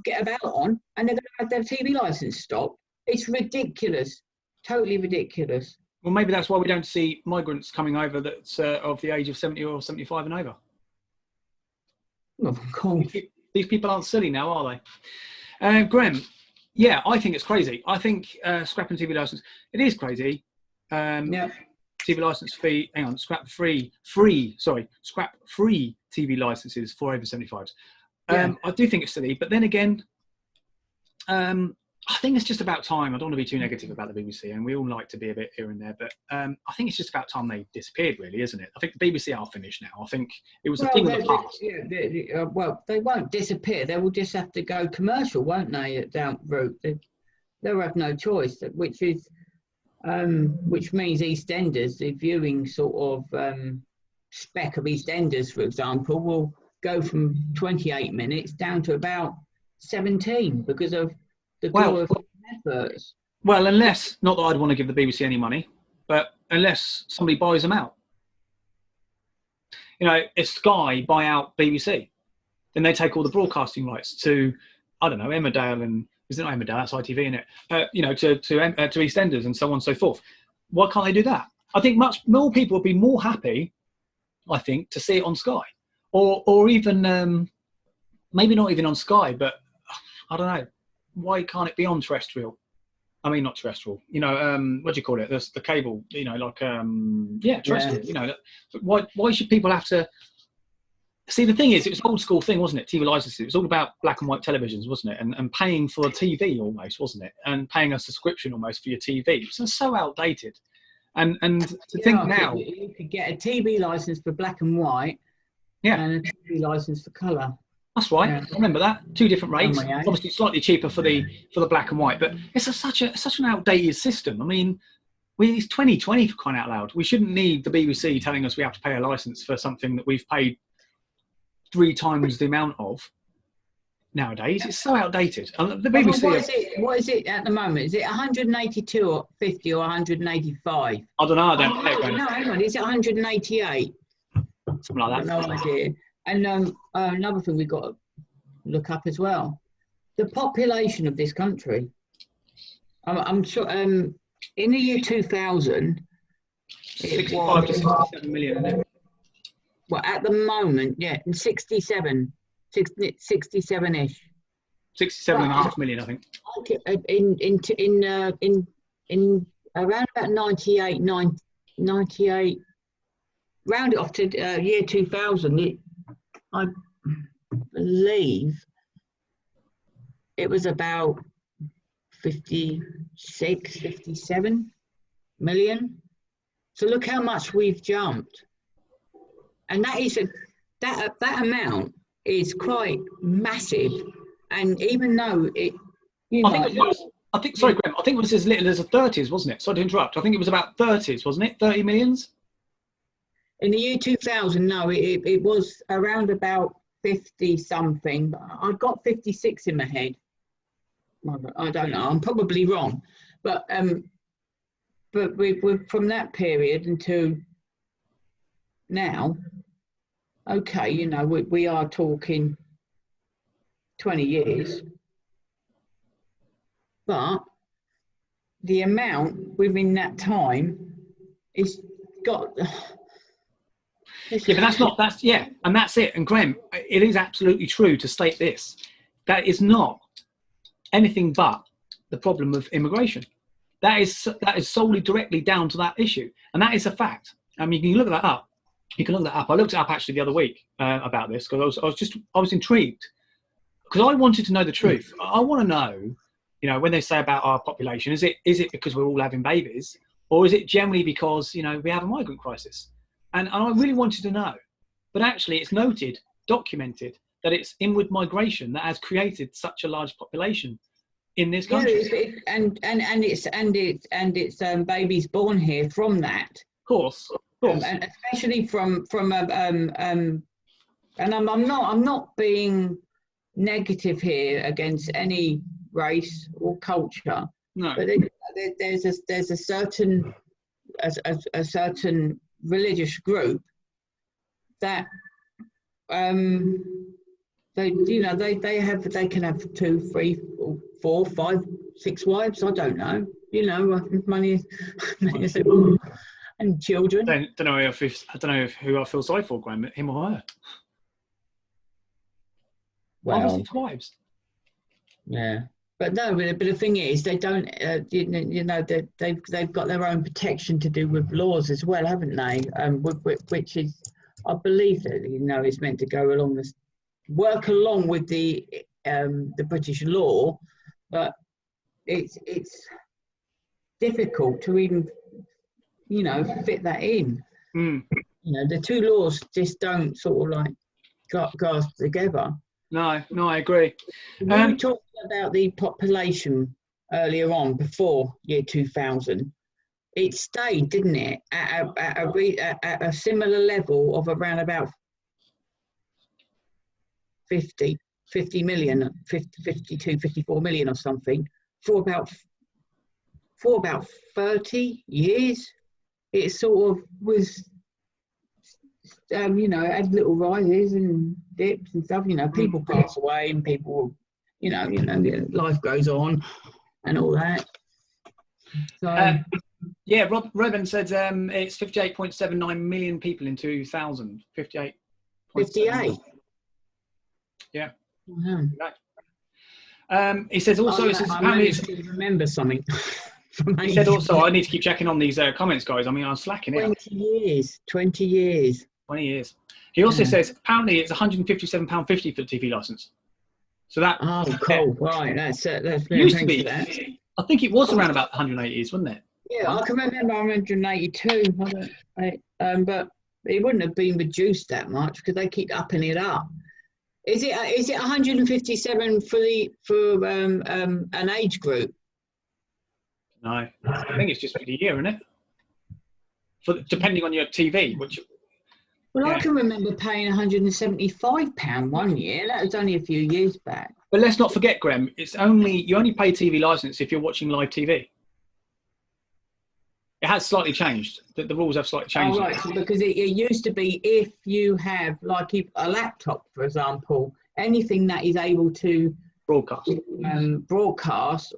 get about on, and they're going to have their TV license stopped. It's ridiculous, totally ridiculous. Well, maybe that's why we don't see migrants coming over that's of the age of 70 or 75 and over. Of course. These people aren't silly now, are they? Graham, yeah, I think it's crazy. I think scrapping TV license, it is crazy. Yeah. TV license fee, hang on, scrap free TV licenses for over 75s. Yeah. I do think it's silly, but then again, I think it's just about time. I don't want to be too negative about the BBC, and we all like to be a bit here and there, but I think it's just about time they disappeared, really, isn't it? I think the BBC are finished now. I think it was a thing of the past. Well, they won't disappear. They will just have to go commercial, won't they, down route? They'll have no choice, which means EastEnders, the viewing sort of spec of EastEnders, for example, will go from 28 minutes down to about 17 because of the glorified adverts. Well, unless, not that I'd want to give the BBC any money, but unless somebody buys them out. If Sky buy out BBC, then they take all the broadcasting rights to, I don't know, Emmerdale and, is it not Emmerdale, that's ITV, isn't it? To EastEnders and so on and so forth. Why can't they do that? I think much more people would be more happy, I think, to see it on Sky. Or even, maybe not even on Sky, but I don't know. Why can't it be on terrestrial? I mean, not terrestrial. What do you call it? The cable. Terrestrial. Yeah. Why should people have to? See, the thing is, it was an old school thing, wasn't it? TV licenses. It was all about black and white televisions, wasn't it? And paying for a TV almost, wasn't it? And paying a subscription almost for your TV. It was so outdated. And to think now, you could get a TV license for black and white. Yeah. And a TV license for colour. That's right. Yeah. I remember that. 2 different rates. Obviously, slightly cheaper for the black and white, but it's such an outdated system. I mean, it's 2020 for crying out loud. We shouldn't need the BBC telling us we have to pay a license for something that we've paid 3 times the amount of nowadays. It's so outdated. The BBC. What is it at the moment? Is it 182 or 50 or 185? I don't know. I don't know. No, hang on. Is it 188? Something like that. No idea. And another thing we've got to look up as well, the population of this country. I'm sure in the year 2000, 65 to 67 million, isn't it? Well, at the moment, 67-ish. 67.5 million, I think. In around about 98, round it off to year 2000, I believe it was about 56, 57 million. So look how much we've jumped. And that is that amount is quite massive. And even though sorry, Graham, I think it was as little as the 30s, wasn't it? Sorry to interrupt. I think it was about 30s, wasn't it? 30 millions? In the year 2000, no, it was around about 50 something. I've got 56 in my head. I don't know. I'm probably wrong, but we're from that period until now. Okay, we are talking 20 years, but the amount within that time is got. Yeah, but and that's it. And Graham, it is absolutely true to state this. That is not anything but the problem of immigration. That is solely directly down to that issue. And that is a fact. I mean, you can look that up. I looked it up actually the other week about this because I was intrigued because I wanted to know the truth. I want to know, when they say about our population, is it because we're all having babies, or is it generally because, we have a migrant crisis? And I really wanted to know, but actually it's documented that it's inward migration that has created such a large population in this country. And it's babies born here from that. Of course. And especially from and I'm not being negative here against any race or culture. No. But there's a certain a certain religious group that they can have 2, 3, 4, 5, 6 wives. I don't know. Money and children. I don't know who I feel sorry for, Graham, him or her. Well, 5 or 6 wives. Yeah, but no. But the thing is, they don't. They've got their own protection to do with laws as well, haven't they? Which is, I believe that it's meant to go along this, work along with the British law, but it's difficult to even fit that in. The two laws just don't sort of like grasp together. No, I agree. We were talking about the population earlier on, before year 2000. It stayed, didn't it, at a similar level of around about 50 million, 52, 54 million or something, for about 30 years. It sort of was, had little rises and dips and stuff. People pass away and people, life goes on and all that. So yeah, Robin said it's 58.79 million people in 2000. 58. 58. Yeah. Wow. He says also, I remember something. He said also, I need to keep checking on these comments, guys. I mean, I'm slacking it. 20 years. 20 years. He also says apparently it's £157.50 for the TV license. So that. Oh, cool. Right. That's used to be. I think it was around about 180 years, wasn't it? Yeah, I can remember 182. But it wouldn't have been reduced that much because they keep upping it up. Is it 157 for an age group? No, I think it's just for the year, isn't it? Depending on your TV, which. Well, yeah. I can remember paying £175 one year. That was only a few years back. But let's not forget, Graham, you only pay TV license if you're watching live TV. It has slightly changed. The rules have slightly changed. Oh, right, because it used to be if you have, like a laptop, for example, anything that is able to broadcast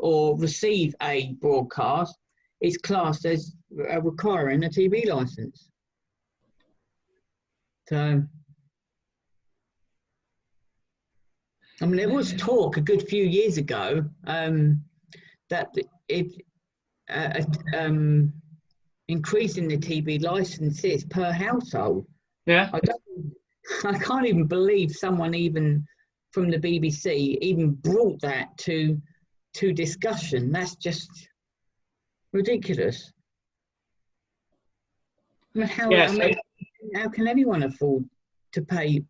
or receive a broadcast is classed as requiring a TV license. So, I mean, there was talk a good few years ago that increasing the TV licenses per household. Yeah. I can't even believe someone even from the BBC even brought that to discussion. That's just ridiculous. How can anyone afford to pay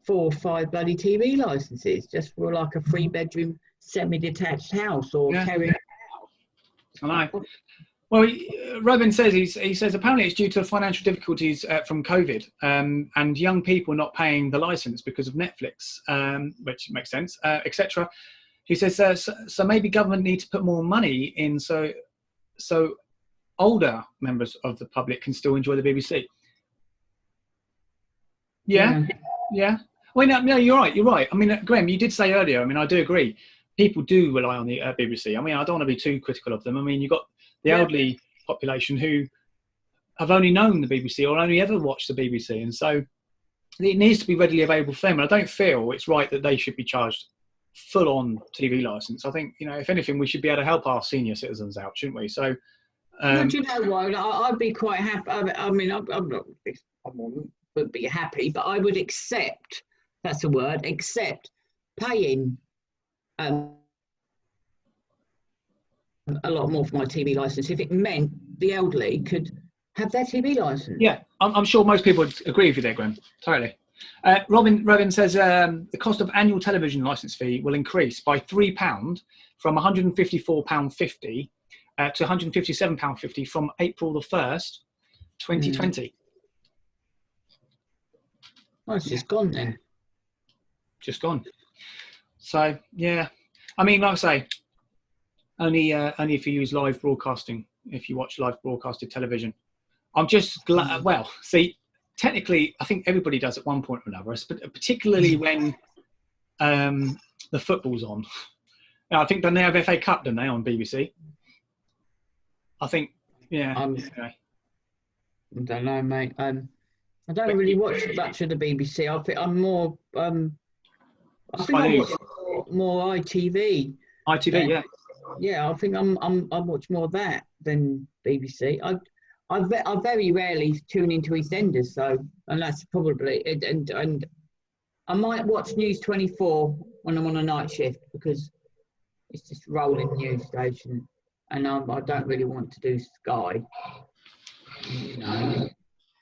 4 or 5 bloody TV licenses just for like a 3-bedroom semi-detached house or carrying a house? I know. Well, Robin says he says apparently it's due to financial difficulties from COVID and young people not paying the license because of Netflix, which makes sense, etc. He says so maybe government need to put more money in so older members of the public can still enjoy the BBC. Yeah. Well, no, you're right. I mean, Graham, you did say earlier. I mean, I do agree. People do rely on the BBC. I mean, I don't want to be too critical of them. I mean, you've got the elderly population who have only known the BBC or only ever watched the BBC, and so it needs to be readily available for them. And I don't feel it's right that they should be charged full-on TV license. I think, if anything, we should be able to help our senior citizens out, shouldn't we? So, do you know what? I'd be quite happy. I mean, I wouldn't be happy, but I would accept. That's the word. Accept paying a lot more for my TV license if it meant the elderly could have their TV license. Yeah, I'm sure most people would agree with you there, Graham. Totally. Robin says the cost of annual television licence fee will increase by £3 from £154.50 to £157.50 from April the 1st, 2020. Oh, it's just gone then. Just gone. So yeah, I mean, like I say, only if you use live broadcasting, if you watch live broadcasted television. I'm just glad. Well, see, technically, I think everybody does at one point or another, particularly when the football's on. Now, I think don't they have FA Cup, don't they, on BBC? I think, yeah. Anyway. I don't know, mate. I don't really watch much of the BBC. I'm more. I think I watch more ITV. ITV, yeah. Yeah, I think I watch more of that than BBC. I very rarely tune into EastEnders, so, and that's probably it. And I might watch News 24 when I'm on a night shift because it's just rolling news station, and I don't really want to do Sky. You know.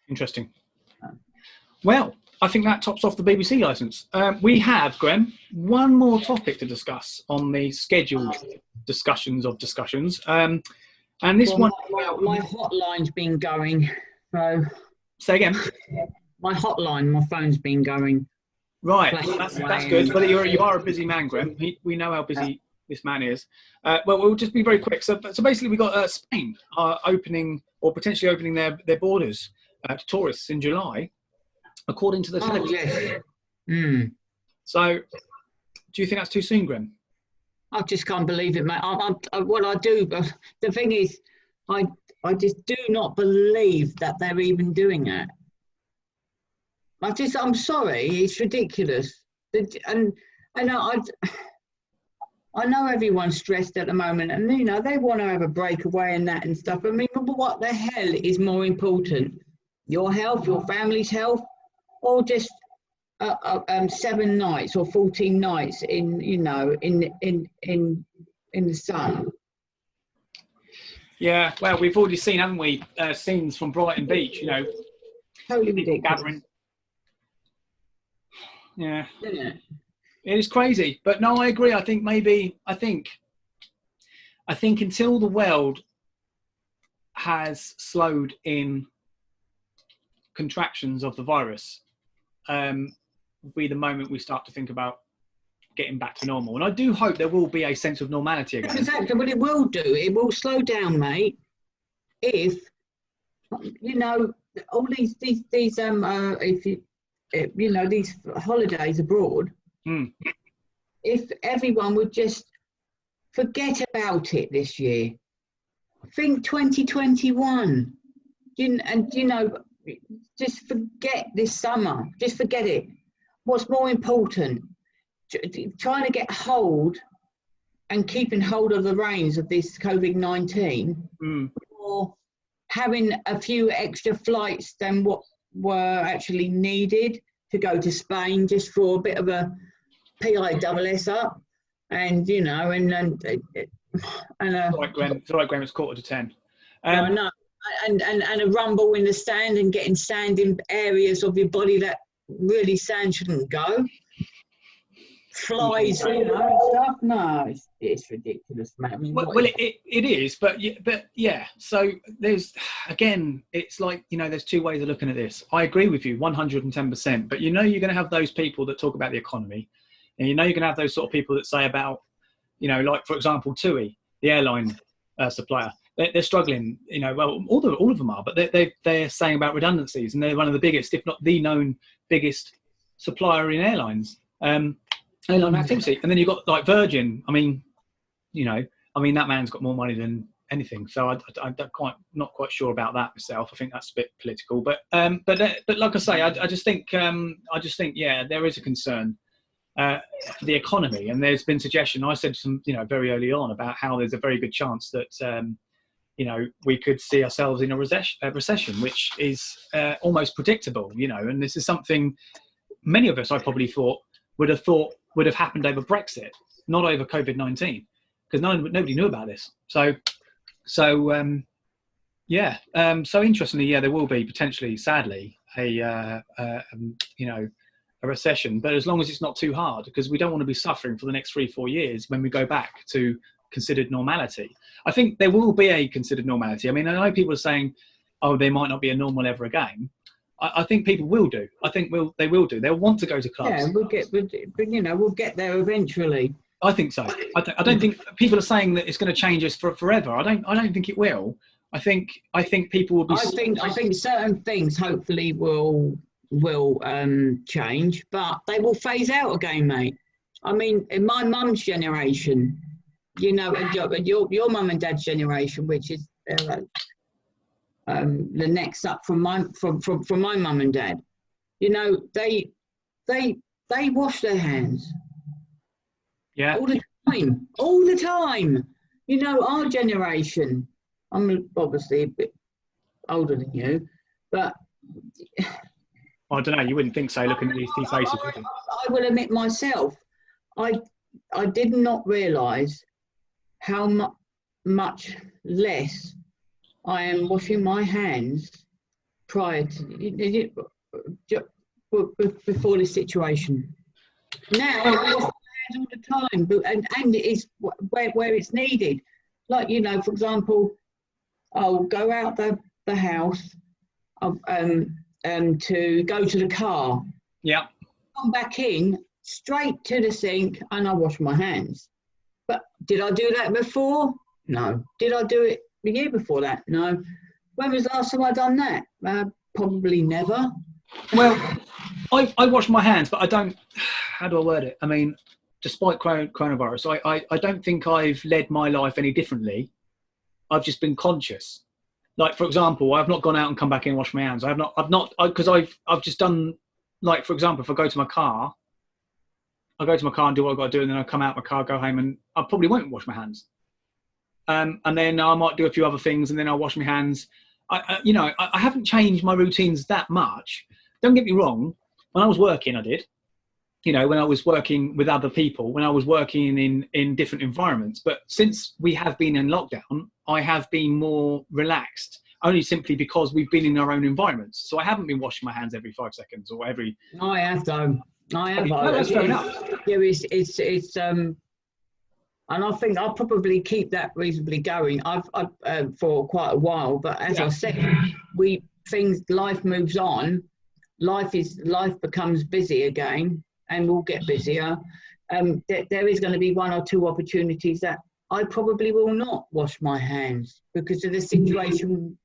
Interesting. Well, I think that tops off the BBC licence. We have, Grem, one more topic to discuss on the scheduled discussions of discussions. And this one... My hotline's been going. So say again? My hotline, my phone's been going. Right, that's good. Well, you are a busy man, Grem. We know how busy this man is. Well, we'll just be very quick. So basically, we got Spain opening or potentially opening their borders to tourists in July, according to the television. Yes. So, do you think that's too soon, Grem? I just can't believe it, mate. What I do, but the thing is, I just do not believe that they're even doing that. I'm sorry, it's ridiculous. And I know everyone's stressed at the moment, and you know they want to have a breakaway and that and stuff. I mean, but what the hell is more important? Your health, your family's health, or just 7 nights or 14 nights in the sun? Yeah, well, we've already seen, haven't we, scenes from Brighton Beach, you know. Totally ridiculous. Gathering. Yeah. It is crazy. But no, I agree. I think until the world has slowed in contractions of the virus, will be the moment we start to think about getting back to normal. And I do hope there will be a sense of normality again. Exactly, but it will do. It will slow down, mate. If you know all these these holidays abroad, if everyone would just forget about it this year, think 2021, just forget this summer. Just forget it. What's more important? Trying to get hold and keeping hold of the reins of this COVID-19, or having a few extra flights than what were actually needed to go to Spain just for a bit of a PISS up, and It's all right, Graham. It's 9:45. I know, and a rumble in the sand and getting sand in areas of your body that really sand shouldn't go. Flies, and stuff. No, it's ridiculous, man. I mean, it is, but yeah. So there's again, it's like there's two ways of looking at this. I agree with you 110%, but you're going to have those people that talk about the economy, and you're going to have those sort of people that say about, like for example, TUI, the airline supplier, they're struggling. Well, all of them are, but they're saying about redundancies, and they're one of the biggest, if not the biggest supplier in airlines. Airline activity, and then you've got like Virgin. I mean, that man's got more money than anything. So I'm not quite sure about that myself. I think that's a bit political, but like I say, I just think yeah, there is a concern for the economy, and there's been suggestion. I said some very early on about how there's a very good chance that we could see ourselves in a recession, which is almost predictable. And this is something many of us I probably would have happened over Brexit, not over COVID-19, because nobody knew about this. So interestingly, yeah, there will be potentially, sadly, a recession, but as long as it's not too hard, because we don't want to be suffering for the next 3-4 years when we go back to considered normality. I think there will be a considered normality. I mean, I know people are saying, oh, there might not be a normal ever again. I think people will do. I think they will do. They'll want to go to clubs. Yeah, we'll get there eventually. I think so. I don't think people are saying that it's going to change us for forever. I don't think it will. I think people will be. I think certain things hopefully will change, but they will phase out again, mate. I mean, in my mum's generation, you know, and your mum and dad's generation, which is the next up from my mum and dad, you know, they wash their hands. Yeah. All the time. You know, our generation, I'm obviously a bit older than you, but I don't know, you wouldn't think so looking at these two faces, would you? I will admit myself, I did not realise how much less I am washing my hands prior to before this situation. Now I wash my hands all the time, and it is where it's needed. Like, you know, for example, I'll go out the house to go to the car. Yeah. Come back in, straight to the sink, and I wash my hands. But did I do that before? No. Did I do it the year before that? No. When was the last time I done that? Probably never. Well, I wash my hands, but I don't. How do I word it? I mean, despite coronavirus, I don't think I've led my life any differently. I've just been conscious. Like, for example, I've not gone out and come back in and washed my hands. I've because I've just done, like, for example, if I go to my car, I'll go to my car and do what I've got to do, and then I'll come out my car, go home, and I probably won't wash my hands. And then I might do a few other things, and then I'll wash my hands. I haven't changed my routines that much. Don't get me wrong. When I was working, I did. You know, when I was working with other people, when I was working in different environments. But since we have been in lockdown, I have been more relaxed, only simply because we've been in our own environments. So I haven't been washing my hands every 5 seconds or every... I have, though. I have. No, that's fair enough. Yeah, it's and I think I'll probably keep that reasonably going. I've for quite a while, but as I said, life moves on. Life becomes busy again, and we'll get busier. There is going to be 1 or 2 opportunities that I probably will not wash my hands because of the situation.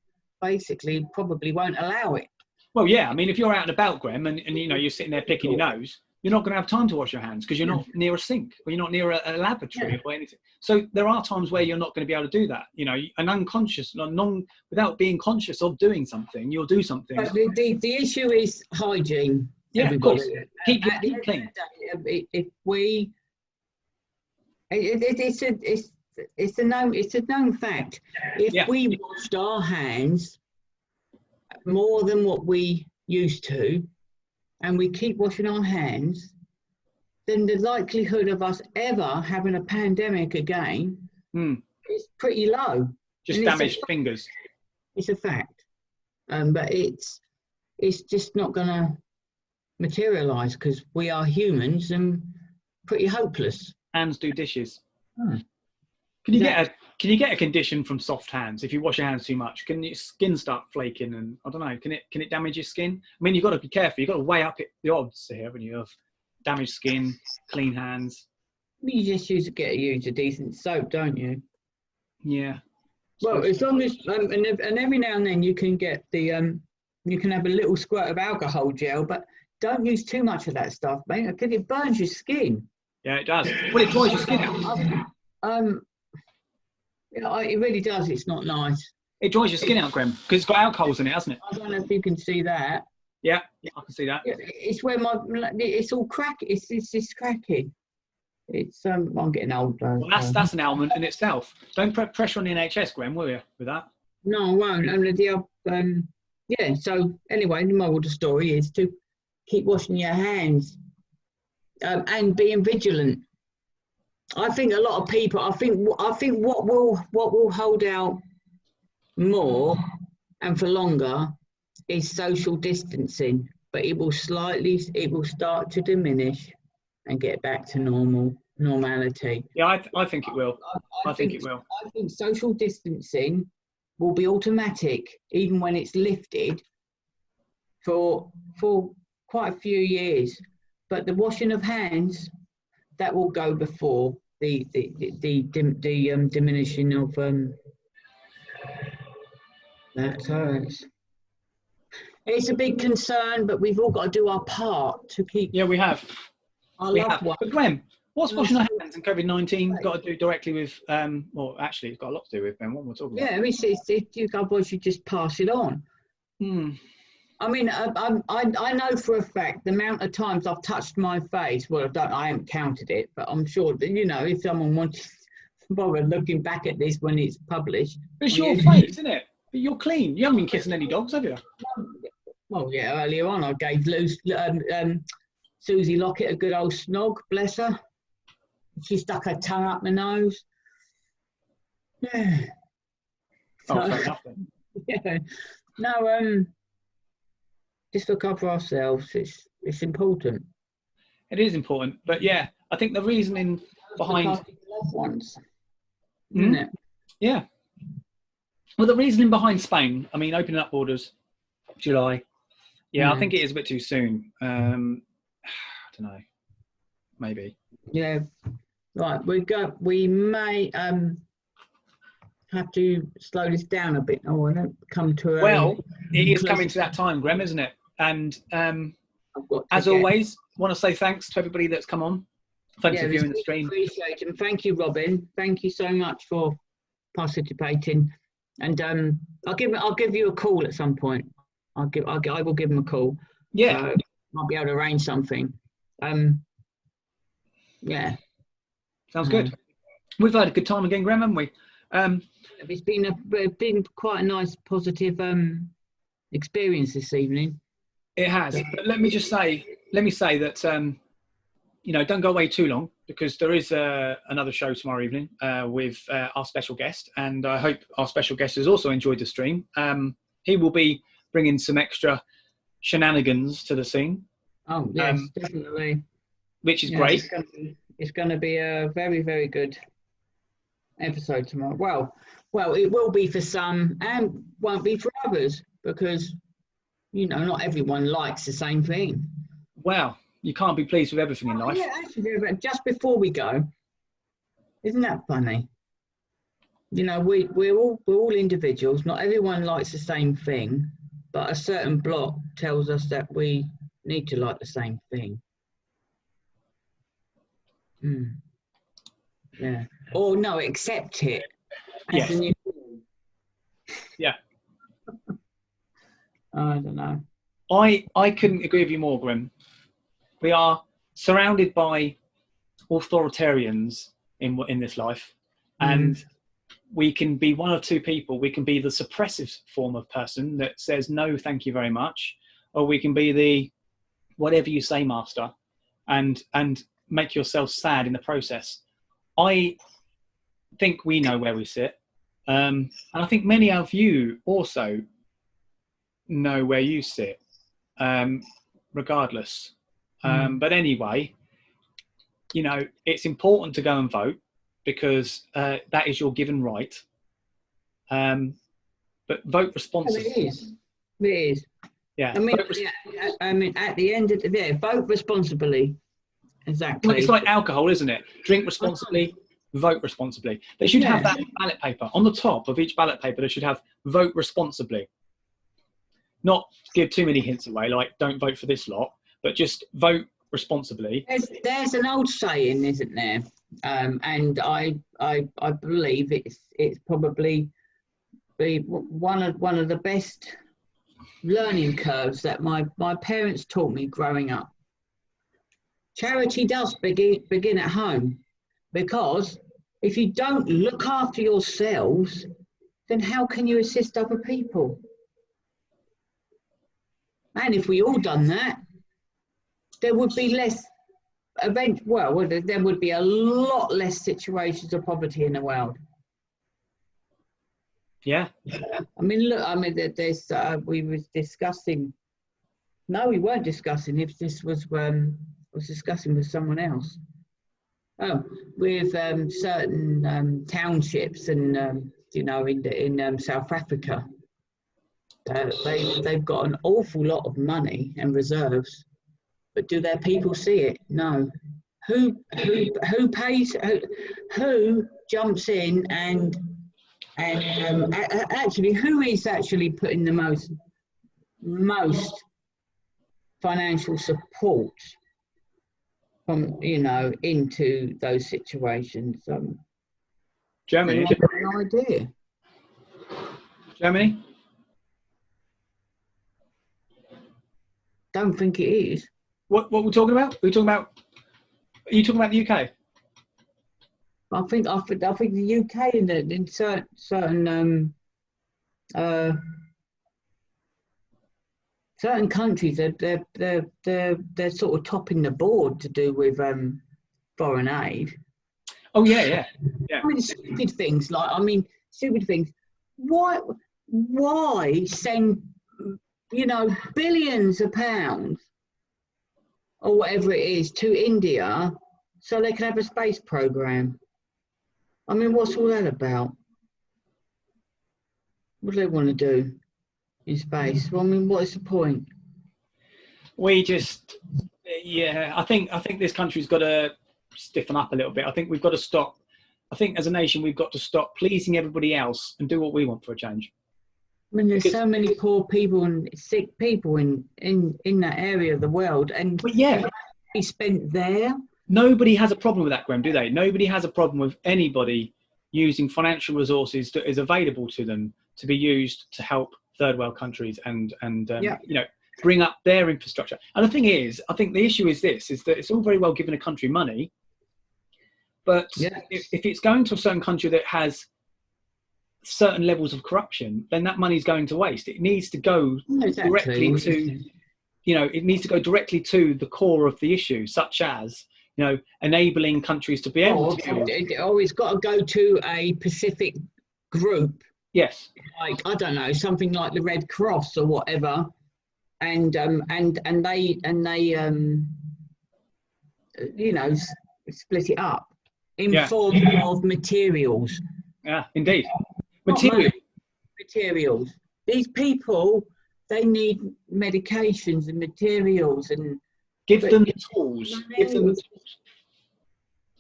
Basically, probably won't allow it. Well, yeah. I mean, if you're out and about, Grem, and you know you're sitting there picking your nose, you're not going to have time to wash your hands because you're not near a sink or you're not near a lavatory or anything. So there are times where you're not going to be able to do that. You know, an unconscious, without being conscious of doing something, you'll do something. But the issue is hygiene. Yeah, everybody. Of course. Keep clean. It's a known fact. If we washed our hands more than what we used to, and we keep washing our hands, then the likelihood of us ever having a pandemic again is pretty low. Just damaged fingers. It's a fact, but it's just not going to materialise because we are humans and pretty hopeless. Hands do dishes. Can you get a condition from soft hands if you wash your hands too much? Can your skin start flaking? And I don't know. Can it damage your skin? I mean, you've got to be careful. You've got to weigh up the odds here when you have damaged skin, clean hands. You just use a decent soap, don't you? Yeah. Well, as long as and every now and then you can get you can have a little squirt of alcohol gel, but don't use too much of that stuff, mate, because it burns your skin. Yeah, it does. Well, it dries your skin out. It really does. It's not nice. It dries your skin out, Grem, because it's got alcohols in it, hasn't it? I don't know if you can see that. Yeah, I can see that. It's where it's all crack. It's cracking. It's I'm getting old though. Well, that's an ailment in itself. Don't put pressure on the NHS, Grem, will you, with that? No, I won't. Yeah. So anyway, the moral of the story is to keep washing your hands and being vigilant. I think a lot of people. I think what will hold out more and for longer is social distancing, but it will start to diminish and get back to normality. Yeah, I think it will. I think it will. I think social distancing will be automatic even when it's lifted for quite a few years. But the washing of hands, that will go before the diminishing of that. So it's a big concern, but we've all got to do our part to keep. Yeah, we have. Our We loved have. ones. But Graham, what's washing our hands and COVID-19 got to do directly with? Well, actually, it's got a lot to do with, Ben. What we're talking about. Yeah, otherwise you just pass it on. I mean, I know for a fact the amount of times I've touched my face. Well, I haven't counted it, but I'm sure that, you know, if someone wanted to bother looking back at this when it's published. But it's your face, isn't it? But you're clean. You haven't been kissing any dogs, have you? Well, yeah, earlier on I gave Susie Lockett a good old snog, bless her. She stuck her tongue up my nose. Yeah. Oh, fair enough then. Yeah. No, just look after ourselves. It's important. It is important, but yeah, I think the reasoning behind loved ones, isn't it? Yeah. Well, the reasoning behind Spain, I mean, opening up borders, July. Yeah, I think it is a bit too soon. I don't know. Maybe. Yeah. Right. We may have to slow this down a bit. I want to come to. Well, it is coming to that time, Graham, isn't it? And as always, want to say thanks to everybody that's come on. Thanks for viewing the stream. Appreciate it. And thank you, Robin. Thank you so much for participating. And I'll give you a call at some point. I will give him a call. Yeah. Might be able to arrange something. Yeah. Sounds good. We've had a good time again, Graham, haven't we? It's been quite a nice, positive experience this evening. It has. But let me say that you know, don't go away too long, because there is another show tomorrow evening with our special guest, and I hope our special guest has also enjoyed the stream. He will be bringing some extra shenanigans to the scene. Oh yes, definitely. Which is great. It's going to be a very, very good episode tomorrow. Well, it will be for some and won't be for others, because, you know, not everyone likes the same thing. Well, you can't be pleased with everything in life. Yeah, actually, but just before we go, isn't that funny? You know, we're all individuals. Not everyone likes the same thing, but a certain block tells us that we need to like the same thing. Yeah. Or no, accept it. Yes. Yeah. I don't know. I couldn't agree with you more, Grim. We are surrounded by authoritarians in this life, and we can be one of two people. We can be the suppressive form of person that says no, thank you very much, or we can be the whatever you say, master, and make yourself sad in the process. I think we know where we sit, and I think many of you also know where you sit, regardless. But anyway, you know, it's important to go and vote, because that is your given right. But vote responsibly. It is. Yeah. I mean, at the end of the day, vote responsibly. Exactly. Well, it's like alcohol, isn't it? Drink responsibly, vote responsibly. They should have that ballot paper. On the top of each ballot paper, they should have vote responsibly. Not give too many hints away, like don't vote for this lot, but just vote responsibly. There's an old saying, isn't there? And I believe it's probably one of the best learning curves that my parents taught me growing up. Charity does begin at home, because if you don't look after yourselves, then how can you assist other people? And if we all done that, there would be there would be a lot less situations of poverty in the world. Yeah. I mean, look, there's we was discussing. No, we weren't discussing. If this was discussing with someone else. Oh, with certain townships and you know, in South Africa, they've got an awful lot of money and reserves, but do their people see it? No. Who pays? Who jumps in and actually, who is actually putting the most financial support from into those situations? Germany. I've got no idea. Germany. Don't think it is. What we're talking about? Are you talking about the UK? I think the UK in certain certain countries they're sort of topping the board to do with foreign aid. Oh yeah. I mean, stupid things. Why send billions of pounds or whatever it is to India so they can have a space program? I mean, what's all that about? What do they want to do in space? Well, I mean, what is the point? I think this country's got to stiffen up a little bit. I think we've got to stop. I think as a nation, we've got to stop pleasing everybody else and do what we want for a change. I mean, there's so many poor people and sick people in that area of the world, and be spent there. Nobody has a problem with that, Graham, do they? Nobody has a problem with anybody using financial resources that is available to them to be used to help third world countries and bring up their infrastructure. And the thing is, I think the issue is this: is that it's all very well giving a country money, but if it's going to a certain country that has certain levels of corruption, then that money is going to waste. It needs to go directly to, it needs to go directly to the core of the issue, such as, enabling countries to be able to. It's got to go to a specific group. Yes. Like, I don't know, something like the Red Cross or whatever, and they split it up in form of materials. Yeah, indeed. Materials. These people, they need medications and materials, and give them the tools.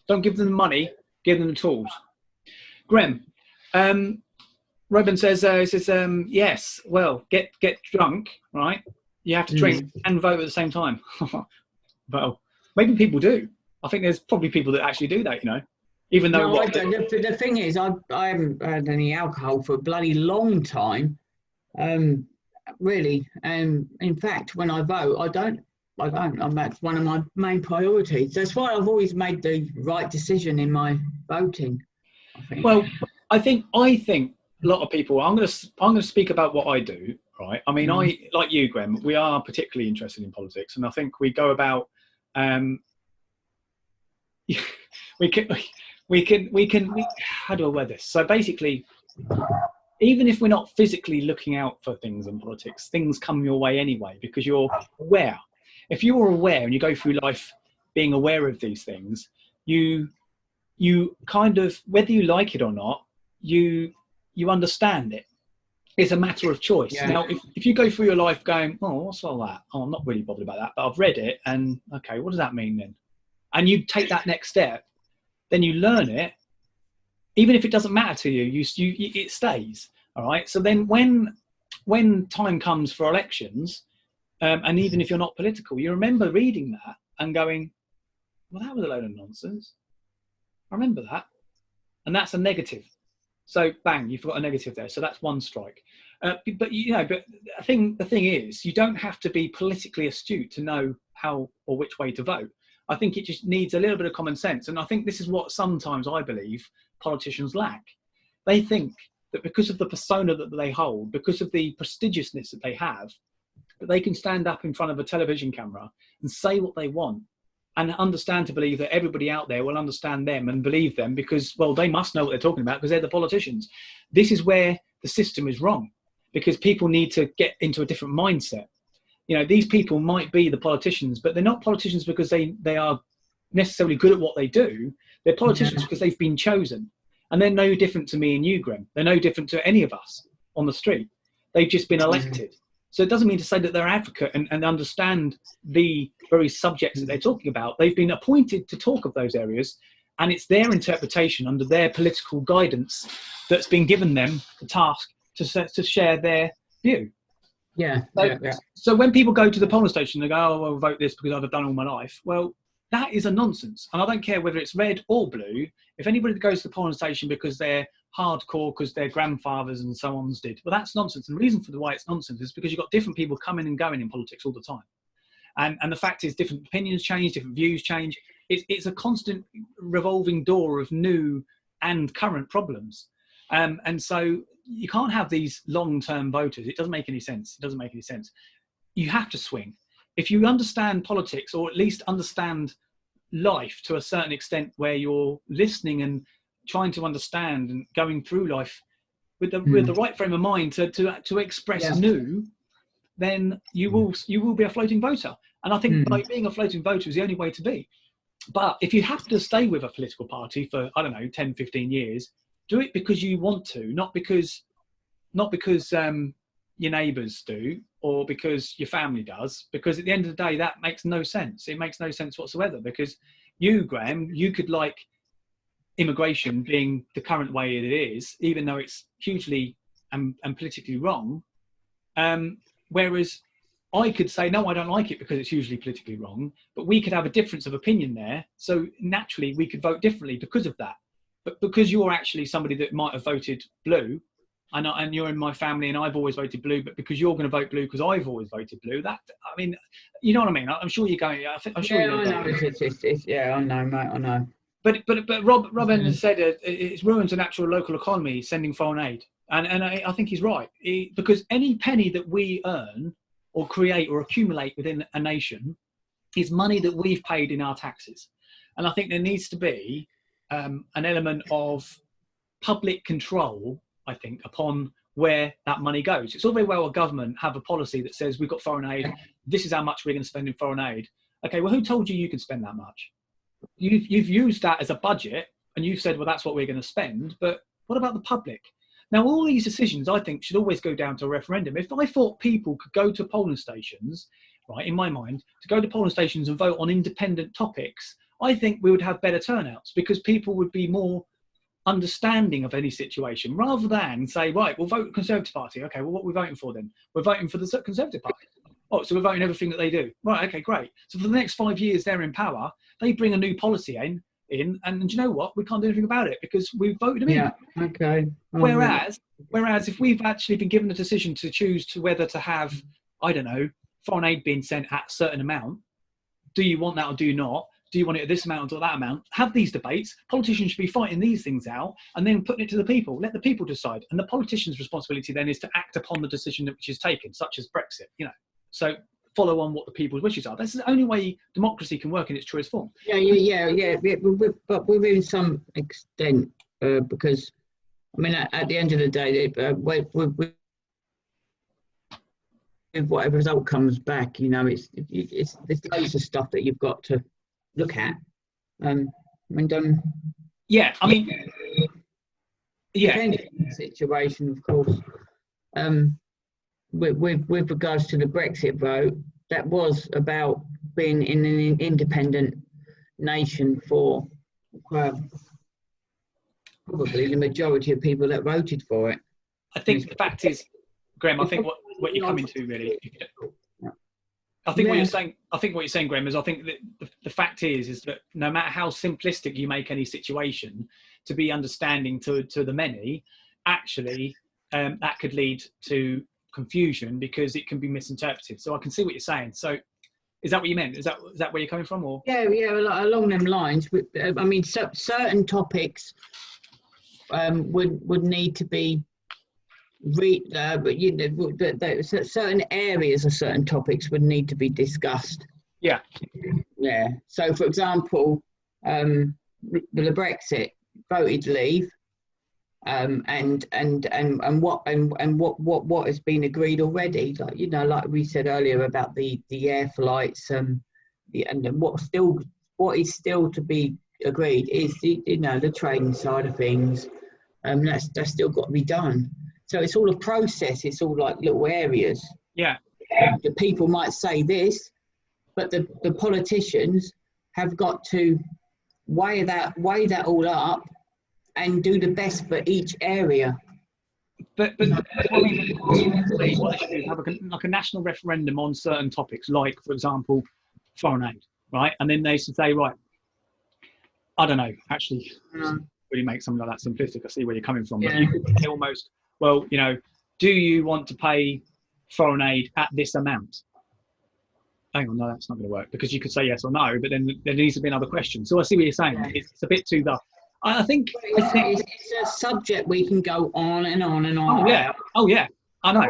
Don't give them the money. Give them the tools. Graham, Robin says, yes. Well, get drunk, right? You have to drink and vote at the same time. Well, maybe people do. I think there's probably people that actually do that. Even though the thing is, I haven't had any alcohol for a bloody long time. Really. In fact, when I vote, I don't. That's one of my main priorities. That's why I've always made the right decision in my voting, I think. Well, I think a lot of people. I'm going to speak about what I do. Right. I mean, I like you, Graham. We are particularly interested in politics, and I think we go about. We can. How do I word this? So basically, even if we're not physically looking out for things in politics, things come your way anyway because you're aware. If you're aware and you go through life being aware of these things, you kind of, whether you like it or not, you understand it. It's a matter of choice. Yeah. Now, if you go through your life going, oh, what's all that? Oh, I'm not really bothered about that, but I've read it, and okay, what does that mean then? And you take that next step, then you learn it. Even if it doesn't matter to you, it stays. All right. So then, when time comes for elections, and even if you're not political, you remember reading that and going, well, that was a load of nonsense. I remember that, and that's a negative. So bang, you've got a negative there. So that's one strike. But the thing is, you don't have to be politically astute to know how or which way to vote. I think it just needs a little bit of common sense. And I think this is what sometimes I believe politicians lack. They think that because of the persona that they hold, because of the prestigiousness that they have, that they can stand up in front of a television camera and say what they want and understand to believe that everybody out there will understand them and believe them because, well, they must know what they're talking about because they're the politicians. This is where the system is wrong because people need to get into a different mindset. These people might be the politicians, but they're not politicians because they are necessarily good at what they do. They're politicians because they've been chosen. And they're no different to me and you, Graham. They're no different to any of us on the street. They've just been elected. So it doesn't mean to say that they're advocate and understand the very subjects that they're talking about. They've been appointed to talk of those areas, and it's their interpretation under their political guidance that's been given them the task to share their view. Yeah. So when people go to the polling station, they go, oh, well, vote this because I've done all my life. Well, that is a nonsense. And I don't care whether it's red or blue. If anybody goes to the polling station because they're hardcore, because their grandfathers and so on did, well, that's nonsense. And the reason for why it's nonsense is because you've got different people coming and going in politics all the time. And the fact is, different opinions change, different views change. It's a constant revolving door of new and current problems. And so you can't have these long-term voters. It doesn't make any sense. It doesn't make any sense. You have to swing. If you understand politics, or at least understand life to a certain extent, where you're listening and trying to understand and going through life with the right frame of mind to express new, then you will be a floating voter. And I think by being a floating voter is the only way to be. But if you have to stay with a political party for, I don't know, 10, 15 years, do it because you want to, not because your neighbours do, or because your family does, because at the end of the day, that makes no sense. It makes no sense whatsoever, because you, Graham, you could like immigration being the current way it is, even though it's hugely and politically wrong. Whereas I could say, no, I don't like it because it's hugely politically wrong, but we could have a difference of opinion there. So naturally we could vote differently because of that. But because you're actually somebody that might have voted blue, and you're in my family and I've always voted blue, but because you're going to vote blue because I've always voted blue, that, I mean, you know what I mean? I'm sure you're going, I'm sure I know. I know, mate, I know. But Rob has said it's ruins the natural local economy sending foreign aid. And I think he's right. Because any penny that we earn or create or accumulate within a nation is money that we've paid in our taxes. And I think there needs to be an element of public control, I think, upon where that money goes. It's all very well a government have a policy that says we've got foreign aid, this is how much we're going to spend in foreign aid. Okay, well, who told you can spend that much? You've used that as a budget and you've said, well, that's what we're going to spend. But what about the public? Now, all these decisions, I think, should always go down to a referendum. If I thought people could go to polling stations, right, in my mind, to go to polling stations and vote on independent topics, I think we would have better turnouts, because people would be more understanding of any situation, rather than say, right, we'll vote Conservative Party. Okay, well, what are we voting for then? We're voting for the Conservative Party. Oh, so we're voting everything that they do. Right, okay, great. So for the next 5 years they're in power, they bring a new policy in and you know what? We can't do anything about it because we've voted them in. Yeah, okay. Whereas if we've actually been given the decision to choose to whether to have, I don't know, foreign aid being sent at a certain amount, do you want that or do you not? Do you want it at this amount or that amount? Have these debates. Politicians should be fighting these things out and then putting it to the people. Let the people decide. And the politician's responsibility then is to act upon the decision which is taken, such as Brexit, you know. So follow on what the people's wishes are. That's the only way democracy can work in its truest form. Yeah. But within some extent, because, I mean, at the end of the day, with whatever result comes back, you know, it's there's loads of stuff that you've got to look at. Situation, of course. With regards to the Brexit vote, that was about being in an independent nation for probably the majority of people that voted for it. I think the fact is, Graham, I think what you're coming to really, I think what you're saying, Graham, is I think that the fact is that no matter how simplistic you make any situation to be understanding to the many, actually that could lead to confusion because it can be misinterpreted. So I can see what you're saying. So is that what you meant? Is that where you're coming from? Or along them lines. I mean, certain topics would need to be but you know, certain areas of certain topics would need to be discussed. Yeah. So, for example, the Brexit voted leave. And what has been agreed already, like, you know, like we said earlier about the air flights, and what is still to be agreed is the trading side of things, that's still got to be done. So it's all a process. It's all like little areas. Yeah. The people might say this, but the politicians have got to weigh that all up and do the best for each area. But I mean, what they should do is have like a national referendum on certain topics, like, for example, foreign aid, right? And then they should say, right, I don't know, actually, really make something like that simplistic. I see where you're coming from. But you could say almost, well, you know, do you want to pay foreign aid at this amount? Hang on, no, that's not going to work, because you could say yes or no, but then there needs to be another question. So I see what you're saying. It's a bit too dark. I think it's a subject we can go on and on and on. Oh yeah, I know.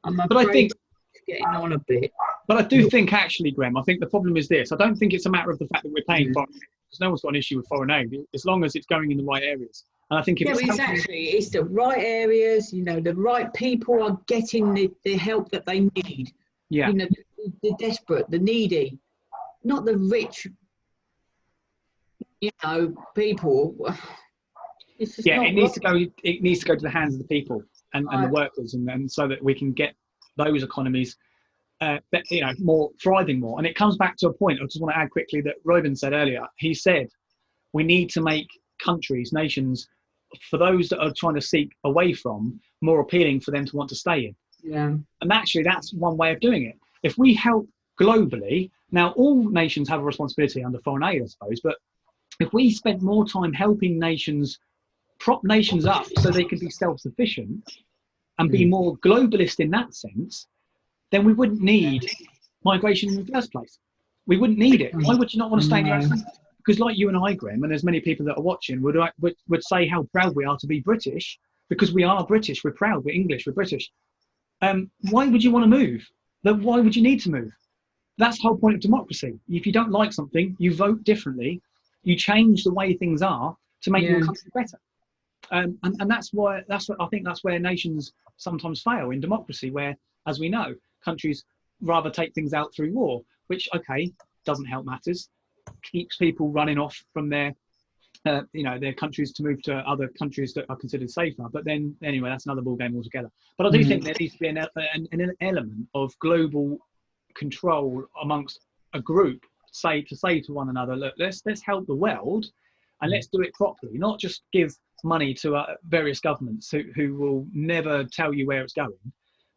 But I think it's getting on a bit. But I do think, actually, Graham, I think the problem is this. I don't think it's a matter of the fact that we're paying foreign aid, because no one's got an issue with foreign aid, as long as it's going in the right areas. And I think if it's the right areas, you know, the right people are getting the help that they need. Yeah. You know, the desperate, the needy, not the rich, you know, people. It's just it needs to go. It needs to go to the hands of the people and the workers, and so that we can get those economies, you know, more thriving more. And it comes back to a point I just want to add quickly that Robin said earlier. He said we need to make countries, nations, for those that are trying to seek away from, more appealing for them to want to stay in. Yeah. And actually, that's one way of doing it. If we help globally, now all nations have a responsibility under foreign aid, I suppose, but if we spent more time helping nations, prop nations up so they can be self-sufficient and be more globalist in that sense, then we wouldn't need migration in the first place. We wouldn't need it. Why would you not want to stay in your own country? Because like you and I, Graham, and there's many people that are watching, would say how proud we are to be British, because we are British, we're proud, we're English, we're British. Why would you want to move? Why would you need to move? That's the whole point of democracy. If you don't like something, you vote differently. You change the way things are to make your country better. And that's what I think that's where nations sometimes fail in democracy, where, as we know, countries rather take things out through war, which, okay, doesn't help matters, keeps people running off from their their countries to move to other countries that are considered safer. But then, anyway, that's another ball game altogether. But I do think there needs to be an element of global control amongst a group, to say to one another, look, let's help the world, and let's do it properly, not just give money to various governments who will never tell you where it's going.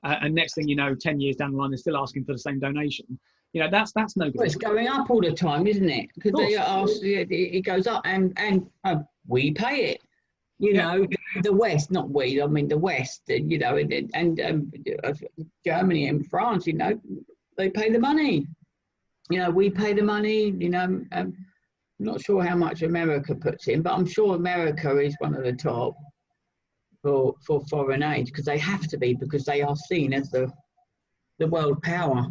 And next thing you know, 10 years down the line, they're still asking for the same donation. You know, that's no good. Well, it's going up all the time, isn't it? Because they ask, it goes up, and we pay it. You know, the West, not we. I mean, the West. You know, and Germany and France. You know, they pay the money. You know, we pay the money. You know, I'm not sure how much America puts in, but I'm sure America is one of the top for foreign aid, because they have to be, because they are seen as the world power.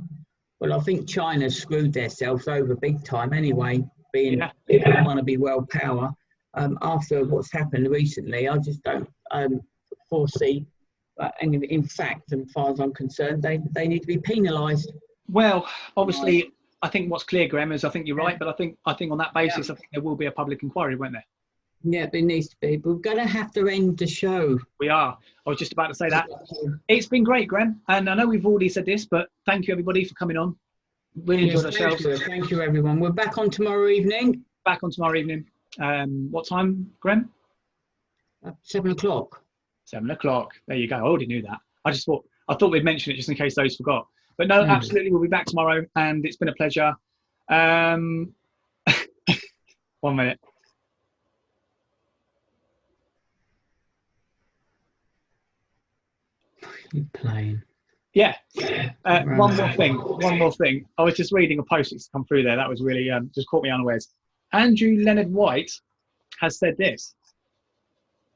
Well, I think China's screwed themselves over big time anyway, being they want to be world power. After what's happened recently, I just don't foresee. And in fact, as far as I'm concerned, they need to be penalised. Well, obviously, I think what's clear, Graham, is I think you're right, but I think on that basis, I think there will be a public inquiry, won't there? Yeah, there needs to be. We're going to have to end the show. We are. I was just about to say that. It's been great, Graham. And I know we've already said this, but thank you, everybody, for coming on. Really enjoyed ourselves. Thank you, everyone. We're back on tomorrow evening. Back on tomorrow evening. What time, Graham? 7 o'clock. 7 o'clock. There you go. I already knew that. I thought we'd mention it just in case those forgot. But no, absolutely, we'll be back tomorrow, and it's been a pleasure. 1 minute. You're playing. Yeah. One more thing. I was just reading a post that's come through there. That was really just caught me unawares. Andrew Leonard White has said this.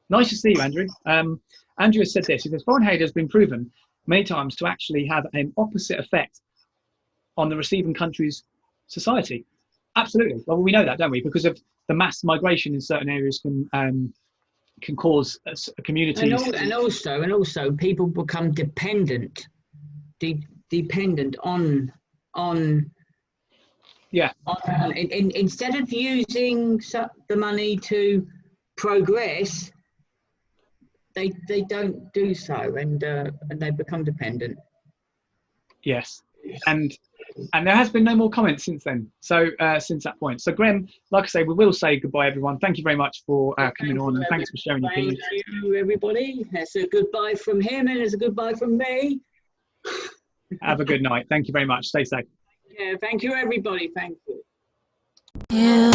Nice to see you, Andrew. Andrew has said this. He says, foreign aid has been proven many times to actually have an opposite effect on the receiving country's society. Absolutely. Well, we know that, don't we? Because of the mass migration in certain areas can cause a community. And also people become dependent on instead of using the money to progress, they don't do so, and they become dependent. Yes, and there has been no more comments since then. So since that point. So Grem, like I say, we will say goodbye, everyone. Thank you very much for coming on, and thanks for sharing your opinions. Thank you, everybody. It's a goodbye from him, and it's a goodbye from me. Have a good night. Thank you very much. Stay safe. Yeah, thank you, everybody. Thank you. Yeah.